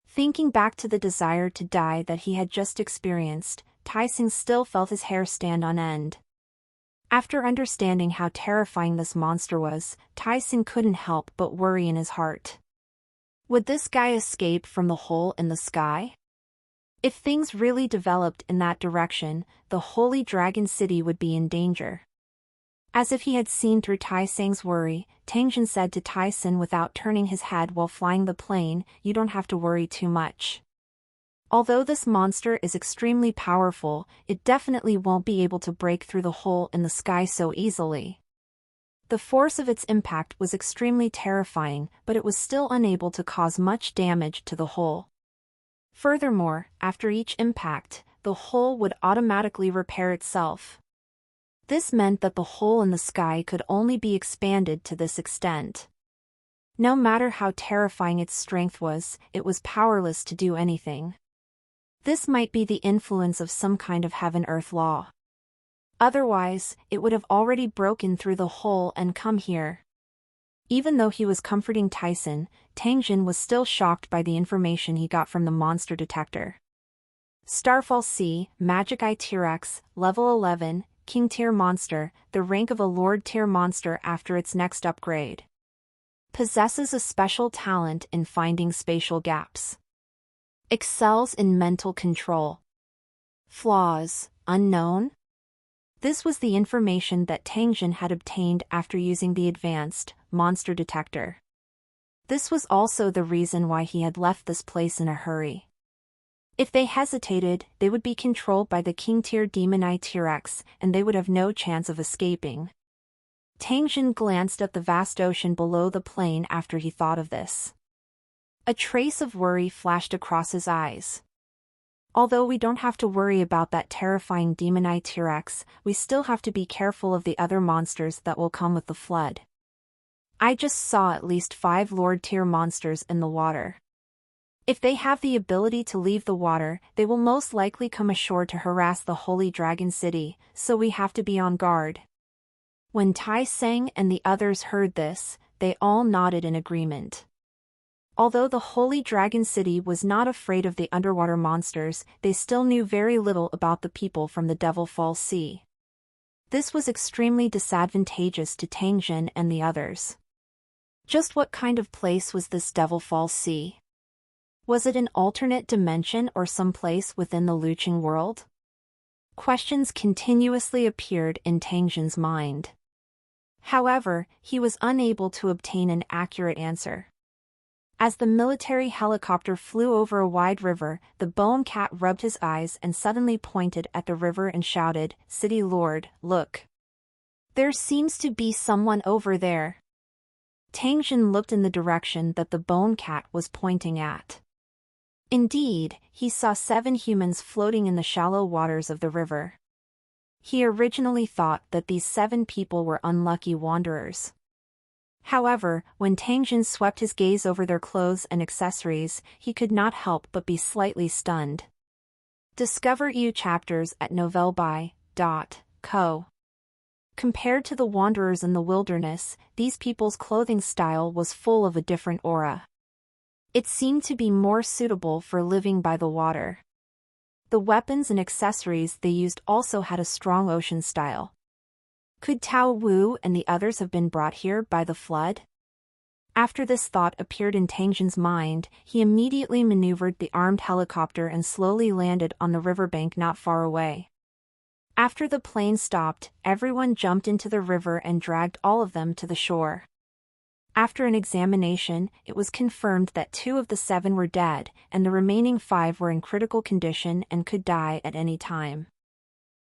Thinking back to the desire to die that he had just experienced, Tai Seng still felt his hair stand on end. After understanding how terrifying this monster was, Tai Seng couldn't help but worry in his heart. Would this guy escape from the hole in the sky? If things really developed in that direction, the Holy Dragon City would be in danger. As if he had seen through Tai Seng's worry, Tang Jin said to Tai Seng without turning his head while flying the plane, "You don't have to worry too much. Although this monster is extremely powerful, it definitely won't be able to break through the hole in the sky so easily." The force of its impact was extremely terrifying, but it was still unable to cause much damage to the hole. Furthermore, after each impact, the hole would automatically repair itself. This meant that the hole in the sky could only be expanded to this extent. No matter how terrifying its strength was, it was powerless to do anything. This might be the influence of some kind of heaven-earth law. Otherwise, it would have already broken through the hole and come here. Even though he was comforting Tai Seng, Tang Jin was still shocked by the information he got from the monster detector. Starfall C, Magic Eye T-Rex, level 11, King tier monster, the rank of a Lord tier monster after its next upgrade. Possesses a special talent in finding spatial gaps. Excels in mental control. Flaws, unknown? This was the information that Tang Jin had obtained after using the advanced monster detector. This was also the reason why he had left this place in a hurry. If they hesitated, they would be controlled by the King tier Demon Eye T-Rex, and they would have no chance of escaping. Tang Jin glanced at the vast ocean below the plane after he thought of this. A trace of worry flashed across his eyes. Although we don't have to worry about that terrifying Demon Eye T-Rex, we still have to be careful of the other monsters that will come with the flood. I just saw at least 5 Lord-tier monsters in the water. If they have the ability to leave the water, they will most likely come ashore to harass the Holy Dragon City, so we have to be on guard. When Tai Seng and the others heard this, they all nodded in agreement. Although the Holy Dragon City was not afraid of the underwater monsters, they still knew very little about the people from the Devil Fall Sea. This was extremely disadvantageous to Tang Jin and the others. Just what kind of place was this Devil Fall Sea? Was it an alternate dimension or someplace within the Luching world? Questions continuously appeared in Tangjin's mind. However, he was unable to obtain an accurate answer. As the military helicopter flew over a wide river, the Boom Cat rubbed his eyes and suddenly pointed at the river and shouted, "City Lord, look! There seems to be someone over there." Tangjin looked in the direction that the Boom Cat was pointing at. Indeed, he saw 7 humans floating in the shallow waters of the river. He originally thought that these 7 people were unlucky wanderers. However, when Tangjin swept his gaze over their clothes and accessories, he could not help but be slightly stunned. Discover EU chapters at novelby.co. Compared to the wanderers in the wilderness, these people's clothing style was full of a different aura. It seemed to be more suitable for living by the water. The weapons and accessories they used also had a strong ocean style. Could Tao Wu and the others have been brought here by the flood? After this thought appeared in Tangjin's mind, he immediately maneuvered the armed helicopter and slowly landed on the riverbank not far away. After the plane stopped, everyone jumped into the river and dragged all of them to the shore. After an examination, it was confirmed that 2 of the 7 were dead, and the remaining 5 were in critical condition and could die at any time.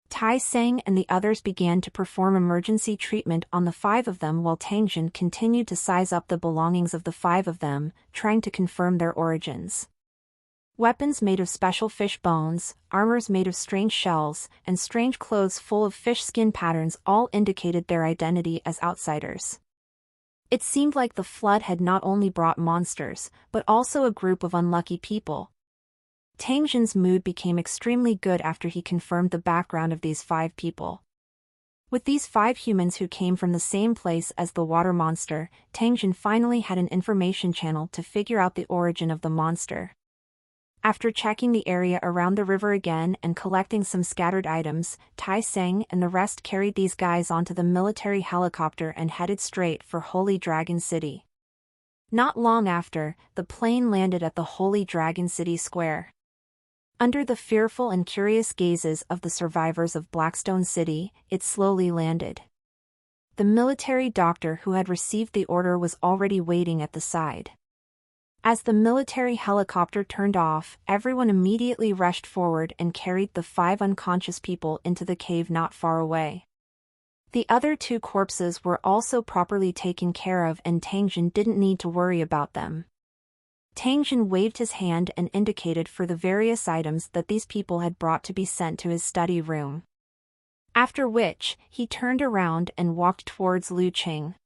Tai Seng and the others began to perform emergency treatment on the 5 of them while Tangjin continued to size up the belongings of the 5 of them, trying to confirm their origins. Weapons made of special fish bones, armors made of strange shells, and strange clothes full of fish skin patterns all indicated their identity as outsiders. It seemed like the flood had not only brought monsters, but also a group of unlucky people. Tangjin's mood became extremely good after he confirmed the background of these 5 people. With these 5 humans who came from the same place as the water monster, Tangjin finally had an information channel to figure out the origin of the monster. After checking the area around the river again and collecting some scattered items, Tai Seng and the rest carried these guys onto the military helicopter and headed straight for Holy Dragon City. Not long after, the plane landed at the Holy Dragon City Square. Under the fearful and curious gazes of the survivors of Blackstone City, it slowly landed. The military doctor who had received the order was already waiting at the side. As the military helicopter turned off, everyone immediately rushed forward and carried the 5 unconscious people into the cave not far away. The other 2 corpses were also properly taken care of and Tangjin didn't need to worry about them. Tangjin waved his hand and indicated for the various items that these people had brought to be sent to his study room. After which, he turned around and walked towards Luching.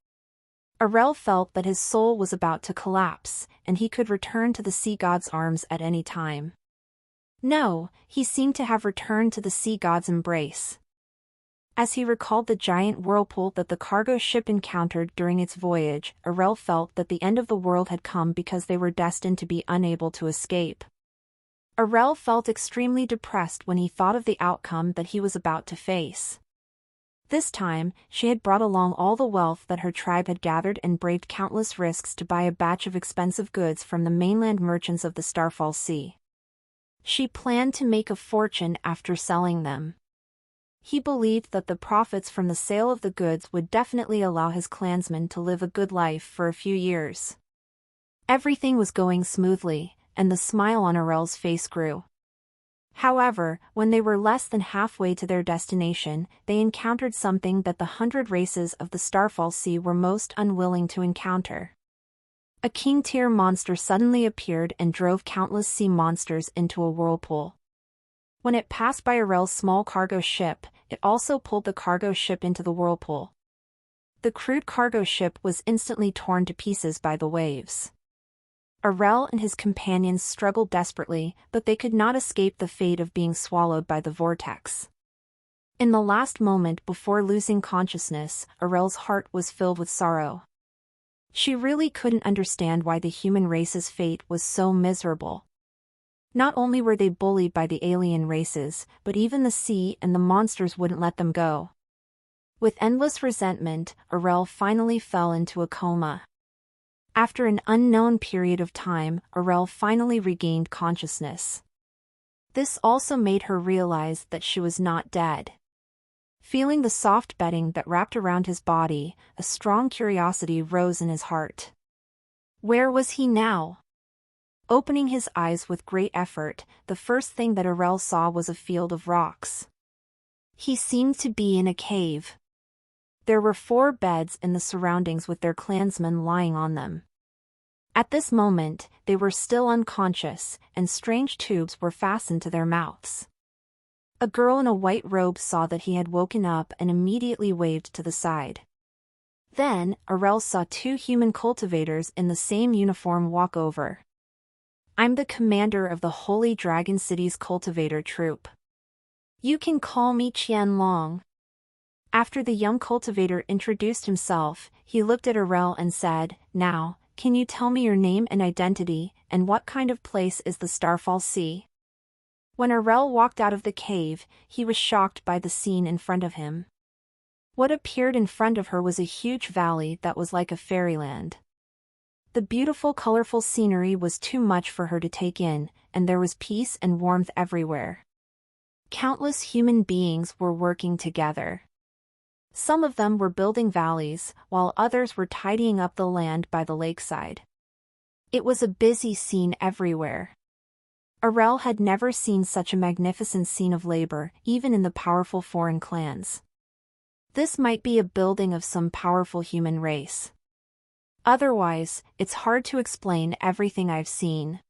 Arel felt that his soul was about to collapse, and he could return to the sea god's arms at any time. No, he seemed to have returned to the sea god's embrace. As he recalled the giant whirlpool that the cargo ship encountered during its voyage, Arel felt that the end of the world had come because they were destined to be unable to escape. Arel felt extremely depressed when he thought of the outcome that he was about to face. This time, she had brought along all the wealth that her tribe had gathered and braved countless risks to buy a batch of expensive goods from the mainland merchants of the Starfall Sea. She planned to make a fortune after selling them. He believed that the profits from the sale of the goods would definitely allow his clansmen to live a good life for a few years. Everything was going smoothly, and the smile on Arel's face grew. However, when they were less than halfway to their destination, they encountered something that the 100 races of the Starfall Sea were most unwilling to encounter. A king-tier monster suddenly appeared and drove countless sea monsters into a whirlpool. When it passed by Arel's small cargo ship, it also pulled the cargo ship into the whirlpool. The crude cargo ship was instantly torn to pieces by the waves. Arel and his companions struggled desperately, but they could not escape the fate of being swallowed by the vortex. In the last moment before losing consciousness, Arel's heart was filled with sorrow. She really couldn't understand why the human race's fate was so miserable. Not only were they bullied by the alien races, but even the sea and the monsters wouldn't let them go. With endless resentment, Arel finally fell into a coma. After an unknown period of time, Arel finally regained consciousness. This also made her realize that she was not dead. Feeling the soft bedding that wrapped around his body, a strong curiosity rose in his heart. Where was he now? Opening his eyes with great effort, the first thing that Arel saw was a field of rocks. He seemed to be in a cave. There were 4 beds in the surroundings with their clansmen lying on them. At this moment, they were still unconscious, and strange tubes were fastened to their mouths. A girl in a white robe saw that he had woken up and immediately waved to the side. Then, Arel saw 2 human cultivators in the same uniform walk over. "I'm the commander of the Holy Dragon City's cultivator troop. You can call me Qianlong." After the young cultivator introduced himself, he looked at Arel and said, "Now, can you tell me your name and identity, and what kind of place is the Starfall Sea?" When Arel walked out of the cave, he was shocked by the scene in front of him. What appeared in front of her was a huge valley that was like a fairyland. The beautiful colorful scenery was too much for her to take in, and there was peace and warmth everywhere. Countless human beings were working together. Some of them were building valleys, while others were tidying up the land by the lakeside. It was a busy scene everywhere. Arel had never seen such a magnificent scene of labor, even in the powerful foreign clans. This might be a building of some powerful human race. Otherwise, it's hard to explain everything I've seen.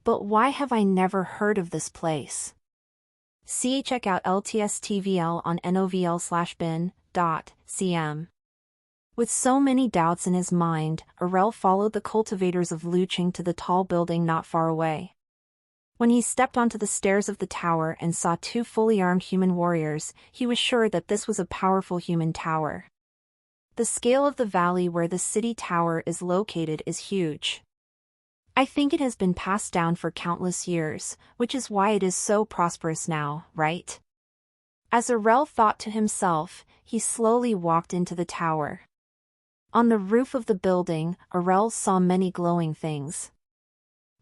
But why have I never heard of this place? Check out LTSTVL on novl/bin.cm. With so many doubts in his mind, Arel followed the cultivators of Luqing to the tall building not far away. When he stepped onto the stairs of the tower and saw 2 fully armed human warriors, he was sure that this was a powerful human tower. The scale of the valley where the city tower is located is huge. I think it has been passed down for countless years, which is why it is so prosperous now, right? As Arel thought to himself, he slowly walked into the tower. On the roof of the building, Arel saw many glowing things.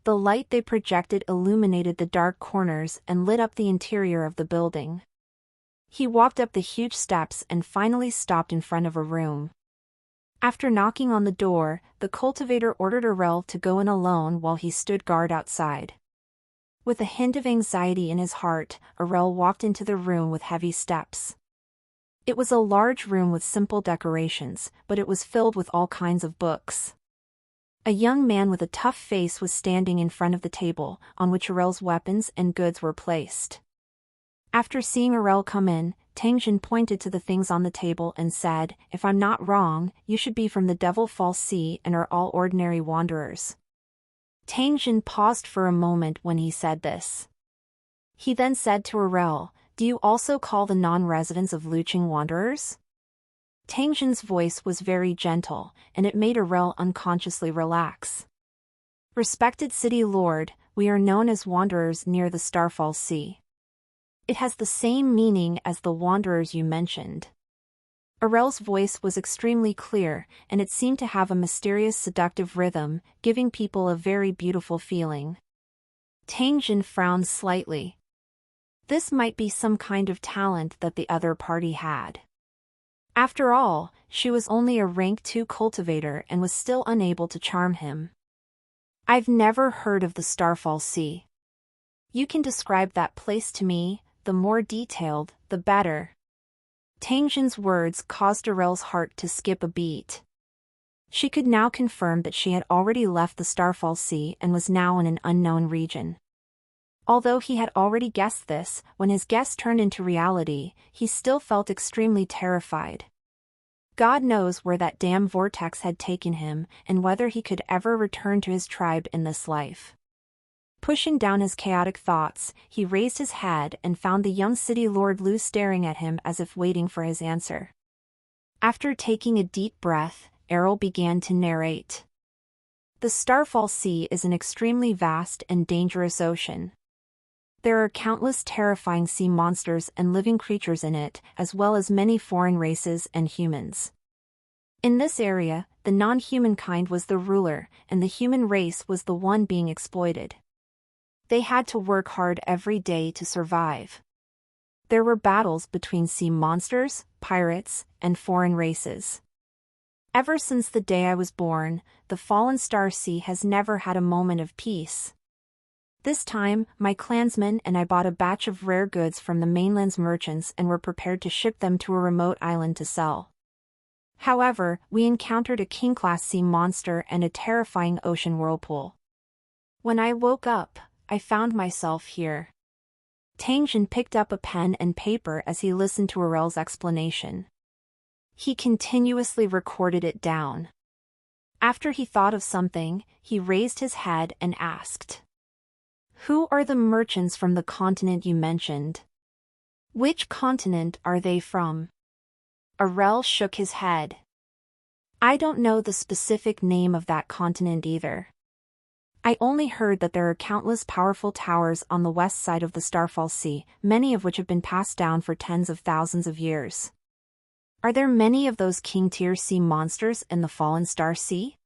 The light they projected illuminated the dark corners and lit up the interior of the building. He walked up the huge steps and finally stopped in front of a room. After knocking on the door, the cultivator ordered Arel to go in alone while he stood guard outside. With a hint of anxiety in his heart, Arel walked into the room with heavy steps. It was a large room with simple decorations, but it was filled with all kinds of books. A young man with a tough face was standing in front of the table, on which Arel's weapons and goods were placed. After seeing Arel come in, Tangjin pointed to the things on the table and said, "If I'm not wrong, you should be from the Devil Fall Sea and are all ordinary wanderers." Tangjin paused for a moment when he said this. He then said to Arel, "Do you also call the non-residents of Luqing wanderers?" Tangjin's voice was very gentle, and it made Arel unconsciously relax. "Respected city lord, we are known as wanderers near the Starfall Sea. It has the same meaning as the wanderers you mentioned." Arel's voice was extremely clear, and it seemed to have a mysterious seductive rhythm, giving people a very beautiful feeling. Tangjin frowned slightly. This might be some kind of talent that the other party had. After all, she was only a rank 2 cultivator and was still unable to charm him. "I've never heard of the Starfall Sea. You can describe that place to me, the more detailed, the better." Tangjin's words caused Arel's heart to skip a beat. She could now confirm that she had already left the Starfall Sea and was now in an unknown region. Although he had already guessed this, when his guess turned into reality, he still felt extremely terrified. God knows where that damn vortex had taken him, and whether he could ever return to his tribe in this life. Pushing down his chaotic thoughts, he raised his head and found the young city lord Lu staring at him as if waiting for his answer. After taking a deep breath, Arel began to narrate. The Starfall Sea is an extremely vast and dangerous ocean. There are countless terrifying sea monsters and living creatures in it, as well as many foreign races and humans. In this area, the non-human kind was the ruler, and the human race was the one being exploited. They had to work hard every day to survive. There were battles between sea monsters, pirates, and foreign races. Ever since the day I was born, the Fallen Star Sea has never had a moment of peace. This time, my clansmen and I bought a batch of rare goods from the mainland's merchants and were prepared to ship them to a remote island to sell. However, we encountered a king-class sea monster and a terrifying ocean whirlpool. When I woke up, I found myself here. Tang Jin picked up a pen and paper as he listened to Arel's explanation. He continuously recorded it down. After he thought of something, he raised his head and asked, "Who are the merchants from the continent you mentioned? Which continent are they from?" Arel shook his head. "I don't know the specific name of that continent either. I only heard that there are countless powerful towers on the west side of the Starfall Sea, many of which have been passed down for tens of thousands of years. Are there many of those king-tier sea monsters in the Fallen Star Sea?"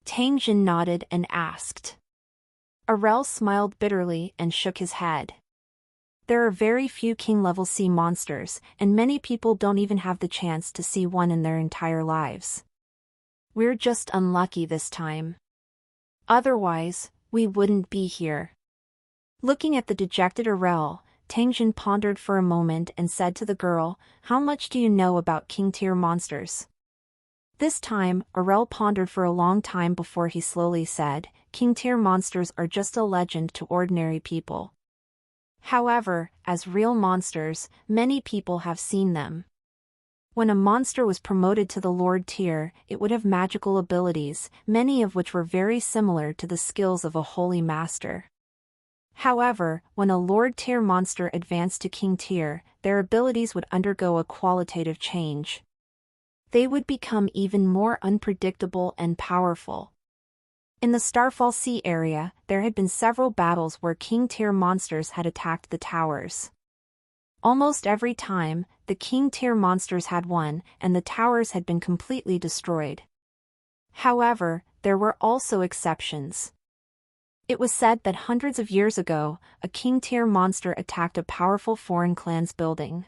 Tang Jin nodded and asked. Arel smiled bitterly and shook his head. "There are very few king-level sea monsters, and many people don't even have the chance to see one in their entire lives. We're just unlucky this time. Otherwise, we wouldn't be here." Looking at the dejected Arel, Tang Jin pondered for a moment and said to the girl, "How much do you know about king-tier monsters?" This time, Arel pondered for a long time before he slowly said, "King-tier monsters are just a legend to ordinary people. However, as real monsters, many people have seen them. When a monster was promoted to the Lord tier, it would have magical abilities, many of which were very similar to the skills of a holy master. However, when a Lord tier monster advanced to King tier, their abilities would undergo a qualitative change. They would become even more unpredictable and powerful. In the Starfall Sea area, there had been several battles where King-tier monsters had attacked the towers. Almost every time, the King-tier monsters had won, and the towers had been completely destroyed. However, there were also exceptions. It was said that hundreds of years ago, a King-tier monster attacked a powerful foreign clan's building.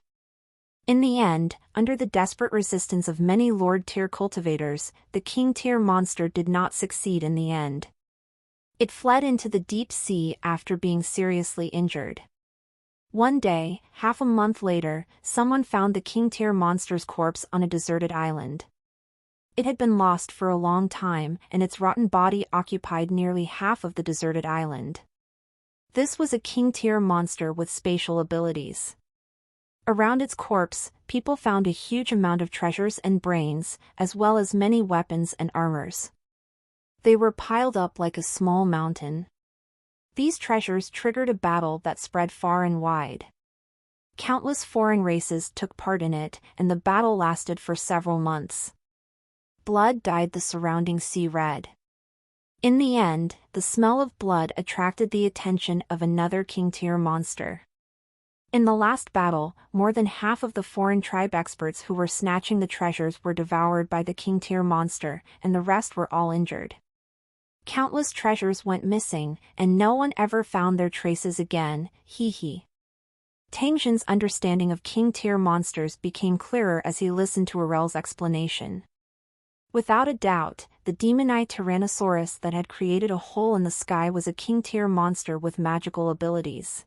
In the end, under the desperate resistance of many Lord-tier cultivators, the King-tier monster did not succeed in the end. It fled into the deep sea after being seriously injured. One day, half a month later, someone found the King-tier monster's corpse on a deserted island. It had been lost for a long time, and its rotten body occupied nearly half of the deserted island. This was a King-tier monster with spatial abilities. Around its corpse, people found a huge amount of treasures and brains, as well as many weapons and armors. They were piled up like a small mountain. These treasures triggered a battle that spread far and wide. Countless foreign races took part in it, and the battle lasted for several months. Blood dyed the surrounding sea red. In the end, the smell of blood attracted the attention of another King-tier monster. In the last battle, more than half of the foreign tribe experts who were snatching the treasures were devoured by the King-tier monster, and the rest were all injured. Countless treasures went missing, and no one ever found their traces again, hee hee. Tang Jin's understanding of King-tier monsters became clearer as he listened to Arel's explanation. Without a doubt, the demon-eyed Tyrannosaurus that had created a hole in the sky was a King-tier monster with magical abilities.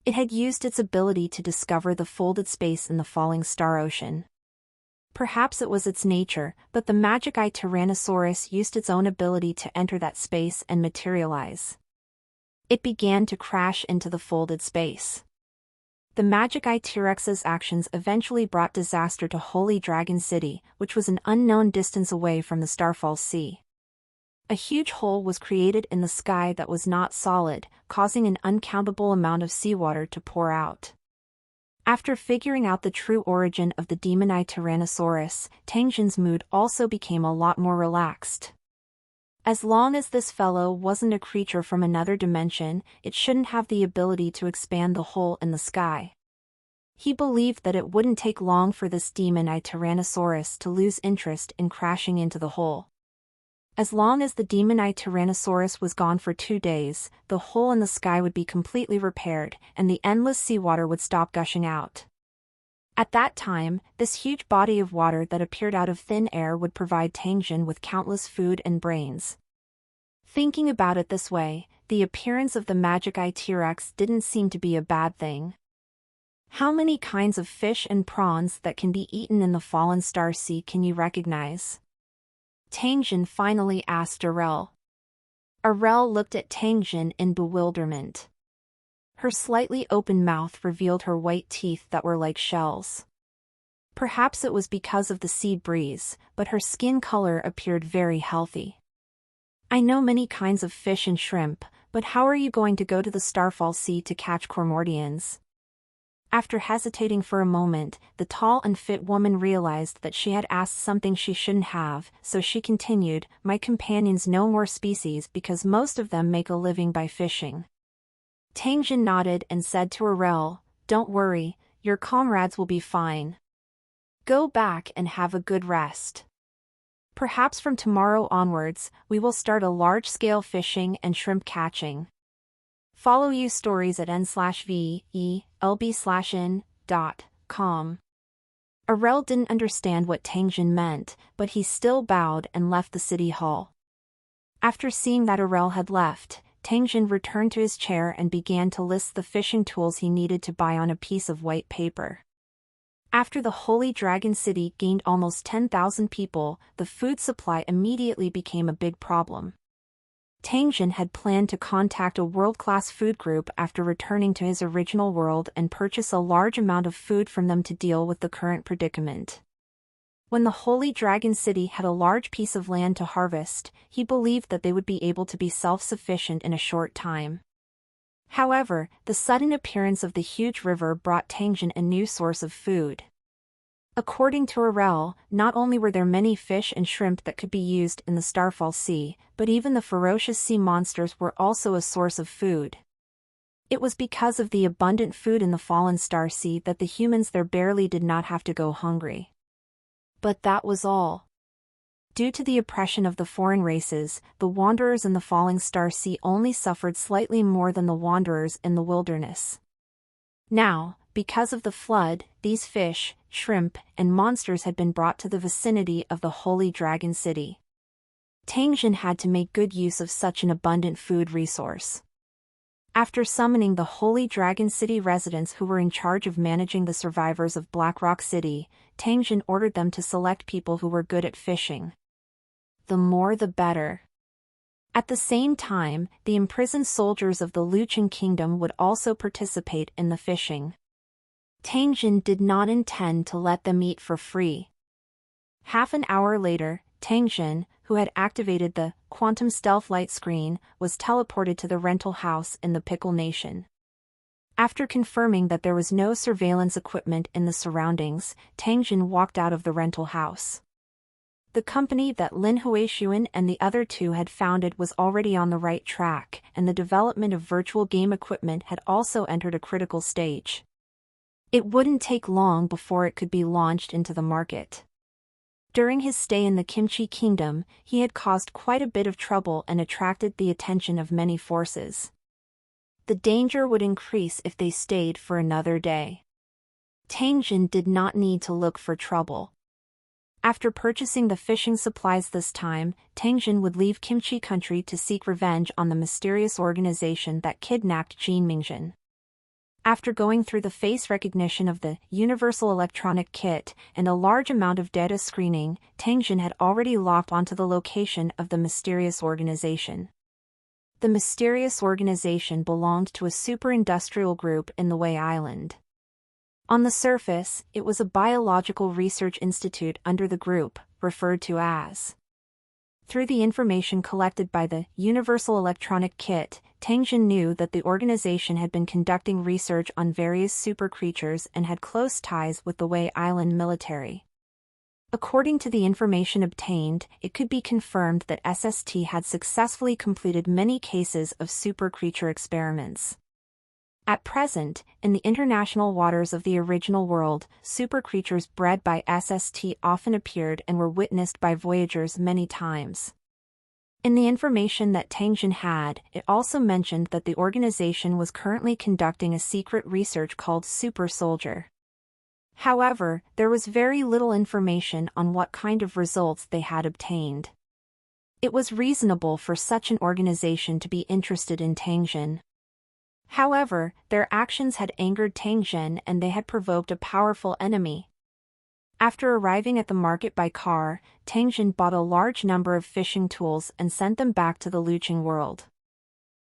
It had used its ability to discover the folded space in the falling star ocean. Perhaps it was its nature, but the magic-eyed Tyrannosaurus used its own ability to enter that space and materialize. It began to crash into the folded space. The magic-eyed T-Rex's actions eventually brought disaster to Holy Dragon City, which was an unknown distance away from the Starfall Sea. A huge hole was created in the sky that was not solid, causing an uncountable amount of seawater to pour out. After figuring out the true origin of the demon-eyed Tyrannosaurus, Tang Jin's mood also became a lot more relaxed. As long as this fellow wasn't a creature from another dimension, it shouldn't have the ability to expand the hole in the sky. He believed that it wouldn't take long for this demon-eyed Tyrannosaurus to lose interest in crashing into the hole. As long as the demon-eyed Tyrannosaurus was gone for 2 days, the hole in the sky would be completely repaired, and the endless seawater would stop gushing out. At that time, this huge body of water that appeared out of thin air would provide Tang Jin with countless food and brains. Thinking about it this way, the appearance of the Magic Eye T-Rex didn't seem to be a bad thing. How many kinds of fish and prawns that can be eaten in the Fallen Star Sea can you recognize? Tang Jin finally asked Arel. Arel looked at Tang Jin in bewilderment. Her slightly open mouth revealed her white teeth that were like shells. Perhaps it was because of the sea breeze, but her skin color appeared very healthy. I know many kinds of fish and shrimp, but how are you going to go to the Starfall Sea to catch cormordians? After hesitating for a moment, the tall and fit woman realized that she had asked something she shouldn't have, so she continued, "My companions know more species because most of them make a living by fishing." Tang Jin nodded and said to Arel, "Don't worry, your comrades will be fine. Go back and have a good rest. Perhaps from tomorrow onwards, we will start a large-scale fishing and shrimp catching. Follow you stories at n/velb/in.com." Arel didn't understand what Tang Jin meant, but he still bowed and left the city hall. After seeing that Arel had left, Tang Jin returned to his chair and began to list the fishing tools he needed to buy on a piece of white paper. After the Holy Dragon City gained almost 10,000 people, the food supply immediately became a big problem. Tang Jin had planned to contact a world-class food group after returning to his original world and purchase a large amount of food from them to deal with the current predicament. When the Holy Dragon City had a large piece of land to harvest, he believed that they would be able to be self-sufficient in a short time. However, the sudden appearance of the huge river brought Tang Jin a new source of food. According to Arel, not only were there many fish and shrimp that could be used in the Starfall Sea, but even the ferocious sea monsters were also a source of food. It was because of the abundant food in the Fallen Star Sea that the humans there barely did not have to go hungry. But that was all. Due to the oppression of the foreign races, the wanderers in the Falling Star Sea only suffered slightly more than the wanderers in the wilderness. Now, because of the flood, these fish, shrimp, and monsters had been brought to the vicinity of the Holy Dragon City. Tang Jin had to make good use of such an abundant food resource. After summoning the Holy Dragon City residents who were in charge of managing the survivors of Black Rock City, Tang Jin ordered them to select people who were good at fishing. The more the better. At the same time, the imprisoned soldiers of the Luchan Kingdom would also participate in the fishing. Tang Jin did not intend to let them eat for free. Half an hour later, Tang Jin, who had activated the Quantum Stealth Light screen, was teleported to the rental house in the Pickle Nation. After confirming that there was no surveillance equipment in the surroundings, Tang Jin walked out of the rental house. The company that Lin Huishuan and the other two had founded was already on the right track, and the development of virtual game equipment had also entered a critical stage. It wouldn't take long before it could be launched into the market. During his stay in the Kimchi Kingdom, he had caused quite a bit of trouble and attracted the attention of many forces. The danger would increase if they stayed for another day. Tang Jin did not need to look for trouble. After purchasing the fishing supplies this time, Tang Jin would leave Kimchi Country to seek revenge on the mysterious organization that kidnapped Jin Mingjin. After going through the face recognition of the Universal Electronic Kit and a large amount of data screening, Tang Jin had already locked onto the location of the mysterious organization. The mysterious organization belonged to a super-industrial group in the Wei Island. On the surface, it was a biological research institute under the group, referred to as. Through the information collected by the Universal Electronic Kit, Tang Jin knew that the organization had been conducting research on various super creatures and had close ties with the Wei Island military. According to the information obtained, it could be confirmed that SST had successfully completed many cases of super creature experiments. At present, in the international waters of the original world, super creatures bred by SST often appeared and were witnessed by voyagers many times. In the information that Tangjin had, it also mentioned that the organization was currently conducting a secret research called Super Soldier. However, there was very little information on what kind of results they had obtained. It was reasonable for such an organization to be interested in Tangjin. However, their actions had angered Tangjin and they had provoked a powerful enemy. After arriving at the market by car, Tangjin bought a large number of fishing tools and sent them back to the Luqing world.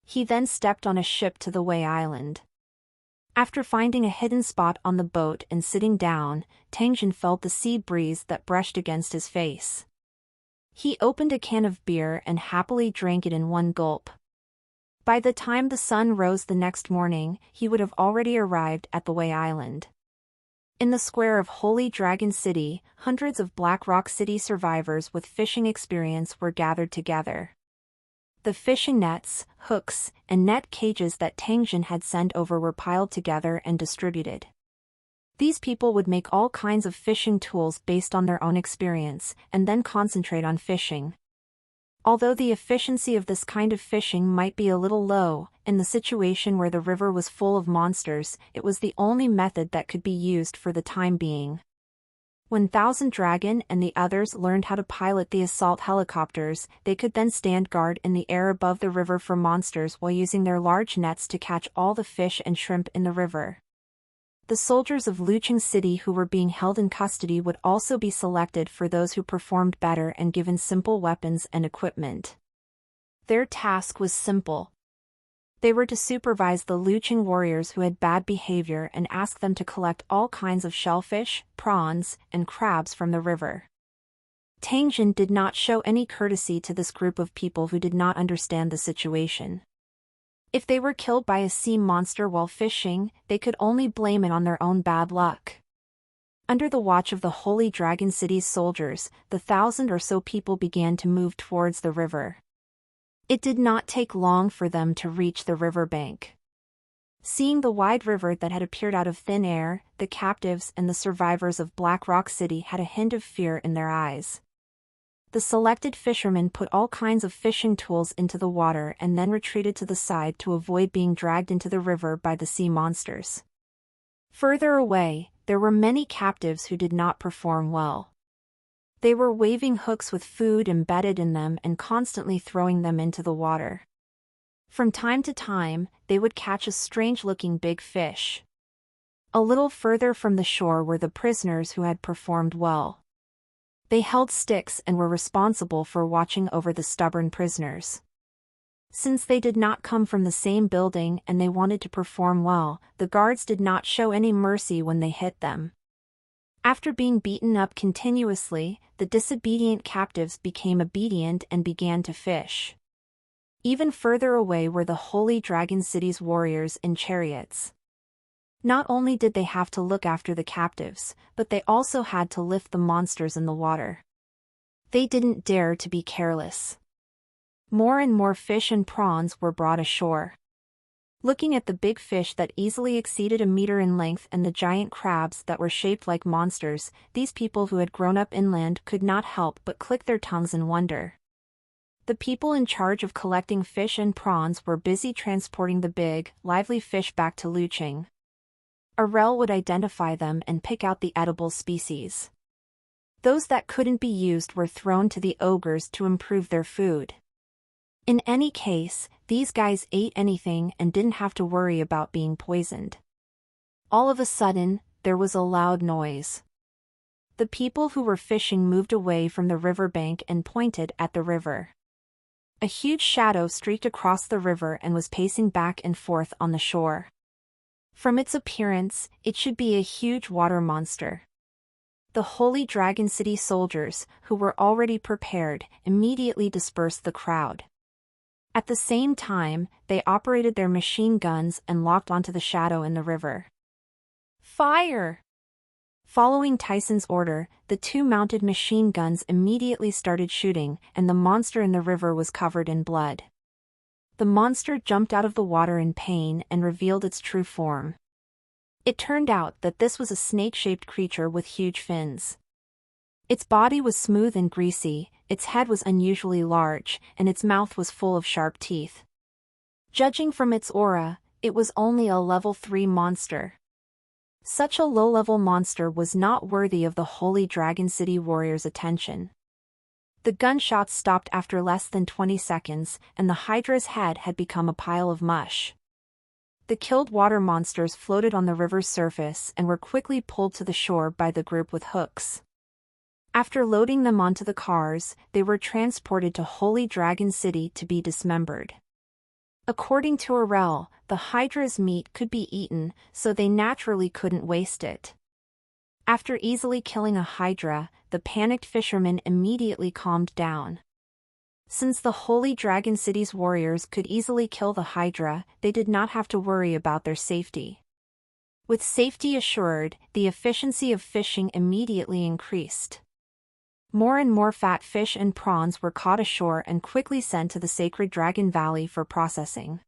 He then stepped on a ship to the Wei Island. After finding a hidden spot on the boat and sitting down, Tangjin felt the sea breeze that brushed against his face. He opened a can of beer and happily drank it in one gulp. By the time the sun rose the next morning, he would have already arrived at the Wei Island. In the square of Holy Dragon City, hundreds of Black Rock City survivors with fishing experience were gathered together. The fishing nets, hooks, and net cages that Tangjin had sent over were piled together and distributed. These people would make all kinds of fishing tools based on their own experience, and then concentrate on fishing. Although the efficiency of this kind of fishing might be a little low, in the situation where the river was full of monsters, it was the only method that could be used for the time being. When Thousand Dragon and the others learned how to pilot the assault helicopters, they could then stand guard in the air above the river for monsters while using their large nets to catch all the fish and shrimp in the river. The soldiers of Luqing City who were being held in custody would also be selected for those who performed better and given simple weapons and equipment. Their task was simple. They were to supervise the Luqing warriors who had bad behavior and ask them to collect all kinds of shellfish, prawns, and crabs from the river. Tangjin did not show any courtesy to this group of people who did not understand the situation. If they were killed by a sea monster while fishing, they could only blame it on their own bad luck. Under the watch of the Holy Dragon City's soldiers, the 1,000 or so people began to move towards the river. It did not take long for them to reach the river bank. Seeing the wide river that had appeared out of thin air, the captives and the survivors of Black Rock City had a hint of fear in their eyes. The selected fishermen put all kinds of fishing tools into the water and then retreated to the side to avoid being dragged into the river by the sea monsters. Further away, there were many captives who did not perform well. They were waving hooks with food embedded in them and constantly throwing them into the water. From time to time, they would catch a strange-looking big fish. A little further from the shore were the prisoners who had performed well. They held sticks and were responsible for watching over the stubborn prisoners. Since they did not come from the same building and they wanted to perform well, the guards did not show any mercy when they hit them. After being beaten up continuously, the disobedient captives became obedient and began to fish. Even further away were the Holy Dragon City's warriors in chariots. Not only did they have to look after the captives, but they also had to lift the monsters in the water. They didn't dare to be careless. More and more fish and prawns were brought ashore. Looking at the big fish that easily exceeded a meter in length and the giant crabs that were shaped like monsters, these people who had grown up inland could not help but click their tongues in wonder. The people in charge of collecting fish and prawns were busy transporting the big, lively fish back to Luqing. Arel would identify them and pick out the edible species. Those that couldn't be used were thrown to the ogres to improve their food. In any case, these guys ate anything and didn't have to worry about being poisoned. All of a sudden, there was a loud noise. The people who were fishing moved away from the riverbank and pointed at the river. A huge shadow streaked across the river and was pacing back and forth on the shore. From its appearance, it should be a huge water monster. The Holy Dragon City soldiers, who were already prepared, immediately dispersed the crowd. At the same time, they operated their machine guns and locked onto the shadow in the river. Fire! Following Tyson's order, the two mounted machine guns immediately started shooting, and the monster in the river was covered in blood. The monster jumped out of the water in pain and revealed its true form. It turned out that this was a snake-shaped creature with huge fins. Its body was smooth and greasy, its head was unusually large, and its mouth was full of sharp teeth. Judging from its aura, it was only a level 3 monster. Such a low-level monster was not worthy of the Holy Dragon City warriors' attention. The gunshots stopped after less than 20 seconds, and the Hydra's head had become a pile of mush. The killed water monsters floated on the river's surface and were quickly pulled to the shore by the group with hooks. After loading them onto the cars, they were transported to Holy Dragon City to be dismembered. According to Arel, the Hydra's meat could be eaten, so they naturally couldn't waste it. After easily killing a Hydra, the panicked fishermen immediately calmed down. Since the Holy Dragon City's warriors could easily kill the Hydra, they did not have to worry about their safety. With safety assured, the efficiency of fishing immediately increased. More and more fat fish and prawns were caught ashore and quickly sent to the Sacred Dragon Valley for processing.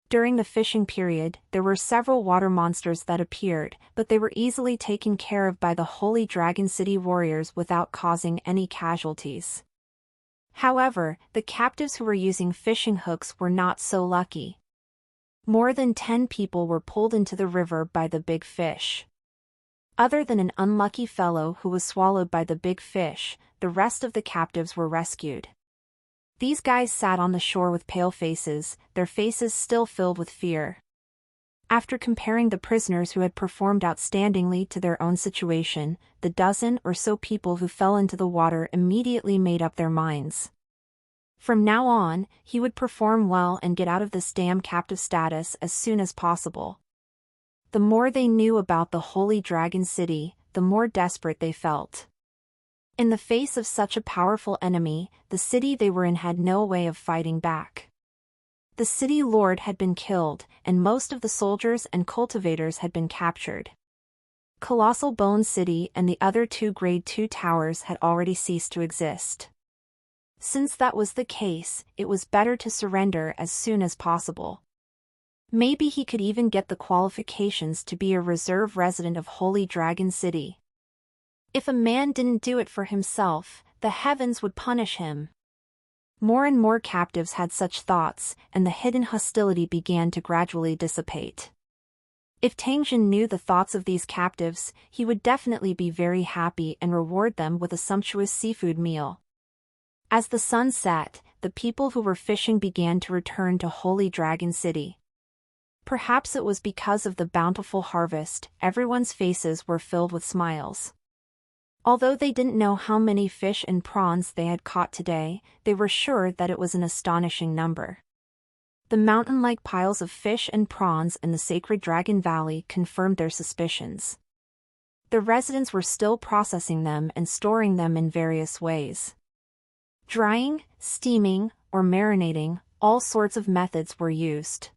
During the fishing period, there were several water monsters that appeared, but they were easily taken care of by the Holy Dragon City warriors without causing any casualties. However, the captives who were using fishing hooks were not so lucky. More than 10 people were pulled into the river by the big fish. Other than an unlucky fellow who was swallowed by the big fish, the rest of the captives were rescued. These guys sat on the shore with pale faces, their faces still filled with fear. After comparing the prisoners who had performed outstandingly to their own situation, the dozen or so people who fell into the water immediately made up their minds. From now on, he would perform well and get out of this damn captive status as soon as possible. The more they knew about the Holy Dragon City, the more desperate they felt. In the face of such a powerful enemy, the city they were in had no way of fighting back. The city lord had been killed, and most of the soldiers and cultivators had been captured. Colossal Bone City and the other 2 Grade 2 towers had already ceased to exist. Since that was the case, it was better to surrender as soon as possible. Maybe he could even get the qualifications to be a reserve resident of Holy Dragon City. If a man didn't do it for himself, the heavens would punish him. More and more captives had such thoughts, and the hidden hostility began to gradually dissipate. If Tangjin knew the thoughts of these captives, he would definitely be very happy and reward them with a sumptuous seafood meal. As the sun set, the people who were fishing began to return to Holy Dragon City. Perhaps it was because of the bountiful harvest, everyone's faces were filled with smiles. Although they didn't know how many fish and prawns they had caught today, they were sure that it was an astonishing number. The mountain-like piles of fish and prawns in the Sacred Dragon Valley confirmed their suspicions. The residents were still processing them and storing them in various ways. Drying, steaming, or marinating, all sorts of methods were used.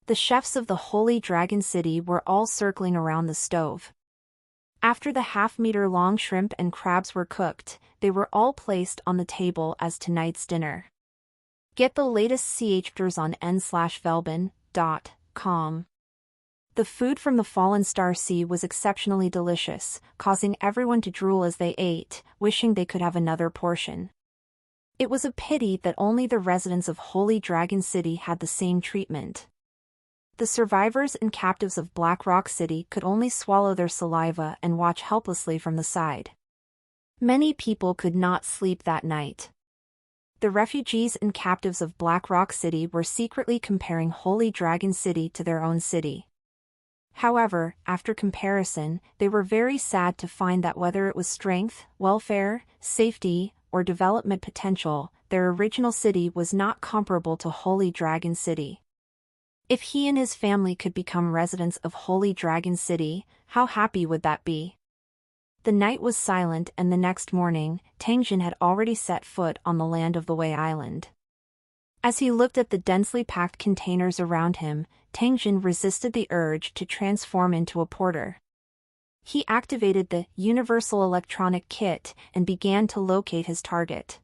The chefs of the Holy Dragon City were all circling around the stove. After the half-meter-long shrimp and crabs were cooked, they were all placed on the table as tonight's dinner. Get the latest chapters on n/velbin.com. The food from the Fallen Star Sea was exceptionally delicious, causing everyone to drool as they ate, wishing they could have another portion. It was a pity that only the residents of Holy Dragon City had the same treatment. The survivors and captives of Black Rock City could only swallow their saliva and watch helplessly from the side. Many people could not sleep that night. The refugees and captives of Black Rock City were secretly comparing Holy Dragon City to their own city. However, after comparison, they were very sad to find that whether it was strength, welfare, safety, or development potential, their original city was not comparable to Holy Dragon City. If he and his family could become residents of Holy Dragon City, how happy would that be? The night was silent, and the next morning, Tangjin had already set foot on the land of the Wei Island. As he looked at the densely packed containers around him, Tangjin resisted the urge to transform into a porter. He activated the Universal Electronic Kit and began to locate his target.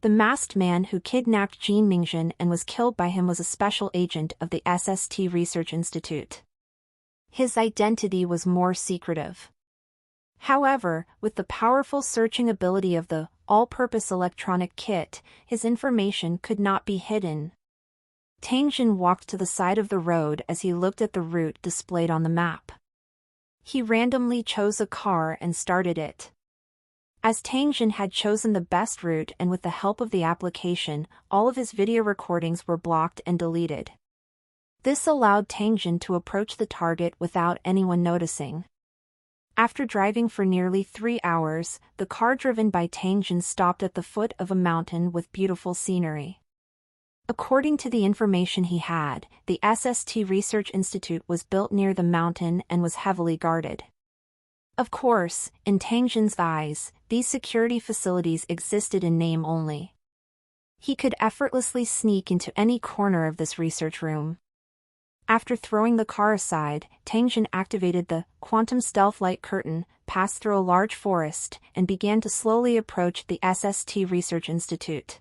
The masked man who kidnapped Jin Mingjun and was killed by him was a special agent of the SST Research Institute. His identity was more secretive. However, with the powerful searching ability of the all-purpose electronic kit, his information could not be hidden. Tang Jin walked to the side of the road as he looked at the route displayed on the map. He randomly chose a car and started it. As Tang Jin had chosen the best route and with the help of the application, all of his video recordings were blocked and deleted. This allowed Tang Jin to approach the target without anyone noticing. After driving for nearly 3 hours, the car driven by Tang Jin stopped at the foot of a mountain with beautiful scenery. According to the information he had, the SST Research Institute was built near the mountain and was heavily guarded. Of course, in Tang Jin's eyes, these security facilities existed in name only. He could effortlessly sneak into any corner of this research room. After throwing the car aside, Tang Jin activated the quantum stealth light curtain, passed through a large forest, and began to slowly approach the SST Research Institute.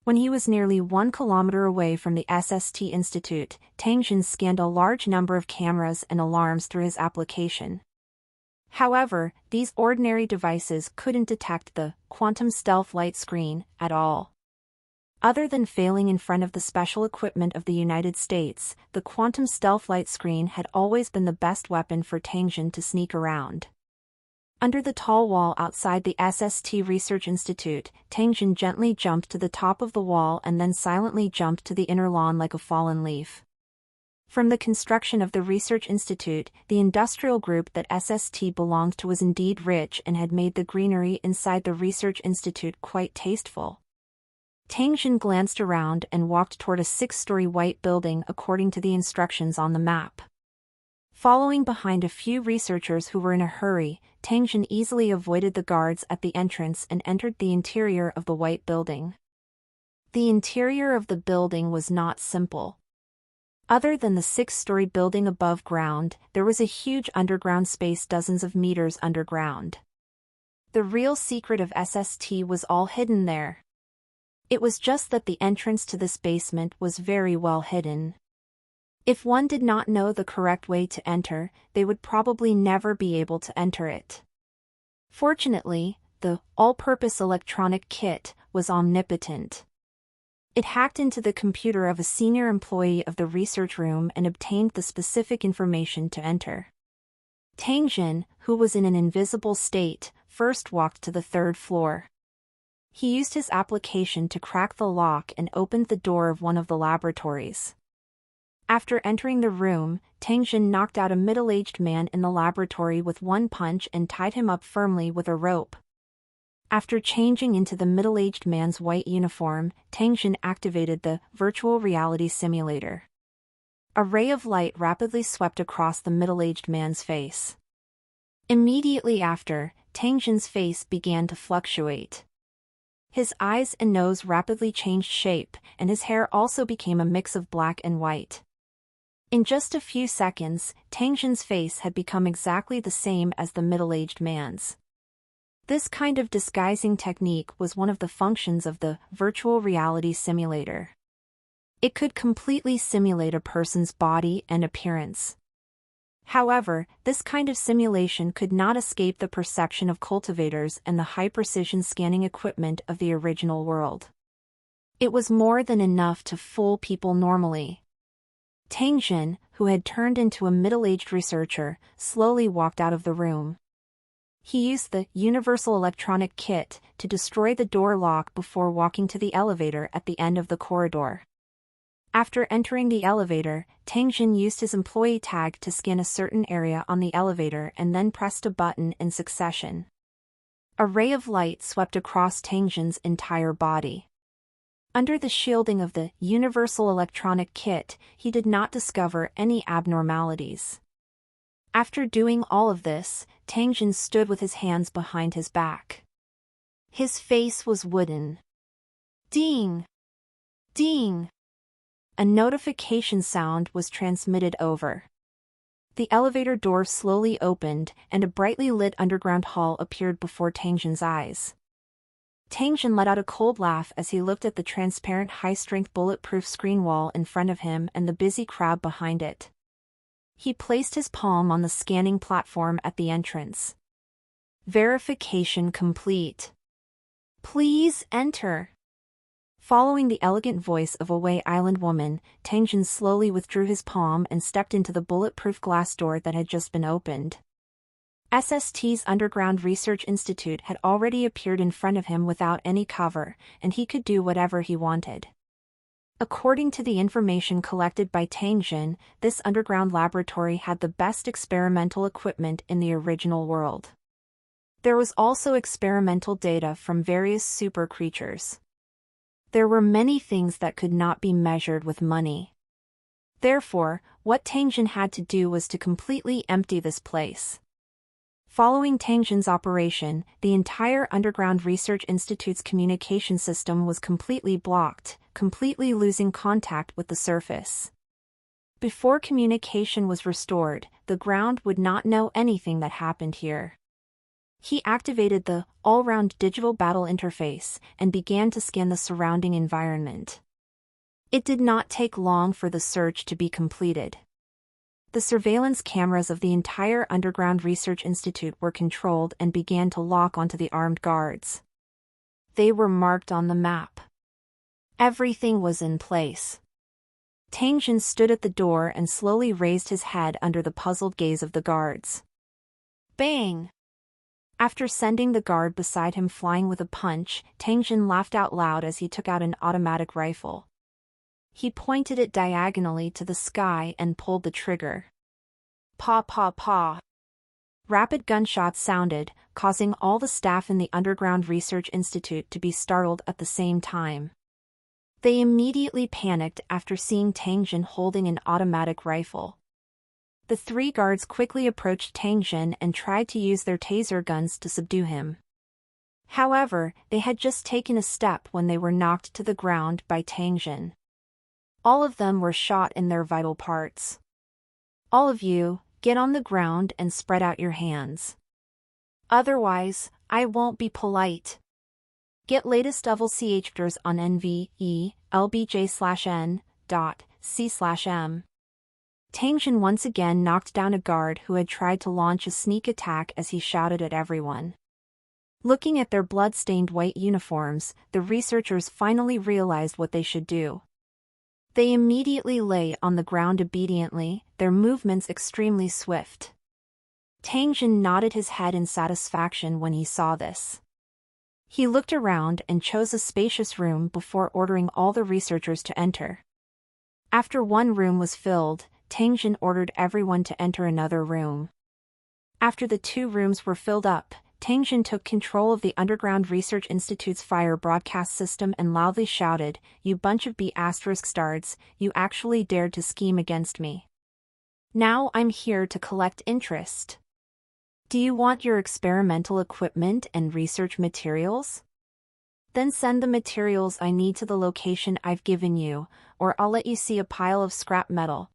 When he was nearly 1 kilometer away from the SST Institute, Tang Jin scanned a large number of cameras and alarms through his application. However, these ordinary devices couldn't detect the quantum stealth light screen at all. Other than failing in front of the special equipment of the United States, the quantum stealth light screen had always been the best weapon for Tang Jin to sneak around. Under the tall wall outside the SST Research Institute, Tang Jin gently jumped to the top of the wall and then silently jumped to the inner lawn like a fallen leaf. From the construction of the Research Institute, the industrial group that SST belonged to was indeed rich and had made the greenery inside the Research Institute quite tasteful. Tang Jin glanced around and walked toward a 6-story white building according to the instructions on the map. Following behind a few researchers who were in a hurry, Tang Jin easily avoided the guards at the entrance and entered the interior of the white building. The interior of the building was not simple. Other than the 6-story building above ground, there was a huge underground space dozens of meters underground. The real secret of SST was all hidden there. It was just that the entrance to this basement was very well hidden. If one did not know the correct way to enter, they would probably never be able to enter it. Fortunately, the all-purpose electronic kit was omnipotent. It hacked into the computer of a senior employee of the research room and obtained the specific information to enter. Tang Jin, who was in an invisible state, first walked to the 3rd floor. He used his application to crack the lock and opened the door of one of the laboratories. After entering the room, Tang Jin knocked out a middle-aged man in the laboratory with one punch and tied him up firmly with a rope. After changing into the middle-aged man's white uniform, Tang Jin activated the virtual reality simulator. A ray of light rapidly swept across the middle-aged man's face. Immediately after, Tang Jin's face began to fluctuate. His eyes and nose rapidly changed shape, and his hair also became a mix of black and white. In just a few seconds, Tang Jin's face had become exactly the same as the middle-aged man's. This kind of disguising technique was one of the functions of the virtual reality simulator. It could completely simulate a person's body and appearance. However, this kind of simulation could not escape the perception of cultivators and the high-precision scanning equipment of the original world. It was more than enough to fool people normally. Tang Jin, who had turned into a middle-aged researcher, slowly walked out of the room. He used the universal electronic kit to destroy the door lock before walking to the elevator at the end of the corridor. After entering the elevator, Tang Jin used his employee tag to scan a certain area on the elevator and then pressed a button in succession. A ray of light swept across Tang Jin's entire body. Under the shielding of the universal electronic kit, he did not discover any abnormalities. After doing all of this, Tang Jin stood with his hands behind his back. His face was wooden. Ding! Ding! A notification sound was transmitted over. The elevator door slowly opened, and a brightly lit underground hall appeared before Tang Jin's eyes. Tangjin let out a cold laugh as he looked at the transparent high-strength bulletproof screen wall in front of him and the busy crowd behind it. He placed his palm on the scanning platform at the entrance. Verification complete. Please enter. Following the elegant voice of a Wei Island woman, Tangjin slowly withdrew his palm and stepped into the bulletproof glass door that had just been opened. SST's Underground Research Institute had already appeared in front of him without any cover, and he could do whatever he wanted. According to the information collected by Tangjin, this underground laboratory had the best experimental equipment in the original world. There was also experimental data from various super creatures. There were many things that could not be measured with money. Therefore, what Tangjin had to do was to completely empty this place. Following Tangjin's operation, the entire Underground Research Institute's communication system was completely blocked, completely losing contact with the surface. Before communication was restored, the ground would not know anything that happened here. He activated the all-round digital battle interface and began to scan the surrounding environment. It did not take long for the search to be completed. The surveillance cameras of the entire Underground Research Institute were controlled and began to lock onto the armed guards. They were marked on the map. Everything was in place. Tangjin stood at the door and slowly raised his head under the puzzled gaze of the guards. Bang! After sending the guard beside him flying with a punch, Tangjin laughed out loud as he took out an automatic rifle. He pointed it diagonally to the sky and pulled the trigger. Pa pa pa. Rapid gunshots sounded, causing all the staff in the Underground Research Institute to be startled at the same time. They immediately panicked after seeing Tangjin holding an automatic rifle. The three guards quickly approached Tangjin and tried to use their taser guns to subdue him. However, they had just taken a step when they were knocked to the ground by Tangjin. All of them were shot in their vital parts. All of you, get on the ground and spread out your hands. Otherwise, I won't be polite. Get latest level CHDRs on NVE/LBJ/N.C/M. Tangjin once again knocked down a guard who had tried to launch a sneak attack as he shouted at everyone. Looking at their blood-stained white uniforms, the researchers finally realized what they should do. They immediately lay on the ground obediently, their movements extremely swift. Tangjin nodded his head in satisfaction when he saw this. He looked around and chose a spacious room before ordering all the researchers to enter. After one room was filled, Tangjin ordered everyone to enter another room. After the two rooms were filled up, Tangjin took control of the Underground Research Institute's fire broadcast system and loudly shouted, "You bunch of B***stards, you actually dared to scheme against me. Now I'm here to collect interest. Do you want your experimental equipment and research materials? Then send the materials I need to the location I've given you, or I'll let you see a pile of scrap metal."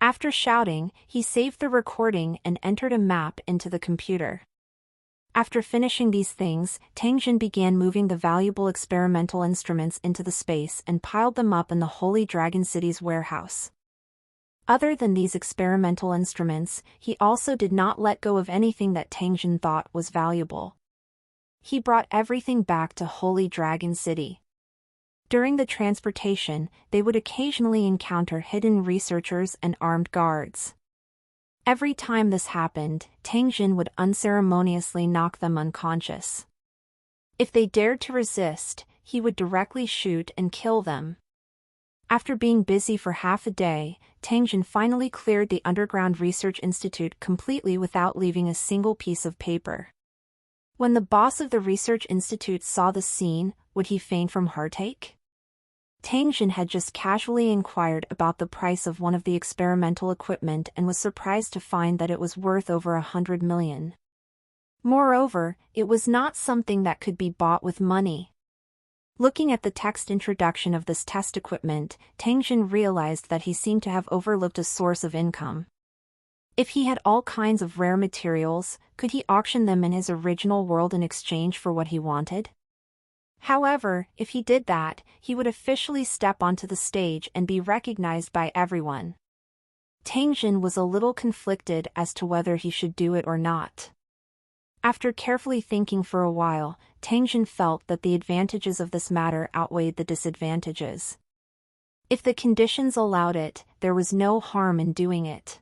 After shouting, he saved the recording and entered a map into the computer. After finishing these things, Tangjin began moving the valuable experimental instruments into the space and piled them up in the Holy Dragon City's warehouse. Other than these experimental instruments, he also did not let go of anything that Tangjin thought was valuable. He brought everything back to Holy Dragon City. During the transportation, they would occasionally encounter hidden researchers and armed guards. Every time this happened, Tangjin would unceremoniously knock them unconscious. If they dared to resist, he would directly shoot and kill them. After being busy for half a day, Tangjin finally cleared the Underground Research Institute completely without leaving a single piece of paper. When the boss of the Research Institute saw the scene, would he faint from heartache? Tangjin had just casually inquired about the price of one of the experimental equipment and was surprised to find that it was worth over 100 million. Moreover, it was not something that could be bought with money. Looking at the text introduction of this test equipment, Tangjin realized that he seemed to have overlooked a source of income. If he had all kinds of rare materials, could he auction them in his original world in exchange for what he wanted? However, if he did that, he would officially step onto the stage and be recognized by everyone. Tang Jin was a little conflicted as to whether he should do it or not. After carefully thinking for a while, Tang Jin felt that the advantages of this matter outweighed the disadvantages. If the conditions allowed it, there was no harm in doing it.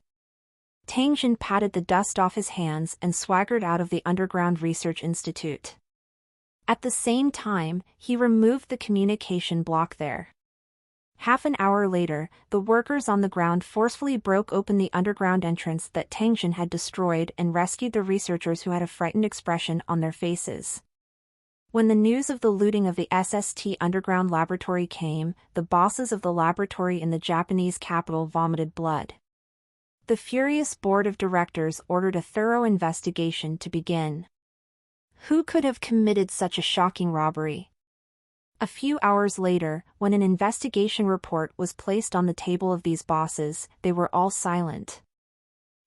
Tang Jin patted the dust off his hands and swaggered out of the Underground Research Institute. At the same time, he removed the communication block there. Half an hour later, the workers on the ground forcefully broke open the underground entrance that Tang Jin had destroyed and rescued the researchers who had a frightened expression on their faces. When the news of the looting of the SST underground laboratory came, the bosses of the laboratory in the Japanese capital vomited blood. The furious board of directors ordered a thorough investigation to begin. Who could have committed such a shocking robbery? A few hours later, when an investigation report was placed on the table of these bosses, they were all silent.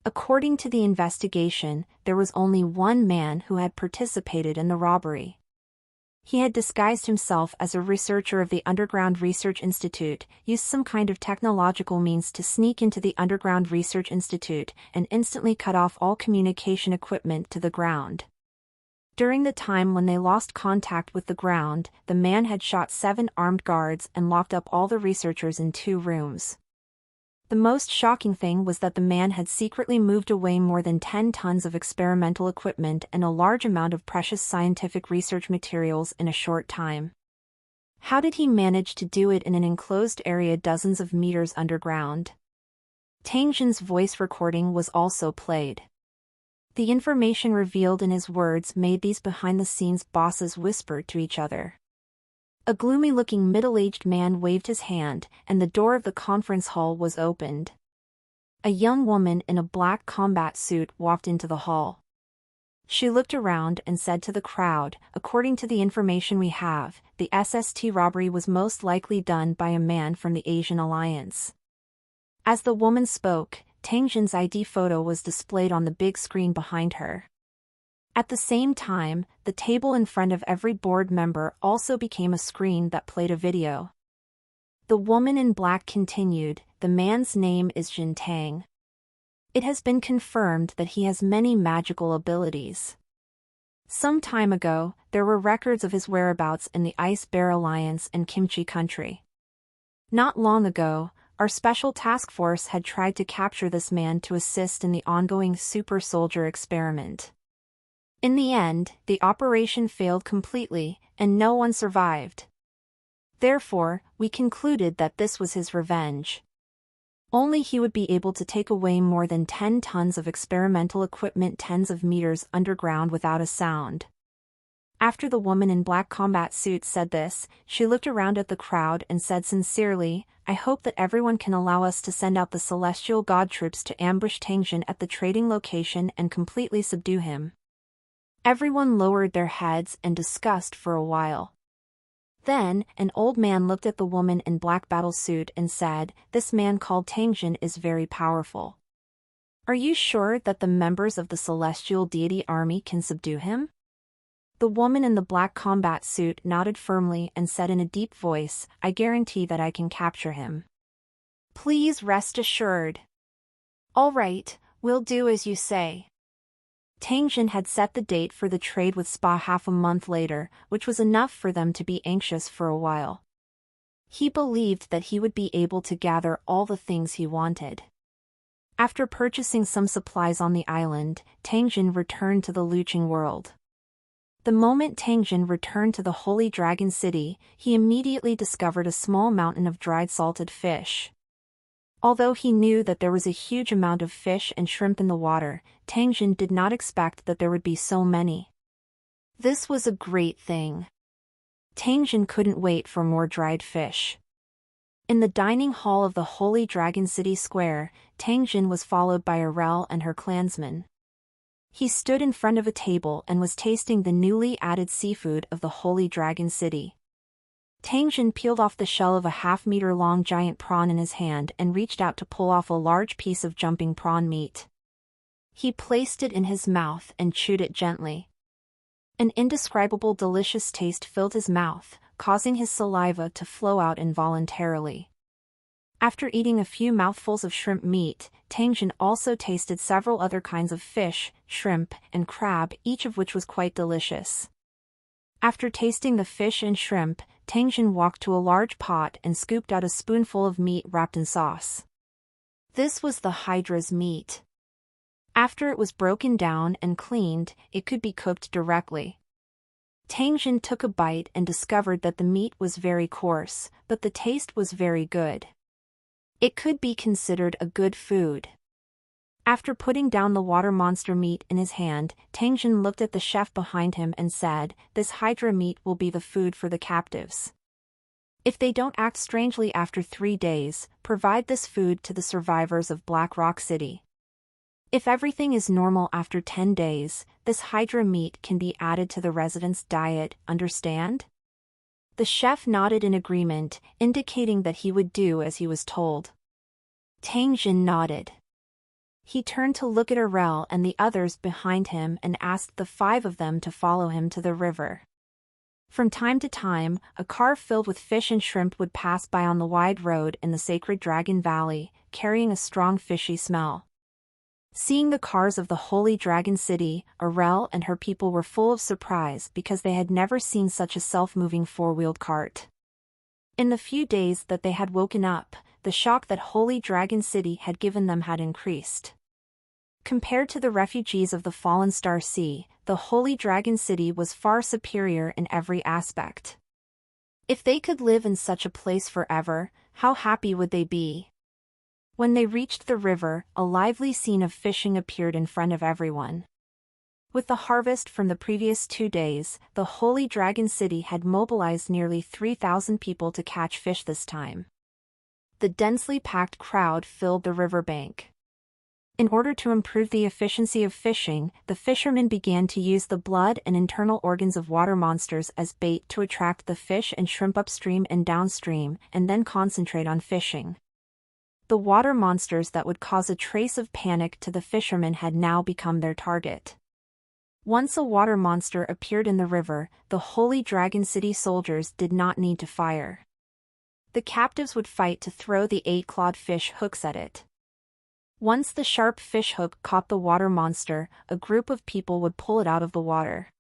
According to the investigation, there was only one man who had participated in the robbery. He had disguised himself as a researcher of the Underground Research Institute, used some kind of technological means to sneak into the Underground Research Institute, and instantly cut off all communication equipment to the ground. During the time when they lost contact with the ground, the man had shot 7 armed guards and locked up all the researchers in 2 rooms. The most shocking thing was that the man had secretly moved away more than 10 tons of experimental equipment and a large amount of precious scientific research materials in a short time. How did he manage to do it in an enclosed area dozens of meters underground? Tang Jin's voice recording was also played. The information revealed in his words made these behind-the-scenes bosses whisper to each other. A gloomy-looking middle-aged man waved his hand, and the door of the conference hall was opened. A young woman in a black combat suit walked into the hall. She looked around and said to the crowd, "According to the information we have, the SST robbery was most likely done by a man from the Asian Alliance." As the woman spoke, Tang Jin's ID photo was displayed on the big screen behind her. At the same time, the table in front of every board member also became a screen that played a video. The woman in black continued, "The man's name is Jin Tang. It has been confirmed that he has many magical abilities. Some time ago, there were records of his whereabouts in the Ice Bear Alliance and Kimchi Country. Not long ago, our special task force had tried to capture this man to assist in the ongoing super soldier experiment. In the end, the operation failed completely, and no one survived. Therefore, we concluded that this was his revenge. Only he would be able to take away more than 10 tons of experimental equipment tens of meters underground without a sound." After the woman in black combat suit said this, she looked around at the crowd and said sincerely, "I hope that everyone can allow us to send out the celestial god troops to ambush Tang Jin at the trading location and completely subdue him." Everyone lowered their heads and discussed for a while. Then, an old man looked at the woman in black battle suit and said, "This man called Tang Jin is very powerful. Are you sure that the members of the celestial deity army can subdue him?" The woman in the black combat suit nodded firmly and said in a deep voice, "I guarantee that I can capture him. Please rest assured." "All right, we'll do as you say." Tang Jin had set the date for the trade with Spa half a month later, which was enough for them to be anxious for a while. He believed that he would be able to gather all the things he wanted. After purchasing some supplies on the island, Tang Jin returned to the Luching world. The moment Tang Jin returned to the Holy Dragon City, he immediately discovered a small mountain of dried salted fish. Although he knew that there was a huge amount of fish and shrimp in the water, Tang Jin did not expect that there would be so many. This was a great thing. Tang Jin couldn't wait for more dried fish. In the dining hall of the Holy Dragon City Square, Tang Jin was followed by Arel and her clansmen. He stood in front of a table and was tasting the newly added seafood of the Holy Dragon City. Tang Jin peeled off the shell of a half-meter-long giant prawn in his hand and reached out to pull off a large piece of jumping prawn meat. He placed it in his mouth and chewed it gently. An indescribable delicious taste filled his mouth, causing his saliva to flow out involuntarily. After eating a few mouthfuls of shrimp meat, Tangjin also tasted several other kinds of fish, shrimp, and crab, each of which was quite delicious. After tasting the fish and shrimp, Tangjin walked to a large pot and scooped out a spoonful of meat wrapped in sauce. This was the Hydra's meat. After it was broken down and cleaned, it could be cooked directly. Tangjin took a bite and discovered that the meat was very coarse, but the taste was very good. It could be considered a good food. After putting down the water monster meat in his hand, Tangjin looked at the chef behind him and said, "This Hydra meat will be the food for the captives. If they don't act strangely after 3 days, provide this food to the survivors of Black Rock City. If everything is normal after 10 days, this Hydra meat can be added to the residents' diet, understand?" The chef nodded in agreement, indicating that he would do as he was told. Tangjin nodded. He turned to look at Arel and the others behind him and asked the 5 of them to follow him to the river. From time to time, a car filled with fish and shrimp would pass by on the wide road in the sacred Dragon Valley, carrying a strong fishy smell. Seeing the cars of the Holy Dragon City, Arel and her people were full of surprise because they had never seen such a self-moving 4-wheeled cart. In the few days that they had woken up, the shock that Holy Dragon City had given them had increased. Compared to the refugees of the Fallen Star Sea, the Holy Dragon City was far superior in every aspect. If they could live in such a place forever, how happy would they be? When they reached the river, a lively scene of fishing appeared in front of everyone. With the harvest from the previous 2 days, the Holy Dragon City had mobilized nearly 3,000 people to catch fish this time. The densely packed crowd filled the riverbank. In order to improve the efficiency of fishing, the fishermen began to use the blood and internal organs of water monsters as bait to attract the fish and shrimp upstream and downstream, and then concentrate on fishing. The water monsters that would cause a trace of panic to the fishermen had now become their target. Once a water monster appeared in the river, the Holy Dragon City soldiers did not need to fire. The captives would fight to throw the 8-clawed fish hooks at it. Once the sharp fish hook caught the water monster, a group of people would pull it out of the water.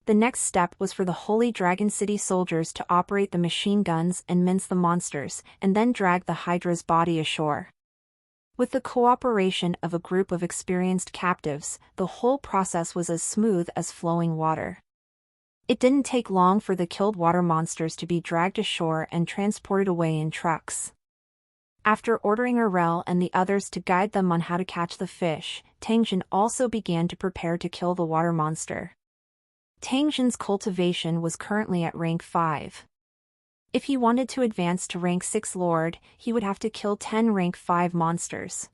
The next step was for the Holy Dragon City soldiers to operate the machine guns and mince the monsters, and then drag the Hydra's body ashore. With the cooperation of a group of experienced captives, the whole process was as smooth as flowing water. It didn't take long for the killed water monsters to be dragged ashore and transported away in trucks. After ordering Arel and the others to guide them on how to catch the fish, Tangjin also began to prepare to kill the water monster. Tangjin's cultivation was currently at rank 5. If he wanted to advance to rank 6 Lord, he would have to kill 10 rank 5 monsters.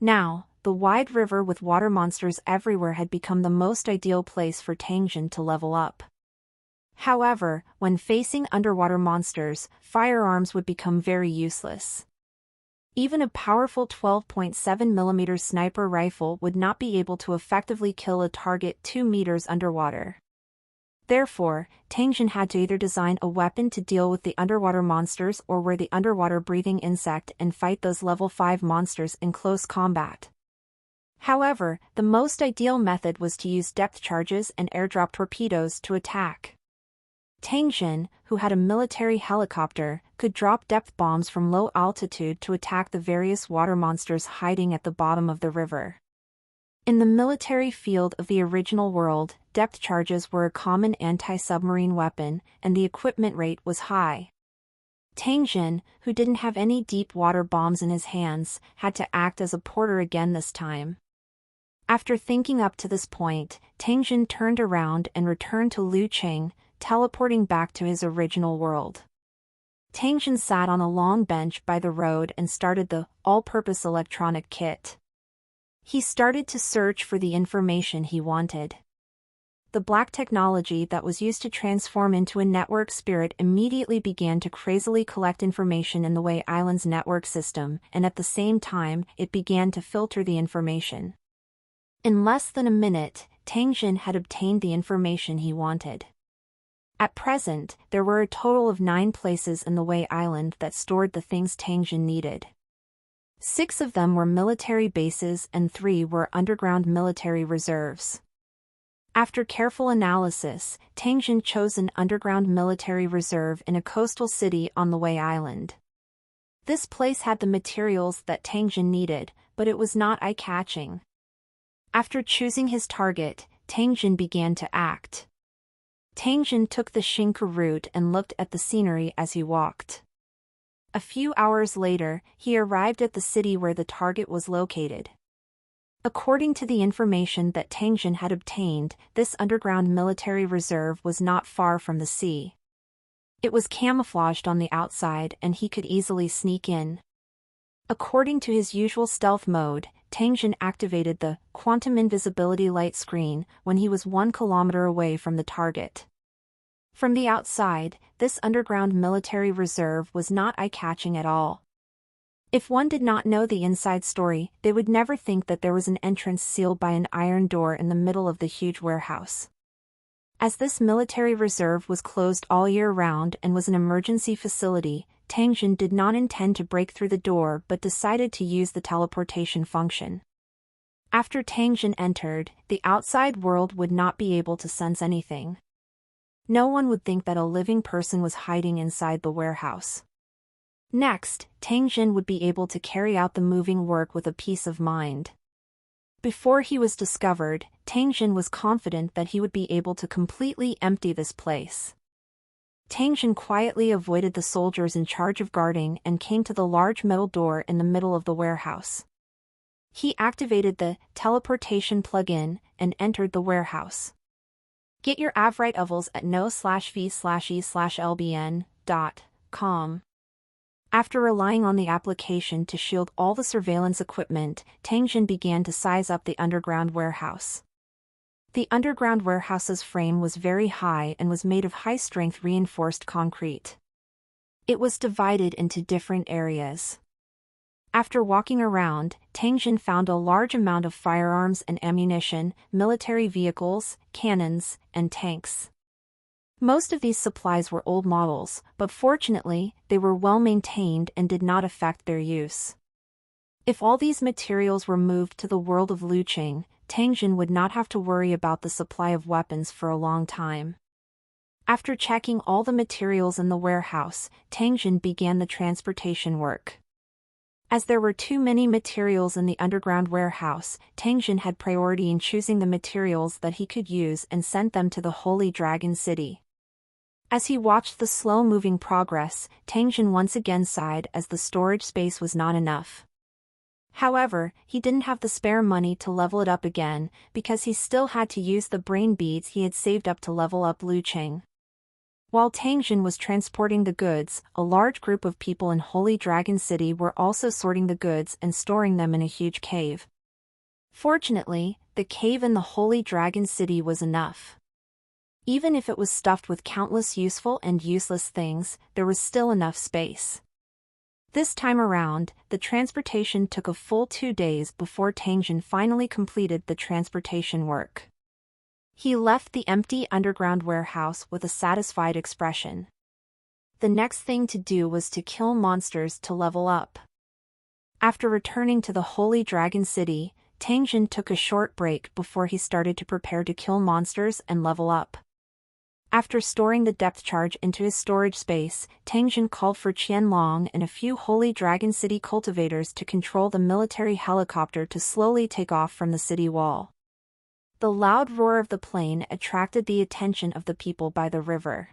Now, the wide river with water monsters everywhere had become the most ideal place for Tangjin to level up. However, when facing underwater monsters, firearms would become very useless. Even a powerful 12.7mm sniper rifle would not be able to effectively kill a target 2 meters underwater. Therefore, Tangjin had to either design a weapon to deal with the underwater monsters or wear the underwater breathing insect and fight those level 5 monsters in close combat. However, the most ideal method was to use depth charges and airdrop torpedoes to attack. Tangjin, who had a military helicopter, could drop depth bombs from low altitude to attack the various water monsters hiding at the bottom of the river. In the military field of the original world, depth charges were a common anti-submarine weapon, and the equipment rate was high. Tangjin, who didn't have any deep water bombs in his hands, had to act as a porter again this time. After thinking up to this point, Tangjin turned around and returned to Liu Cheng, teleporting back to his original world. Tangjin sat on a long bench by the road and started the all-purpose electronic kit. He started to search for the information he wanted. The black technology that was used to transform into a network spirit immediately began to crazily collect information in the Way Island's network system, and at the same time, it began to filter the information. In less than a minute, Tang Jin had obtained the information he wanted. At present, there were a total of 9 places in the Wei Island that stored the things Tang Jin needed. 6 of them were military bases and 3 were underground military reserves. After careful analysis, Tang Jin chose an underground military reserve in a coastal city on the Wei Island. This place had the materials that Tang Jin needed, but it was not eye-catching. After choosing his target, Tang Jin began to act. Tang Jin took the Xingke route and looked at the scenery as he walked. A few hours later, he arrived at the city where the target was located. According to the information that Tang Jin had obtained, this underground military reserve was not far from the sea. It was camouflaged on the outside and he could easily sneak in. According to his usual stealth mode, Tang Jin activated the quantum invisibility light screen when he was 1 kilometer away from the target. From the outside, this underground military reserve was not eye-catching at all. If one did not know the inside story, they would never think that there was an entrance sealed by an iron door in the middle of the huge warehouse. As this military reserve was closed all year round and was an emergency facility, Tang Jin did not intend to break through the door but decided to use the teleportation function. After Tang Jin entered, the outside world would not be able to sense anything. No one would think that a living person was hiding inside the warehouse. Next, Tang Jin would be able to carry out the moving work with a peace of mind. Before he was discovered, Tang Jin was confident that he would be able to completely empty this place. Tang Jin quietly avoided the soldiers in charge of guarding and came to the large metal door in the middle of the warehouse. He activated the teleportation plugin and entered the warehouse. Get your Avrite Ovals at no/v/e/lbn.com. After relying on the application to shield all the surveillance equipment, Tang Jin began to size up the underground warehouse. The underground warehouse's frame was very high and was made of high-strength reinforced concrete. It was divided into different areas. After walking around, Tang Jin found a large amount of firearms and ammunition, military vehicles, cannons, and tanks. Most of these supplies were old models, but fortunately, they were well maintained and did not affect their use. If all these materials were moved to the world of Luqing, Tang Jin would not have to worry about the supply of weapons for a long time. After checking all the materials in the warehouse, Tang Jin began the transportation work. As there were too many materials in the underground warehouse, Tang Jin had priority in choosing the materials that he could use and sent them to the Holy Dragon City. As he watched the slow-moving progress, Tang Jin once again sighed as the storage space was not enough. However, he didn't have the spare money to level it up again, because he still had to use the brain beads he had saved up to level up Luqing. While Tang Jin was transporting the goods, a large group of people in Holy Dragon City were also sorting the goods and storing them in a huge cave. Fortunately, the cave in the Holy Dragon City was enough. Even if it was stuffed with countless useful and useless things, there was still enough space. This time around, the transportation took a full 2 days before Tang Jin finally completed the transportation work. He left the empty underground warehouse with a satisfied expression. The next thing to do was to kill monsters to level up. After returning to the Holy Dragon City, Tang Jin took a short break before he started to prepare to kill monsters and level up. After storing the depth charge into his storage space, Tang Jin called for Qianlong and a few Holy Dragon City cultivators to control the military helicopter to slowly take off from the city wall. The loud roar of the plane attracted the attention of the people by the river.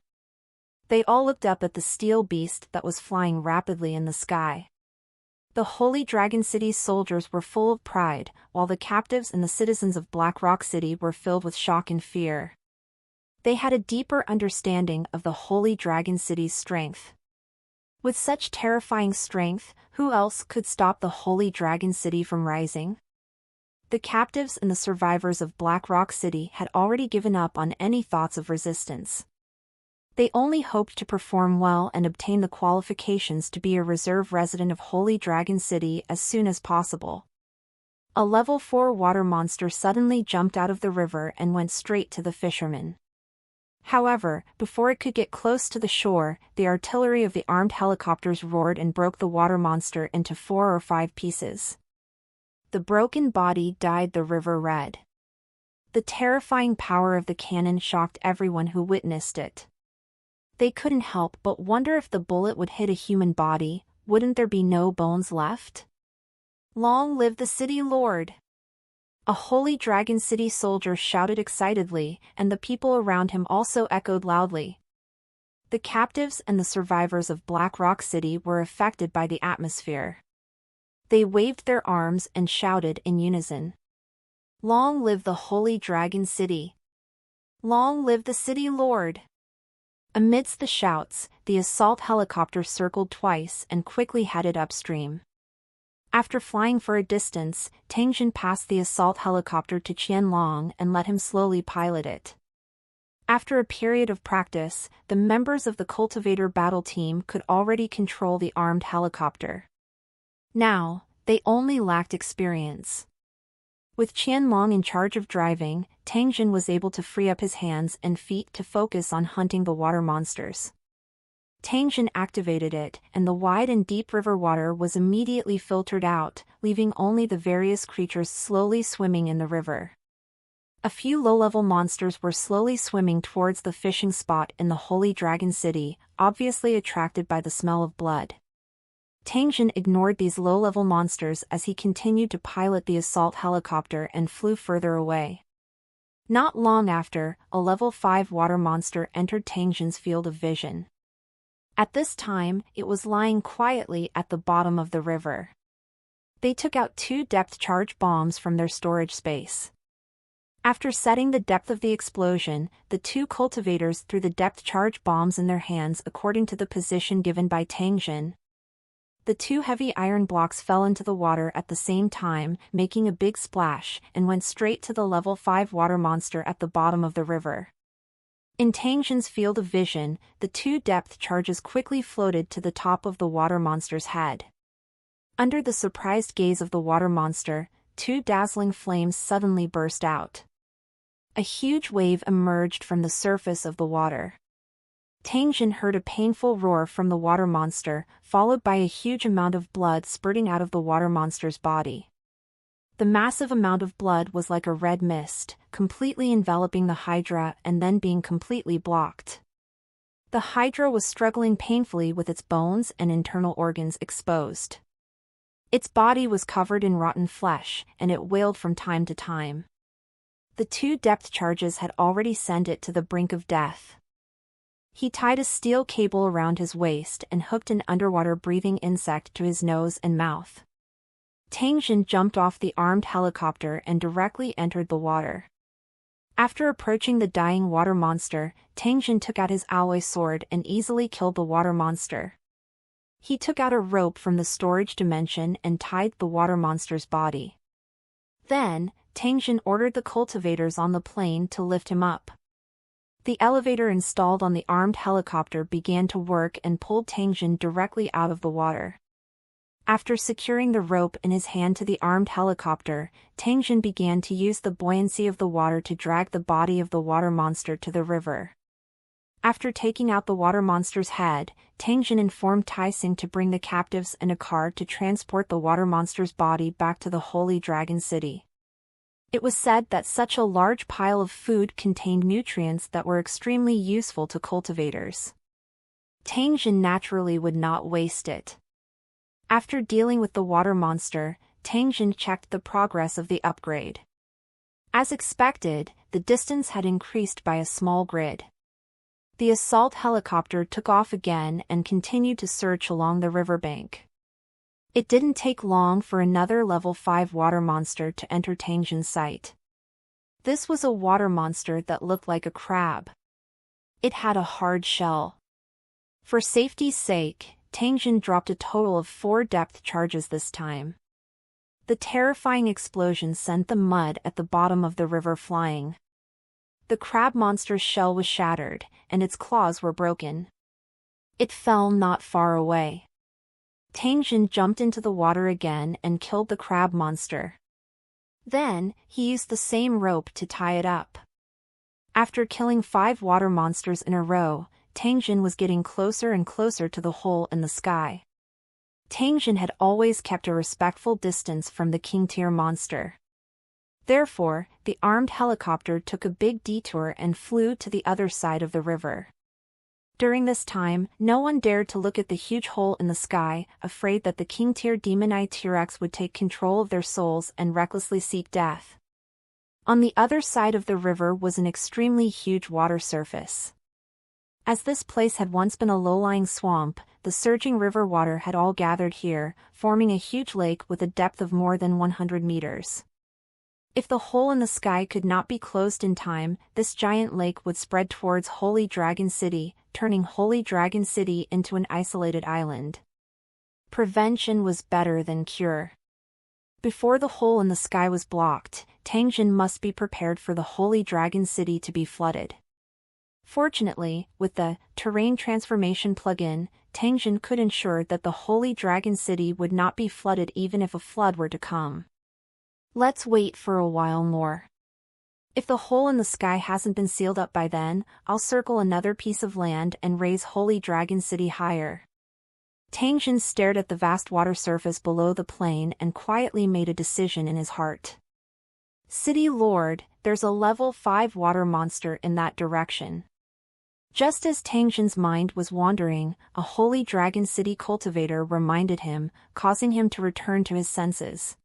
They all looked up at the steel beast that was flying rapidly in the sky. The Holy Dragon City's soldiers were full of pride, while the captives and the citizens of Black Rock City were filled with shock and fear. They had a deeper understanding of the Holy Dragon City's strength. With such terrifying strength, who else could stop the Holy Dragon City from rising? The captives and the survivors of Black Rock City had already given up on any thoughts of resistance. They only hoped to perform well and obtain the qualifications to be a reserve resident of Holy Dragon City as soon as possible. A level 4 water monster suddenly jumped out of the river and went straight to the fisherman. However, before it could get close to the shore, the artillery of the armed helicopters roared and broke the water monster into 4 or 5 pieces. The broken body dyed the river red. The terrifying power of the cannon shocked everyone who witnessed it. They couldn't help but wonder if the bullet would hit a human body, wouldn't there be no bones left? Long live the city lord! A holy dragon city soldier shouted excitedly, and the people around him also echoed loudly. The captives and the survivors of Black Rock City were affected by the atmosphere. They waved their arms and shouted in unison. Long live the holy dragon city! Long live the city lord! Amidst the shouts, the assault helicopter circled twice and quickly headed upstream. After flying for a distance, Tang Jin passed the assault helicopter to Qianlong and let him slowly pilot it. After a period of practice, the members of the cultivator battle team could already control the armed helicopter. Now, they only lacked experience. With Qianlong in charge of driving, Tang Jin was able to free up his hands and feet to focus on hunting the water monsters. Tang Jin activated it, and the wide and deep river water was immediately filtered out, leaving only the various creatures slowly swimming in the river. A few low-level monsters were slowly swimming towards the fishing spot in the Holy Dragon City, obviously attracted by the smell of blood. Tang Jin ignored these low-level monsters as he continued to pilot the assault helicopter and flew further away. Not long after, a level 5 water monster entered Tang Jin's field of vision. At this time, it was lying quietly at the bottom of the river. They took out 2 depth charge bombs from their storage space. After setting the depth of the explosion, the 2 cultivators threw the depth charge bombs in their hands according to the position given by Tang Jin. The 2 heavy iron blocks fell into the water at the same time, making a big splash, and went straight to the level 5 water monster at the bottom of the river. In Tang Jin's field of vision, the 2 depth charges quickly floated to the top of the water monster's head. Under the surprised gaze of the water monster, 2 dazzling flames suddenly burst out. A huge wave emerged from the surface of the water. Tang Jin heard a painful roar from the water monster, followed by a huge amount of blood spurting out of the water monster's body. The massive amount of blood was like a red mist, completely enveloping the Hydra and then being completely blocked. The Hydra was struggling painfully with its bones and internal organs exposed. Its body was covered in rotten flesh, and it wailed from time to time. The 2 depth charges had already sent it to the brink of death. He tied a steel cable around his waist and hooked an underwater breathing insect to his nose and mouth. Tang Jin jumped off the armed helicopter and directly entered the water. After approaching the dying water monster, Tang Jin took out his alloy sword and easily killed the water monster. He took out a rope from the storage dimension and tied the water monster's body. Then, Tang Jin ordered the cultivators on the plane to lift him up. The elevator installed on the armed helicopter began to work and pulled Tang Jin directly out of the water. After securing the rope in his hand to the armed helicopter, Tang Jin began to use the buoyancy of the water to drag the body of the water monster to the river. After taking out the water monster's head, Tang Jin informed Tai Xing to bring the captives in a car to transport the water monster's body back to the Holy Dragon City. It was said that such a large pile of food contained nutrients that were extremely useful to cultivators. Tang Jin naturally would not waste it. After dealing with the water monster, Tang Jin checked the progress of the upgrade. As expected, the distance had increased by a small grid. The assault helicopter took off again and continued to search along the riverbank. It didn't take long for another level 5 water monster to enter Tang Jin's sight. This was a water monster that looked like a crab. It had a hard shell. For safety's sake, Tang Jin dropped a total of 4 depth charges this time. The terrifying explosion sent the mud at the bottom of the river flying. The crab monster's shell was shattered, and its claws were broken. It fell not far away. Tang Jin jumped into the water again and killed the crab monster. Then, he used the same rope to tie it up. After killing 5 water monsters in a row, Tangjin was getting closer and closer to the hole in the sky. Tangjin had always kept a respectful distance from the king-tier monster. Therefore, the armed helicopter took a big detour and flew to the other side of the river. During this time, no one dared to look at the huge hole in the sky, afraid that the king-tier demon T-Rex would take control of their souls and recklessly seek death. On the other side of the river was an extremely huge water surface. As this place had once been a low-lying swamp, the surging river water had all gathered here, forming a huge lake with a depth of more than 100 meters. If the hole in the sky could not be closed in time, this giant lake would spread towards Holy Dragon City, turning Holy Dragon City into an isolated island. Prevention was better than cure. Before the hole in the sky was blocked, Tangjin must be prepared for the Holy Dragon City to be flooded. Fortunately, with the Terrain Transformation plugin, Tangjin could ensure that the Holy Dragon City would not be flooded even if a flood were to come. Let's wait for a while more. If the hole in the sky hasn't been sealed up by then, I'll circle another piece of land and raise Holy Dragon City higher. Tangjin stared at the vast water surface below the plain and quietly made a decision in his heart. City Lord, there's a level 5 water monster in that direction. Just as Tangjin's mind was wandering, a Holy Dragon City cultivator reminded him, causing him to return to his senses.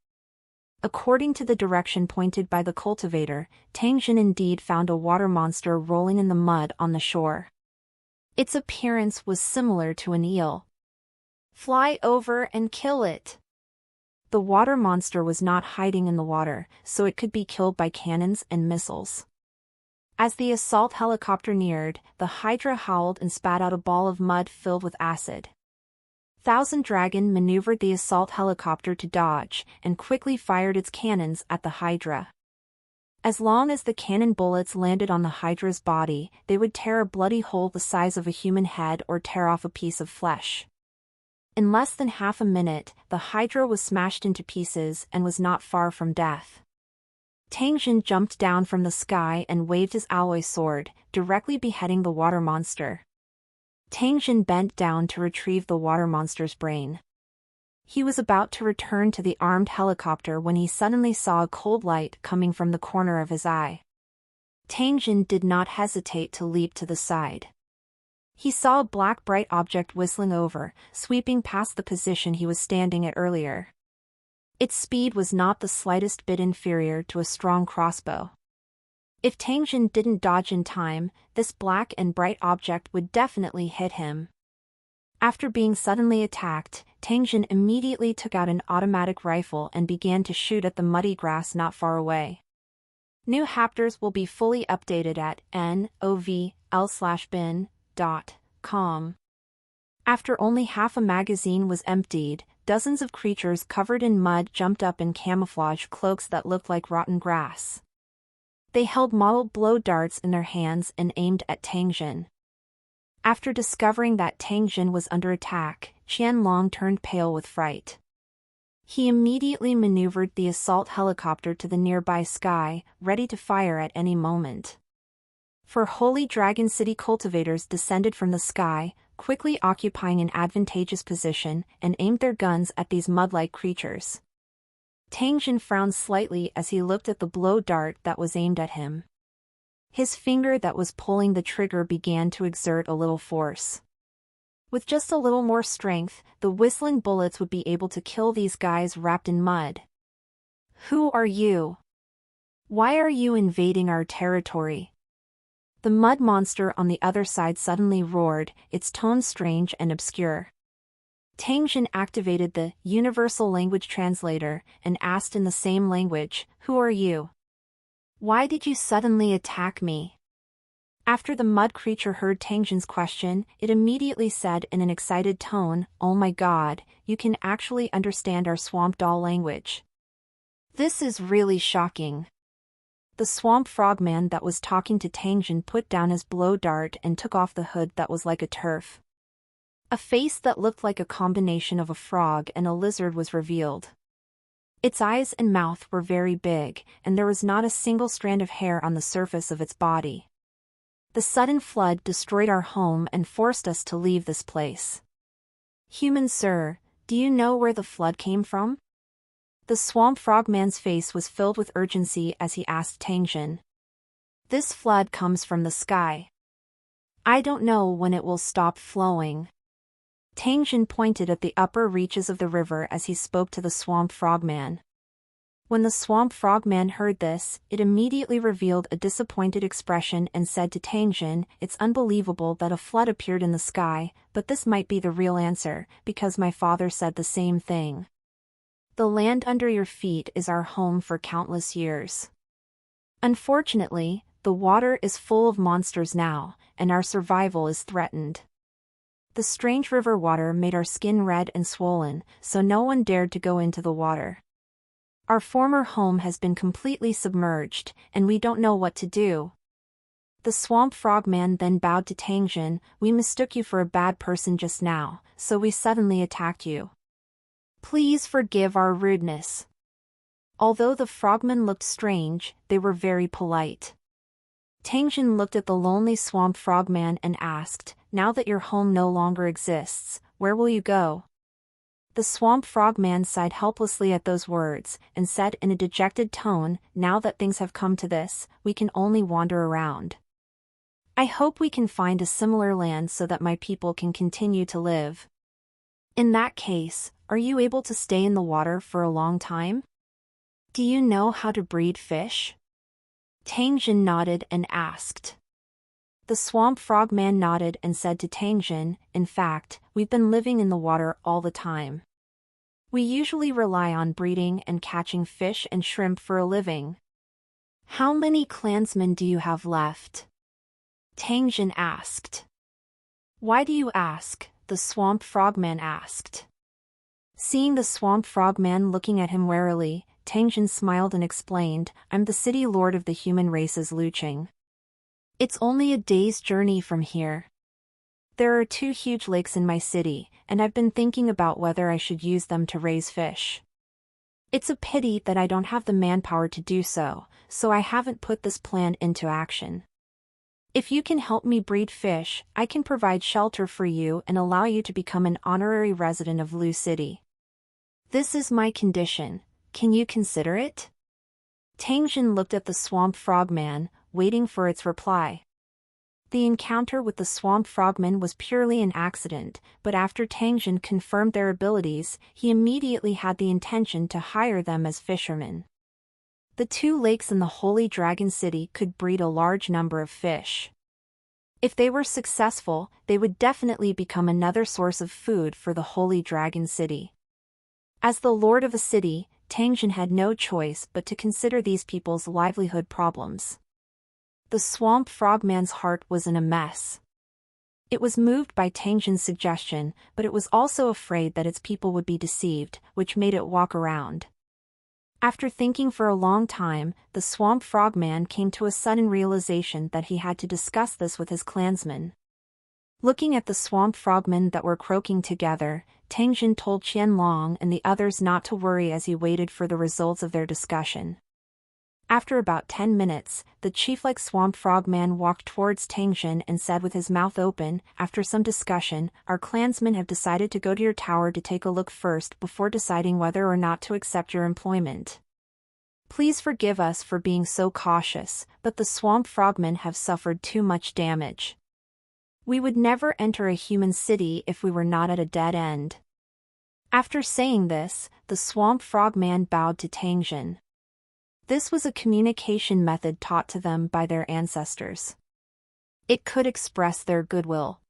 According to the direction pointed by the cultivator, Tangjin indeed found a water monster rolling in the mud on the shore. Its appearance was similar to an eel. Fly over and kill it. The water monster was not hiding in the water, so it could be killed by cannons and missiles. As the assault helicopter neared, the Hydra howled and spat out a ball of mud filled with acid. Thousand Dragon maneuvered the assault helicopter to dodge, and quickly fired its cannons at the Hydra. As long as the cannon bullets landed on the Hydra's body, they would tear a bloody hole the size of a human head or tear off a piece of flesh. In less than half a minute, the Hydra was smashed into pieces and was not far from death. Tangjin jumped down from the sky and waved his alloy sword, directly beheading the water monster. Tangjin bent down to retrieve the water monster's brain. He was about to return to the armed helicopter when he suddenly saw a cold light coming from the corner of his eye. Tangjin did not hesitate to leap to the side. He saw a black bright object whistling over, sweeping past the position he was standing at earlier. Its speed was not the slightest bit inferior to a strong crossbow. If Tangjin didn't dodge in time, this black and bright object would definitely hit him. After being suddenly attacked, Tangjin immediately took out an automatic rifle and began to shoot at the muddy grass not far away. New chapters will be fully updated at novl/bin.com. After only half a magazine was emptied, dozens of creatures covered in mud jumped up in camouflage cloaks that looked like rotten grass. They held model blow darts in their hands and aimed at Tangjin. After discovering that Tangjin was under attack, Qianlong turned pale with fright. He immediately maneuvered the assault helicopter to the nearby sky, ready to fire at any moment. For Holy Dragon City cultivators descended from the sky, quickly occupying an advantageous position, and aimed their guns at these mud-like creatures. Tangjin frowned slightly as he looked at the blow dart that was aimed at him. His finger that was pulling the trigger began to exert a little force. With just a little more strength, the whistling bullets would be able to kill these guys wrapped in mud. Who are you? Why are you invading our territory? The mud monster on the other side suddenly roared, its tone strange and obscure. Tangjin activated the Universal Language Translator and asked in the same language, "Who are you? Why did you suddenly attack me?" After the mud creature heard Tangjin's question, it immediately said in an excited tone, "Oh my god, you can actually understand our swamp doll language. This is really shocking." The swamp frogman that was talking to Tangjin put down his blow dart and took off the hood that was like a turf. A face that looked like a combination of a frog and a lizard was revealed. Its eyes and mouth were very big, and there was not a single strand of hair on the surface of its body. The sudden flood destroyed our home and forced us to leave this place. Human sir, do you know where the flood came from? The swamp frogman's face was filled with urgency as he asked Tangjin. This flood comes from the sky. I don't know when it will stop flowing. Tangjin pointed at the upper reaches of the river as he spoke to the swamp frogman. When the swamp frogman heard this, it immediately revealed a disappointed expression and said to Tangjin, "It's unbelievable that a flood appeared in the sky, but this might be the real answer, because my father said the same thing. The land under your feet is our home for countless years. Unfortunately, the water is full of monsters now, and our survival is threatened. The strange river water made our skin red and swollen, so no one dared to go into the water. Our former home has been completely submerged, and we don't know what to do." The swamp frogman then bowed to Tangjin. "We mistook you for a bad person just now, so we suddenly attacked you. Please forgive our rudeness." Although the frogmen looked strange, they were very polite. Tangjin looked at the lonely swamp frogman and asked, "Now that your home no longer exists, where will you go?" The swamp frogman sighed helplessly at those words, and said in a dejected tone, "Now that things have come to this, we can only wander around. I hope we can find a similar land so that my people can continue to live." "In that case, are you able to stay in the water for a long time? Do you know how to breed fish?" Tangjin nodded and asked. The swamp frogman nodded and said to Tangjin, "In fact, we've been living in the water all the time. We usually rely on breeding and catching fish and shrimp for a living." "How many clansmen do you have left?" Tangjin asked. "Why do you ask?" the swamp frogman asked. Seeing the swamp frogman looking at him warily, Tangjin smiled and explained, "I'm the city lord of the human race's Luqing. It's only a day's journey from here. There are 2 huge lakes in my city, and I've been thinking about whether I should use them to raise fish. It's a pity that I don't have the manpower to do so, so I haven't put this plan into action. If you can help me breed fish, I can provide shelter for you and allow you to become an honorary resident of Lu City. This is my condition. Can you consider it?" Tangjin looked at the swamp frogman, waiting for its reply. The encounter with the swamp frogman was purely an accident, but after Tangjin confirmed their abilities, he immediately had the intention to hire them as fishermen. The 2 lakes in the Holy Dragon City could breed a large number of fish. If they were successful, they would definitely become another source of food for the Holy Dragon City. As the lord of a city, Tangjin had no choice but to consider these people's livelihood problems. The swamp frogman's heart was in a mess. It was moved by Tangjin's suggestion, but it was also afraid that its people would be deceived, which made it walk around. After thinking for a long time, the swamp frogman came to a sudden realization that he had to discuss this with his clansmen. Looking at the swamp frogmen that were croaking together, Tangjin told Qianlong and the others not to worry as he waited for the results of their discussion. After about 10 minutes, the chief-like swamp frogman walked towards Tangjin and said with his mouth open, "After some discussion, our clansmen have decided to go to your tower to take a look first before deciding whether or not to accept your employment. Please forgive us for being so cautious, but the swamp frogmen have suffered too much damage. We would never enter a human city if we were not at a dead end." After saying this, the swamp frogman bowed to Tangjin. This was a communication method taught to them by their ancestors. It could express their goodwill.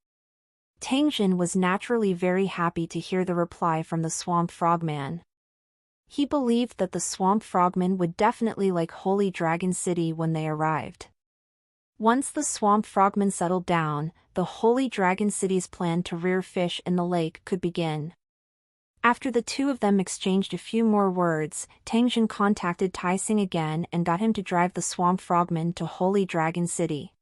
Tangjin was naturally very happy to hear the reply from the swamp frogman. He believed that the swamp frogmen would definitely like Holy Dragon City when they arrived. Once the swamp frogmen settled down, the Holy Dragon City's plan to rear fish in the lake could begin. After the 2 of them exchanged a few more words, Tangjin contacted Taising again and got him to drive the swamp frogmen to Holy Dragon City.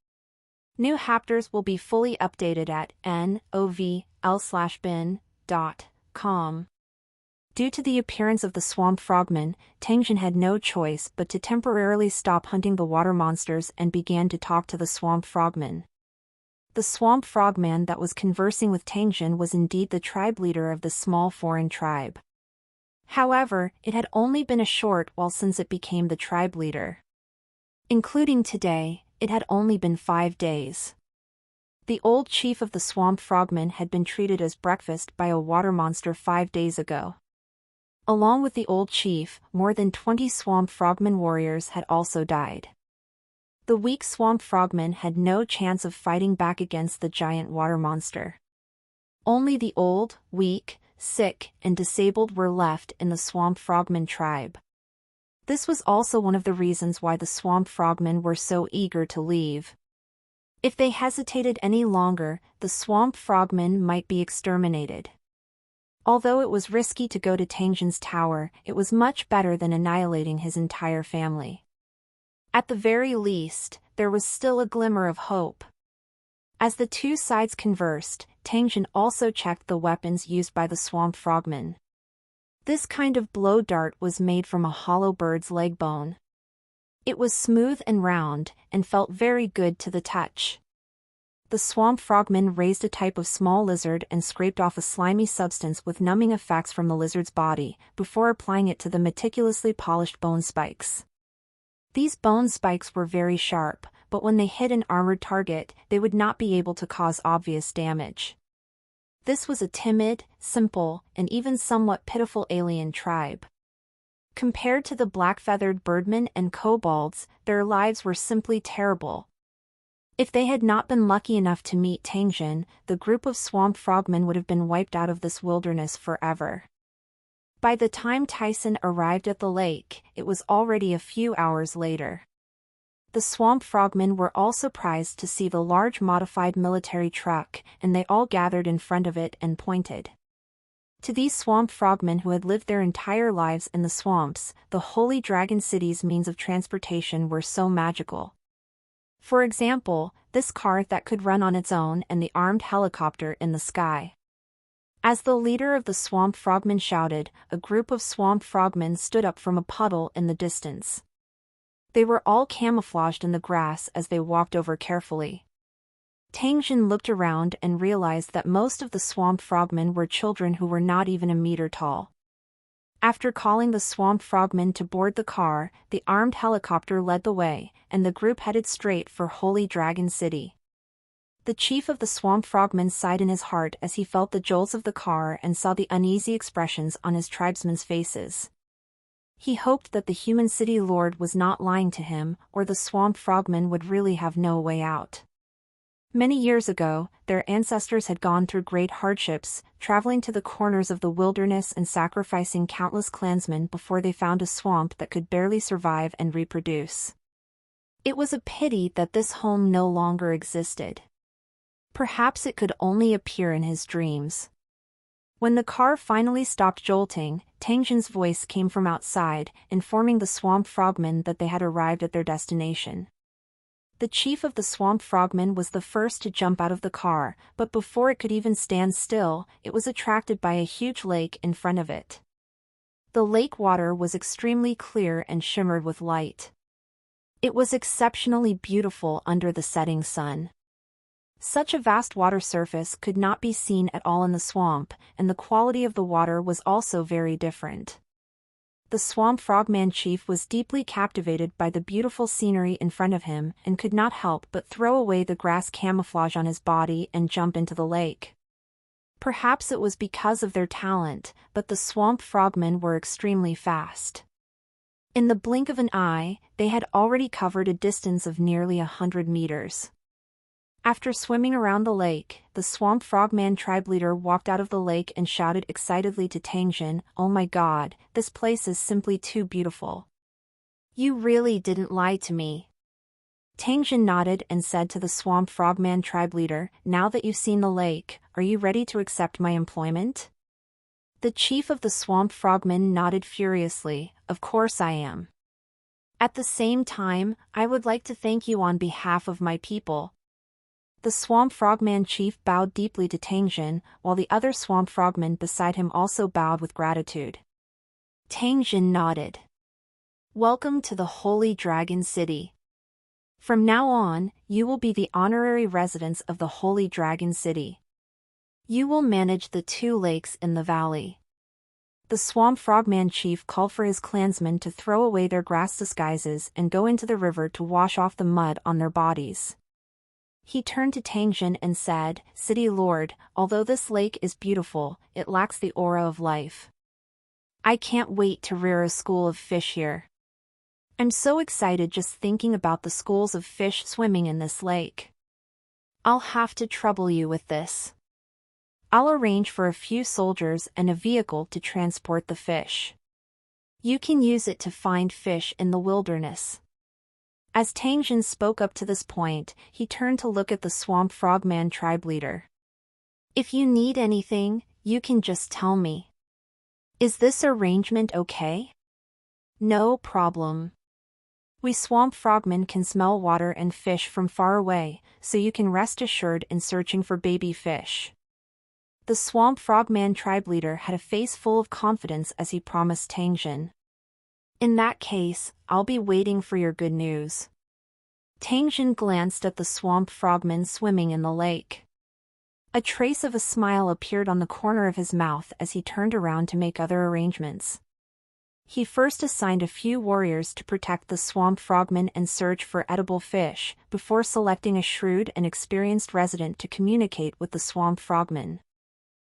New chapters will be fully updated at novl/bin.com. Due to the appearance of the swamp frogmen, Tangjin had no choice but to temporarily stop hunting the water monsters and began to talk to the swamp frogmen. The swamp frogman that was conversing with Tangjin was indeed the tribe leader of the small foreign tribe. However, it had only been a short while since it became the tribe leader. Including today, it had only been 5 days. The old chief of the swamp frogmen had been treated as breakfast by a water monster 5 days ago. Along with the old chief, more than 20 swamp frogmen warriors had also died. The weak swamp frogmen had no chance of fighting back against the giant water monster. Only the old, weak, sick, and disabled were left in the swamp frogmen tribe. This was also one of the reasons why the swamp frogmen were so eager to leave. If they hesitated any longer, the swamp frogmen might be exterminated. Although it was risky to go to Tangjin's tower, it was much better than annihilating his entire family. At the very least, there was still a glimmer of hope. As the two sides conversed, Tangjin also checked the weapons used by the swamp frogmen. This kind of blow dart was made from a hollow bird's leg bone. It was smooth and round, and felt very good to the touch. The swamp frogmen raised a type of small lizard and scraped off a slimy substance with numbing effects from the lizard's body, before applying it to the meticulously polished bone spikes. These bone spikes were very sharp, but when they hit an armored target, they would not be able to cause obvious damage. This was a timid, simple, and even somewhat pitiful alien tribe. Compared to the black-feathered birdmen and kobolds, their lives were simply terrible. If they had not been lucky enough to meet Tangjin, the group of swamp frogmen would have been wiped out of this wilderness forever. By the time Tyson arrived at the lake, it was already a few hours later. The swamp frogmen were all surprised to see the large modified military truck, and they all gathered in front of it and pointed. To these swamp frogmen who had lived their entire lives in the swamps, the Holy Dragon City's means of transportation were so magical. For example, this car that could run on its own and the armed helicopter in the sky. As the leader of the swamp frogmen shouted, a group of swamp frogmen stood up from a puddle in the distance. They were all camouflaged in the grass as they walked over carefully. Tangjin looked around and realized that most of the swamp frogmen were children who were not even a meter tall. After calling the swamp frogmen to board the car, the armed helicopter led the way, and the group headed straight for Holy Dragon City. The chief of the swamp frogmen sighed in his heart as he felt the jolts of the car and saw the uneasy expressions on his tribesmen's faces. He hoped that the human city lord was not lying to him, or the swamp frogmen would really have no way out. Many years ago, their ancestors had gone through great hardships, traveling to the corners of the wilderness and sacrificing countless clansmen before they found a swamp that could barely survive and reproduce. It was a pity that this home no longer existed. Perhaps it could only appear in his dreams. When the car finally stopped jolting, Tangjin's voice came from outside, informing the swamp frogmen that they had arrived at their destination. The chief of the swamp frogmen was the first to jump out of the car, but before it could even stand still, it was attracted by a huge lake in front of it. The lake water was extremely clear and shimmered with light. It was exceptionally beautiful under the setting sun. Such a vast water surface could not be seen at all in the swamp, and the quality of the water was also very different. The swamp frogman chief was deeply captivated by the beautiful scenery in front of him and could not help but throw away the grass camouflage on his body and jump into the lake. Perhaps it was because of their talent, but the swamp frogmen were extremely fast. In the blink of an eye, they had already covered a distance of nearly 100 meters. After swimming around the lake, the swamp frogman tribe leader walked out of the lake and shouted excitedly to Tangjin, "Oh my god, this place is simply too beautiful. You really didn't lie to me." Tangjin nodded and said to the swamp frogman tribe leader, "Now that you've seen the lake, are you ready to accept my employment?" The chief of the swamp frogmen nodded furiously, "Of course I am. At the same time, I would like to thank you on behalf of my people." The swamp frogman chief bowed deeply to Tangjin, while the other swamp frogmen beside him also bowed with gratitude. Tang Jin nodded. Welcome to the Holy Dragon City. From now on, you will be the honorary residents of the Holy Dragon City. You will manage the 2 lakes in the valley. The Swamp Frogman chief called for his clansmen to throw away their grass disguises and go into the river to wash off the mud on their bodies. He turned to Tang Jin and said, City Lord, although this lake is beautiful, it lacks the aura of life. I can't wait to rear a school of fish here. I'm so excited just thinking about the schools of fish swimming in this lake. I'll have to trouble you with this. I'll arrange for a few soldiers and a vehicle to transport the fish. You can use it to find fish in the wilderness. As Tang Jin spoke up to this point, he turned to look at the Swamp Frogman tribe leader. If you need anything, you can just tell me. Is this arrangement okay? No problem. We Swamp Frogmen can smell water and fish from far away, so you can rest assured in searching for baby fish. The Swamp Frogman tribe leader had a face full of confidence as he promised Tang Jin. In that case, I'll be waiting for your good news. Tang Jin glanced at the Swamp Frogmen swimming in the lake. A trace of a smile appeared on the corner of his mouth as he turned around to make other arrangements. He first assigned a few warriors to protect the Swamp Frogmen and search for edible fish, before selecting a shrewd and experienced resident to communicate with the Swamp Frogmen.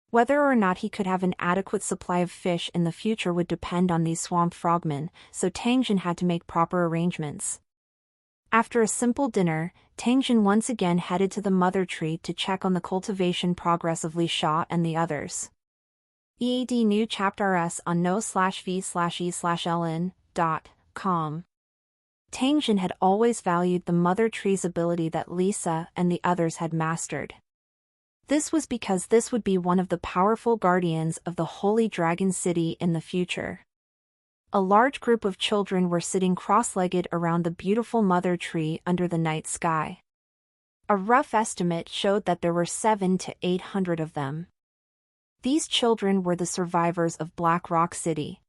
Whether or not he could have an adequate supply of fish in the future would depend on these Swamp Frogmen, so Tang Jin had to make proper arrangements. After a simple dinner, Tang Jin once again headed to the mother tree to check on the cultivation progress of Li Sha and the others. EAD new chapter S on no/v/e/ln.com. Tang Jin had always valued the mother tree's ability that Lisa and the others had mastered. This was because this would be one of the powerful guardians of the Holy Dragon City in the future. A large group of children were sitting cross-legged around the beautiful mother tree under the night sky. A rough estimate showed that there were 700 to 800 of them. These children were the survivors of Black Rock City.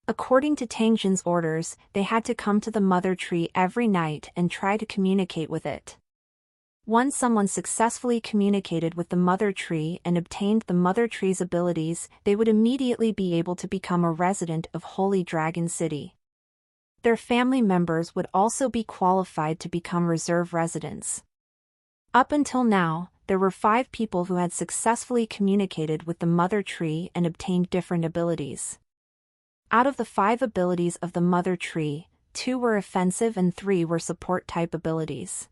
According to Tang Jin's orders, they had to come to the mother tree every night and try to communicate with it. Once someone successfully communicated with the mother tree and obtained the mother tree's abilities, they would immediately be able to become a resident of Holy Dragon City. Their family members would also be qualified to become reserve residents. Up until now, there were 5 people who had successfully communicated with the mother tree and obtained different abilities. Out of the 5 abilities of the mother tree, 2 were offensive and 3 were support-type abilities.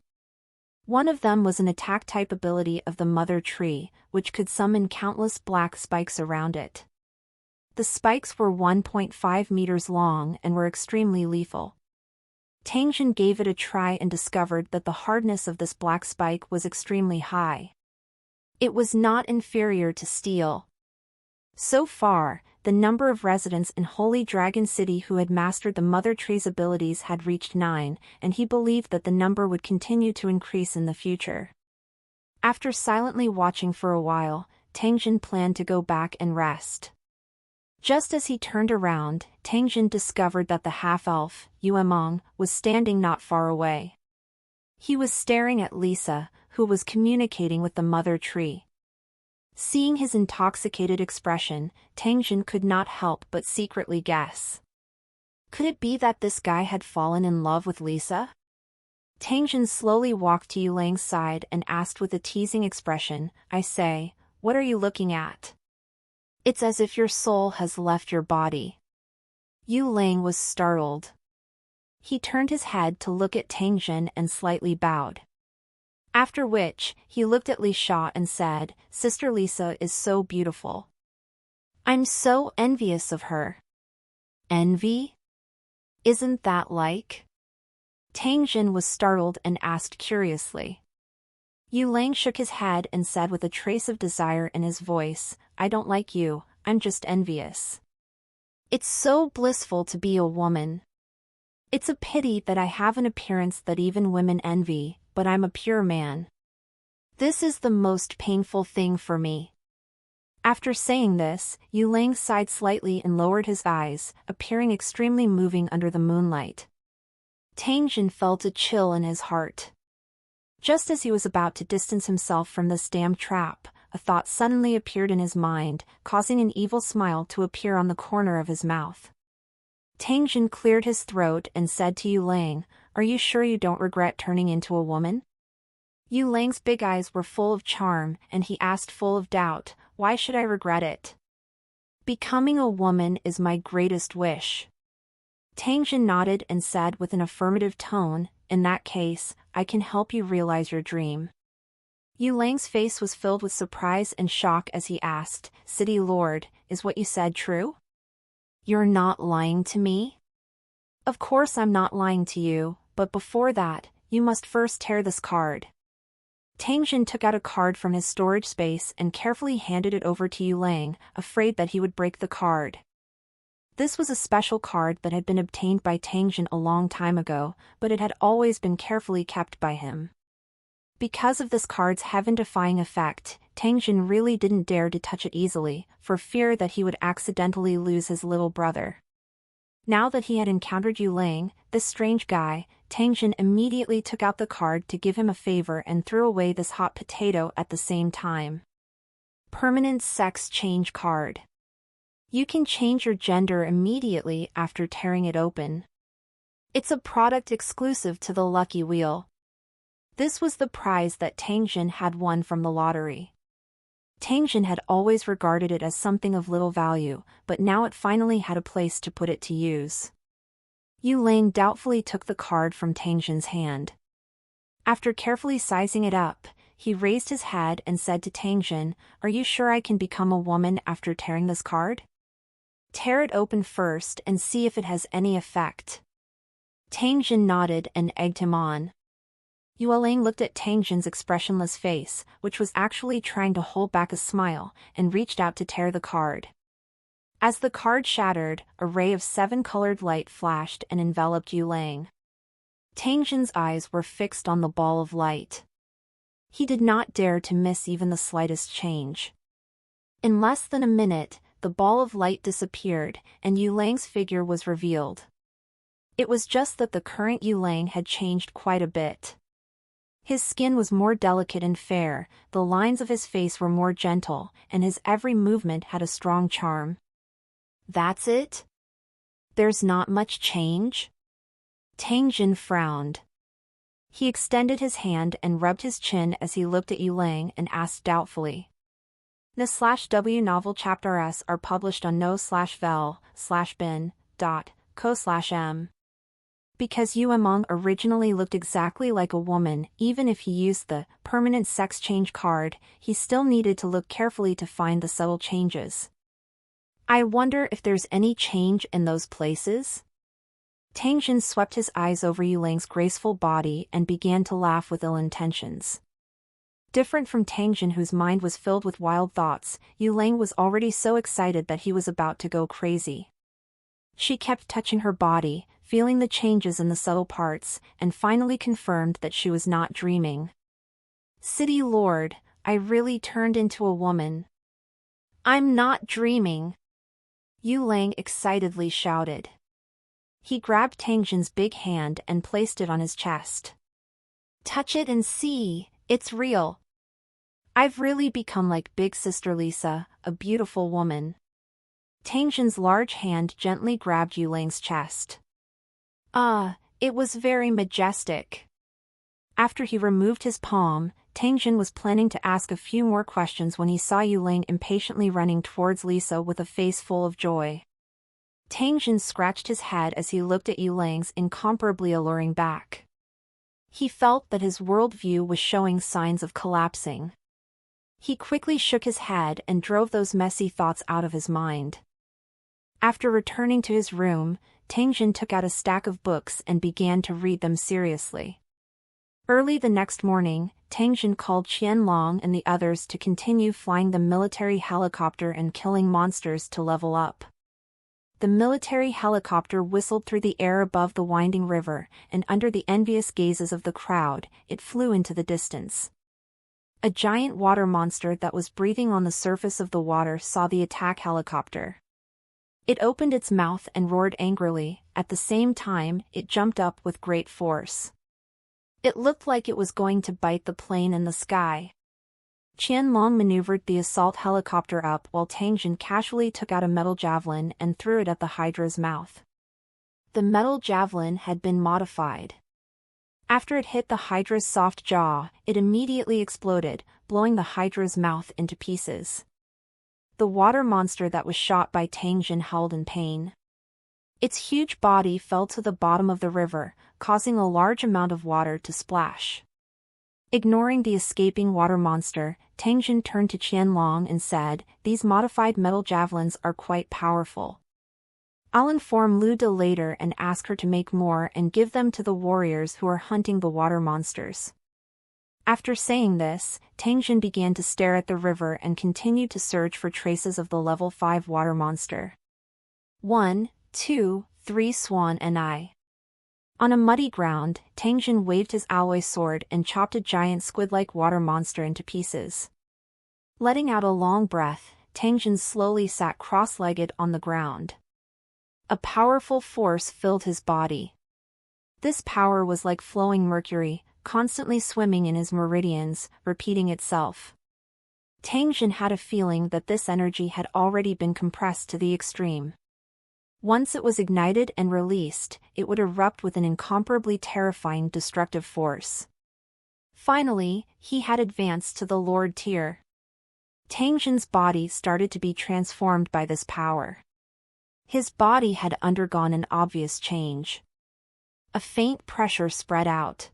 One of them was an attack-type ability of the mother tree, which could summon countless black spikes around it. The spikes were 1.5 meters long and were extremely lethal. Tang Jin gave it a try and discovered that the hardness of this black spike was extremely high. It was not inferior to steel. So far, the number of residents in Holy Dragon City who had mastered the mother tree's abilities had reached 9, and he believed that the number would continue to increase in the future. After silently watching for a while, Tang Jin planned to go back and rest. Just as he turned around, Tang Jin discovered that the half-elf, Yuemong, was standing not far away. He was staring at Lisa, who was communicating with the mother tree. Seeing his intoxicated expression, Tang Jin could not help but secretly guess. Could it be that this guy had fallen in love with Lisa? Tang Jin slowly walked to Yulang's side and asked with a teasing expression, I say, what are you looking at? It's as if your soul has left your body. Yulang was startled. He turned his head to look at Tang Jin and slightly bowed. After which, he looked at Li Sha and said, Sister Lisa is so beautiful. I'm so envious of her. Envy? Isn't that like? Tang Jin was startled and asked curiously. Yulang shook his head and said with a trace of desire in his voice, I don't like you, I'm just envious. It's so blissful to be a woman. It's a pity that I have an appearance that even women envy, but I'm a pure man. This is the most painful thing for me. After saying this, Yu Lang sighed slightly and lowered his eyes, appearing extremely moving under the moonlight. Tang Jin felt a chill in his heart. Just as he was about to distance himself from this damned trap, a thought suddenly appeared in his mind, causing an evil smile to appear on the corner of his mouth. Tang Jin cleared his throat and said to Yu Lang, "Are you sure you don't regret turning into a woman?" Yu Lang's big eyes were full of charm, and he asked full of doubt, "Why should I regret it? Becoming a woman is my greatest wish." Tang Jin nodded and said with an affirmative tone, "In that case, I can help you realize your dream." Yu Lang's face was filled with surprise and shock as he asked, "City Lord, is what you said true? You're not lying to me?" "Of course I'm not lying to you, but before that, you must first tear this card." Tang Jin took out a card from his storage space and carefully handed it over to Yu Lang, afraid that he would break the card. This was a special card that had been obtained by Tang Jin a long time ago, but it had always been carefully kept by him. Because of this card's heaven-defying effect, Tang Jin really didn't dare to touch it easily, for fear that he would accidentally lose his little brother. Now that he had encountered Yu Lang, this strange guy, Tang Jin immediately took out the card to give him a favor and threw away this hot potato at the same time. Permanent Sex Change Card. You can change your gender immediately after tearing it open. It's a product exclusive to the Lucky Wheel. This was the prize that Tang Jin had won from the lottery. Tang Jin had always regarded it as something of little value, but now it finally had a place to put it to use. Yu Lang doubtfully took the card from Tang Jin's hand. After carefully sizing it up, he raised his head and said to Tang Jin, "Are you sure I can become a woman after tearing this card? Tear it open first and see if it has any effect." Tang Jin nodded and egged him on. Yu Lang looked at Tang Jin's expressionless face, which was actually trying to hold back a smile, and reached out to tear the card. As the card shattered, a ray of seven-colored light flashed and enveloped Yu Lang. Tang Jin's eyes were fixed on the ball of light. He did not dare to miss even the slightest change. In less than a minute, the ball of light disappeared, and Yu Lang's figure was revealed. It was just that the current Yu Lang had changed quite a bit. His skin was more delicate and fair, the lines of his face were more gentle, and his every movement had a strong charm. "That's it? There's not much change?" Tang Jin frowned. He extended his hand and rubbed his chin as he looked at Yu Lang and asked doubtfully. The/W novel chapters are published on no/vel/bin.co/m. Because Yu Mang originally looked exactly like a woman, even if he used the permanent sex change card, he still needed to look carefully to find the subtle changes. "I wonder if there's any change in those places?" Tang Jin swept his eyes over Yu Lang's graceful body and began to laugh with ill intentions. Different from Tang Jin, whose mind was filled with wild thoughts, Yu Lang was already so excited that he was about to go crazy. She kept touching her body, feeling the changes in the subtle parts, and finally confirmed that she was not dreaming. "City Lord, I really turned into a woman. I'm not dreaming," Yu Lang excitedly shouted. He grabbed Tang Jin's big hand and placed it on his chest. "Touch it and see, it's real. I've really become like Big Sister Lisa, a beautiful woman." Tang Jin's large hand gently grabbed Yu Lang's chest. It was very majestic. After he removed his palm, Tang Jin was planning to ask a few more questions when he saw Yu Lang impatiently running towards Lisa with a face full of joy. Tang Jin scratched his head as he looked at Yu Lang's incomparably alluring back. He felt that his worldview was showing signs of collapsing. He quickly shook his head and drove those messy thoughts out of his mind. After returning to his room, Tang Jin took out a stack of books and began to read them seriously. Early the next morning, Tang Jin called Qianlong and the others to continue flying the military helicopter and killing monsters to level up. The military helicopter whistled through the air above the winding river, and under the envious gazes of the crowd, it flew into the distance. A giant water monster that was breathing on the surface of the water saw the attack helicopter. It opened its mouth and roared angrily. At the same time, it jumped up with great force. It looked like it was going to bite the plane in the sky. Qianlong maneuvered the assault helicopter up while Tang Jin casually took out a metal javelin and threw it at the Hydra's mouth. The metal javelin had been modified. After it hit the Hydra's soft jaw, it immediately exploded, blowing the Hydra's mouth into pieces. The water monster that was shot by Tang Jin howled in pain. Its huge body fell to the bottom of the river, causing a large amount of water to splash. Ignoring the escaping water monster, Tang Jin turned to Qianlong and said, "These modified metal javelins are quite powerful. I'll inform Lu De later and ask her to make more and give them to the warriors who are hunting the water monsters." After saying this, Tang Jin began to stare at the river and continued to search for traces of the level 5 water monster. 1, 2, 3 Swan and I. On a muddy ground, Tang Jin waved his alloy sword and chopped a giant squid-like water monster into pieces. Letting out a long breath, Tang Jin slowly sat cross-legged on the ground. A powerful force filled his body. This power was like flowing mercury, constantly swimming in his meridians, repeating itself. Tang Jin had a feeling that this energy had already been compressed to the extreme. Once it was ignited and released, it would erupt with an incomparably terrifying destructive force. Finally, he had advanced to the Lord tier. Tang Jin's body started to be transformed by this power. His body had undergone an obvious change. A faint pressure spread out.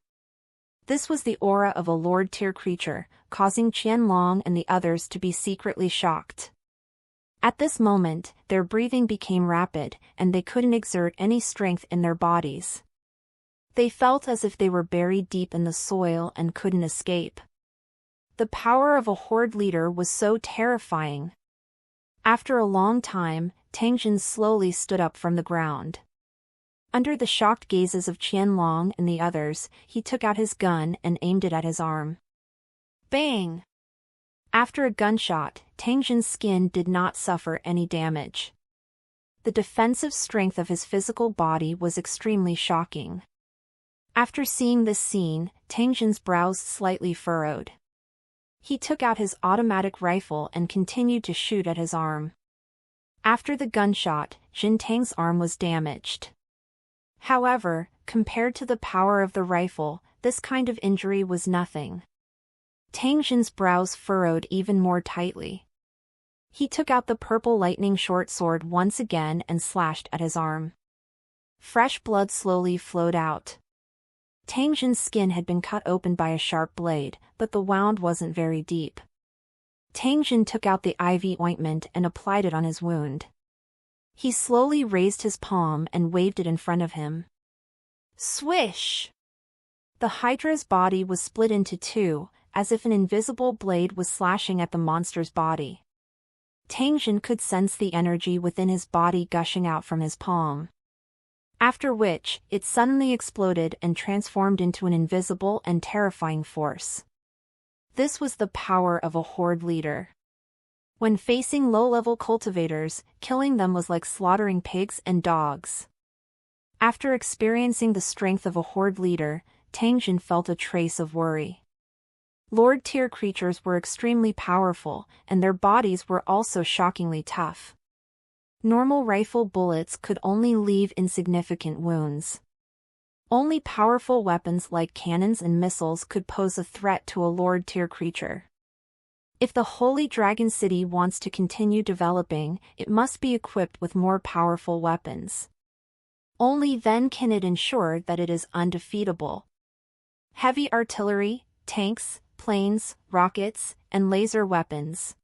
This was the aura of a Lord tier creature, causing Qianlong and the others to be secretly shocked. At this moment, their breathing became rapid, and they couldn't exert any strength in their bodies. They felt as if they were buried deep in the soil and couldn't escape. The power of a horde leader was so terrifying. After a long time, Tang Jin slowly stood up from the ground. Under the shocked gazes of Qianlong and the others, he took out his gun and aimed it at his arm. Bang! After a gunshot, Tang Jin's skin did not suffer any damage. The defensive strength of his physical body was extremely shocking. After seeing this scene, Tang Jin's brows slightly furrowed. He took out his automatic rifle and continued to shoot at his arm. After the gunshot, Jin Tang's arm was damaged. However, compared to the power of the rifle, this kind of injury was nothing. Tang Jin's brows furrowed even more tightly. He took out the purple lightning short sword once again and slashed at his arm. Fresh blood slowly flowed out. Tang Jin's skin had been cut open by a sharp blade, but the wound wasn't very deep. Tang Jin took out the IV ointment and applied it on his wound. He slowly raised his palm and waved it in front of him. Swish! The Hydra's body was split into two, as if an invisible blade was slashing at the monster's body. Tang Jin could sense the energy within his body gushing out from his palm. After which, it suddenly exploded and transformed into an invisible and terrifying force. This was the power of a horde leader. When facing low-level cultivators, killing them was like slaughtering pigs and dogs. After experiencing the strength of a horde leader, Tang Jin felt a trace of worry. Lord-tier creatures were extremely powerful, and their bodies were also shockingly tough. Normal rifle bullets could only leave insignificant wounds. Only powerful weapons like cannons and missiles could pose a threat to a Lord-tier creature. If the Holy Dragon City wants to continue developing, it must be equipped with more powerful weapons. Only then can it ensure that it is undefeatable. Heavy artillery, tanks, planes, rockets, and laser weapons.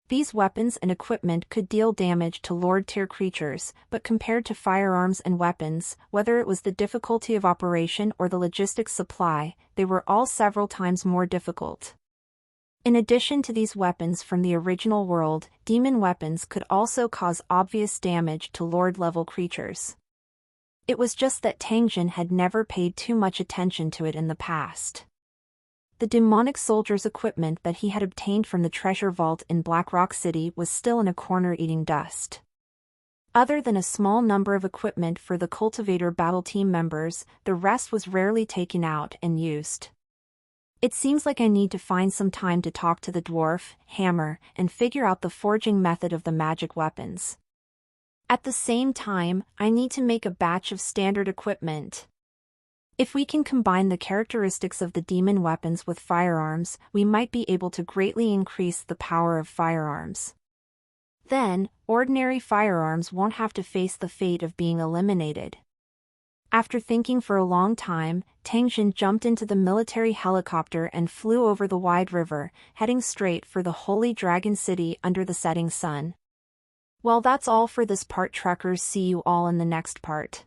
These weapons and equipment could deal damage to Lord-tier creatures, but compared to firearms and weapons, whether it was the difficulty of operation or the logistics supply, they were all several times more difficult. In addition to these weapons from the original world, demon weapons could also cause obvious damage to Lord-level creatures. It was just that Tang Jin had never paid too much attention to it in the past. The demonic soldier's equipment that he had obtained from the treasure vault in Black Rock City was still in a corner eating dust. Other than a small number of equipment for the cultivator battle team members, the rest was rarely taken out and used. It seems like I need to find some time to talk to the dwarf, Hammer, and figure out the forging method of the magic weapons. At the same time, I need to make a batch of standard equipment. If we can combine the characteristics of the demon weapons with firearms, we might be able to greatly increase the power of firearms. Then, ordinary firearms won't have to face the fate of being eliminated. After thinking for a long time, Tang Xin jumped into the military helicopter and flew over the wide river, heading straight for the Holy Dragon City under the setting sun. Well, that's all for this part, truckers. See you all in the next part.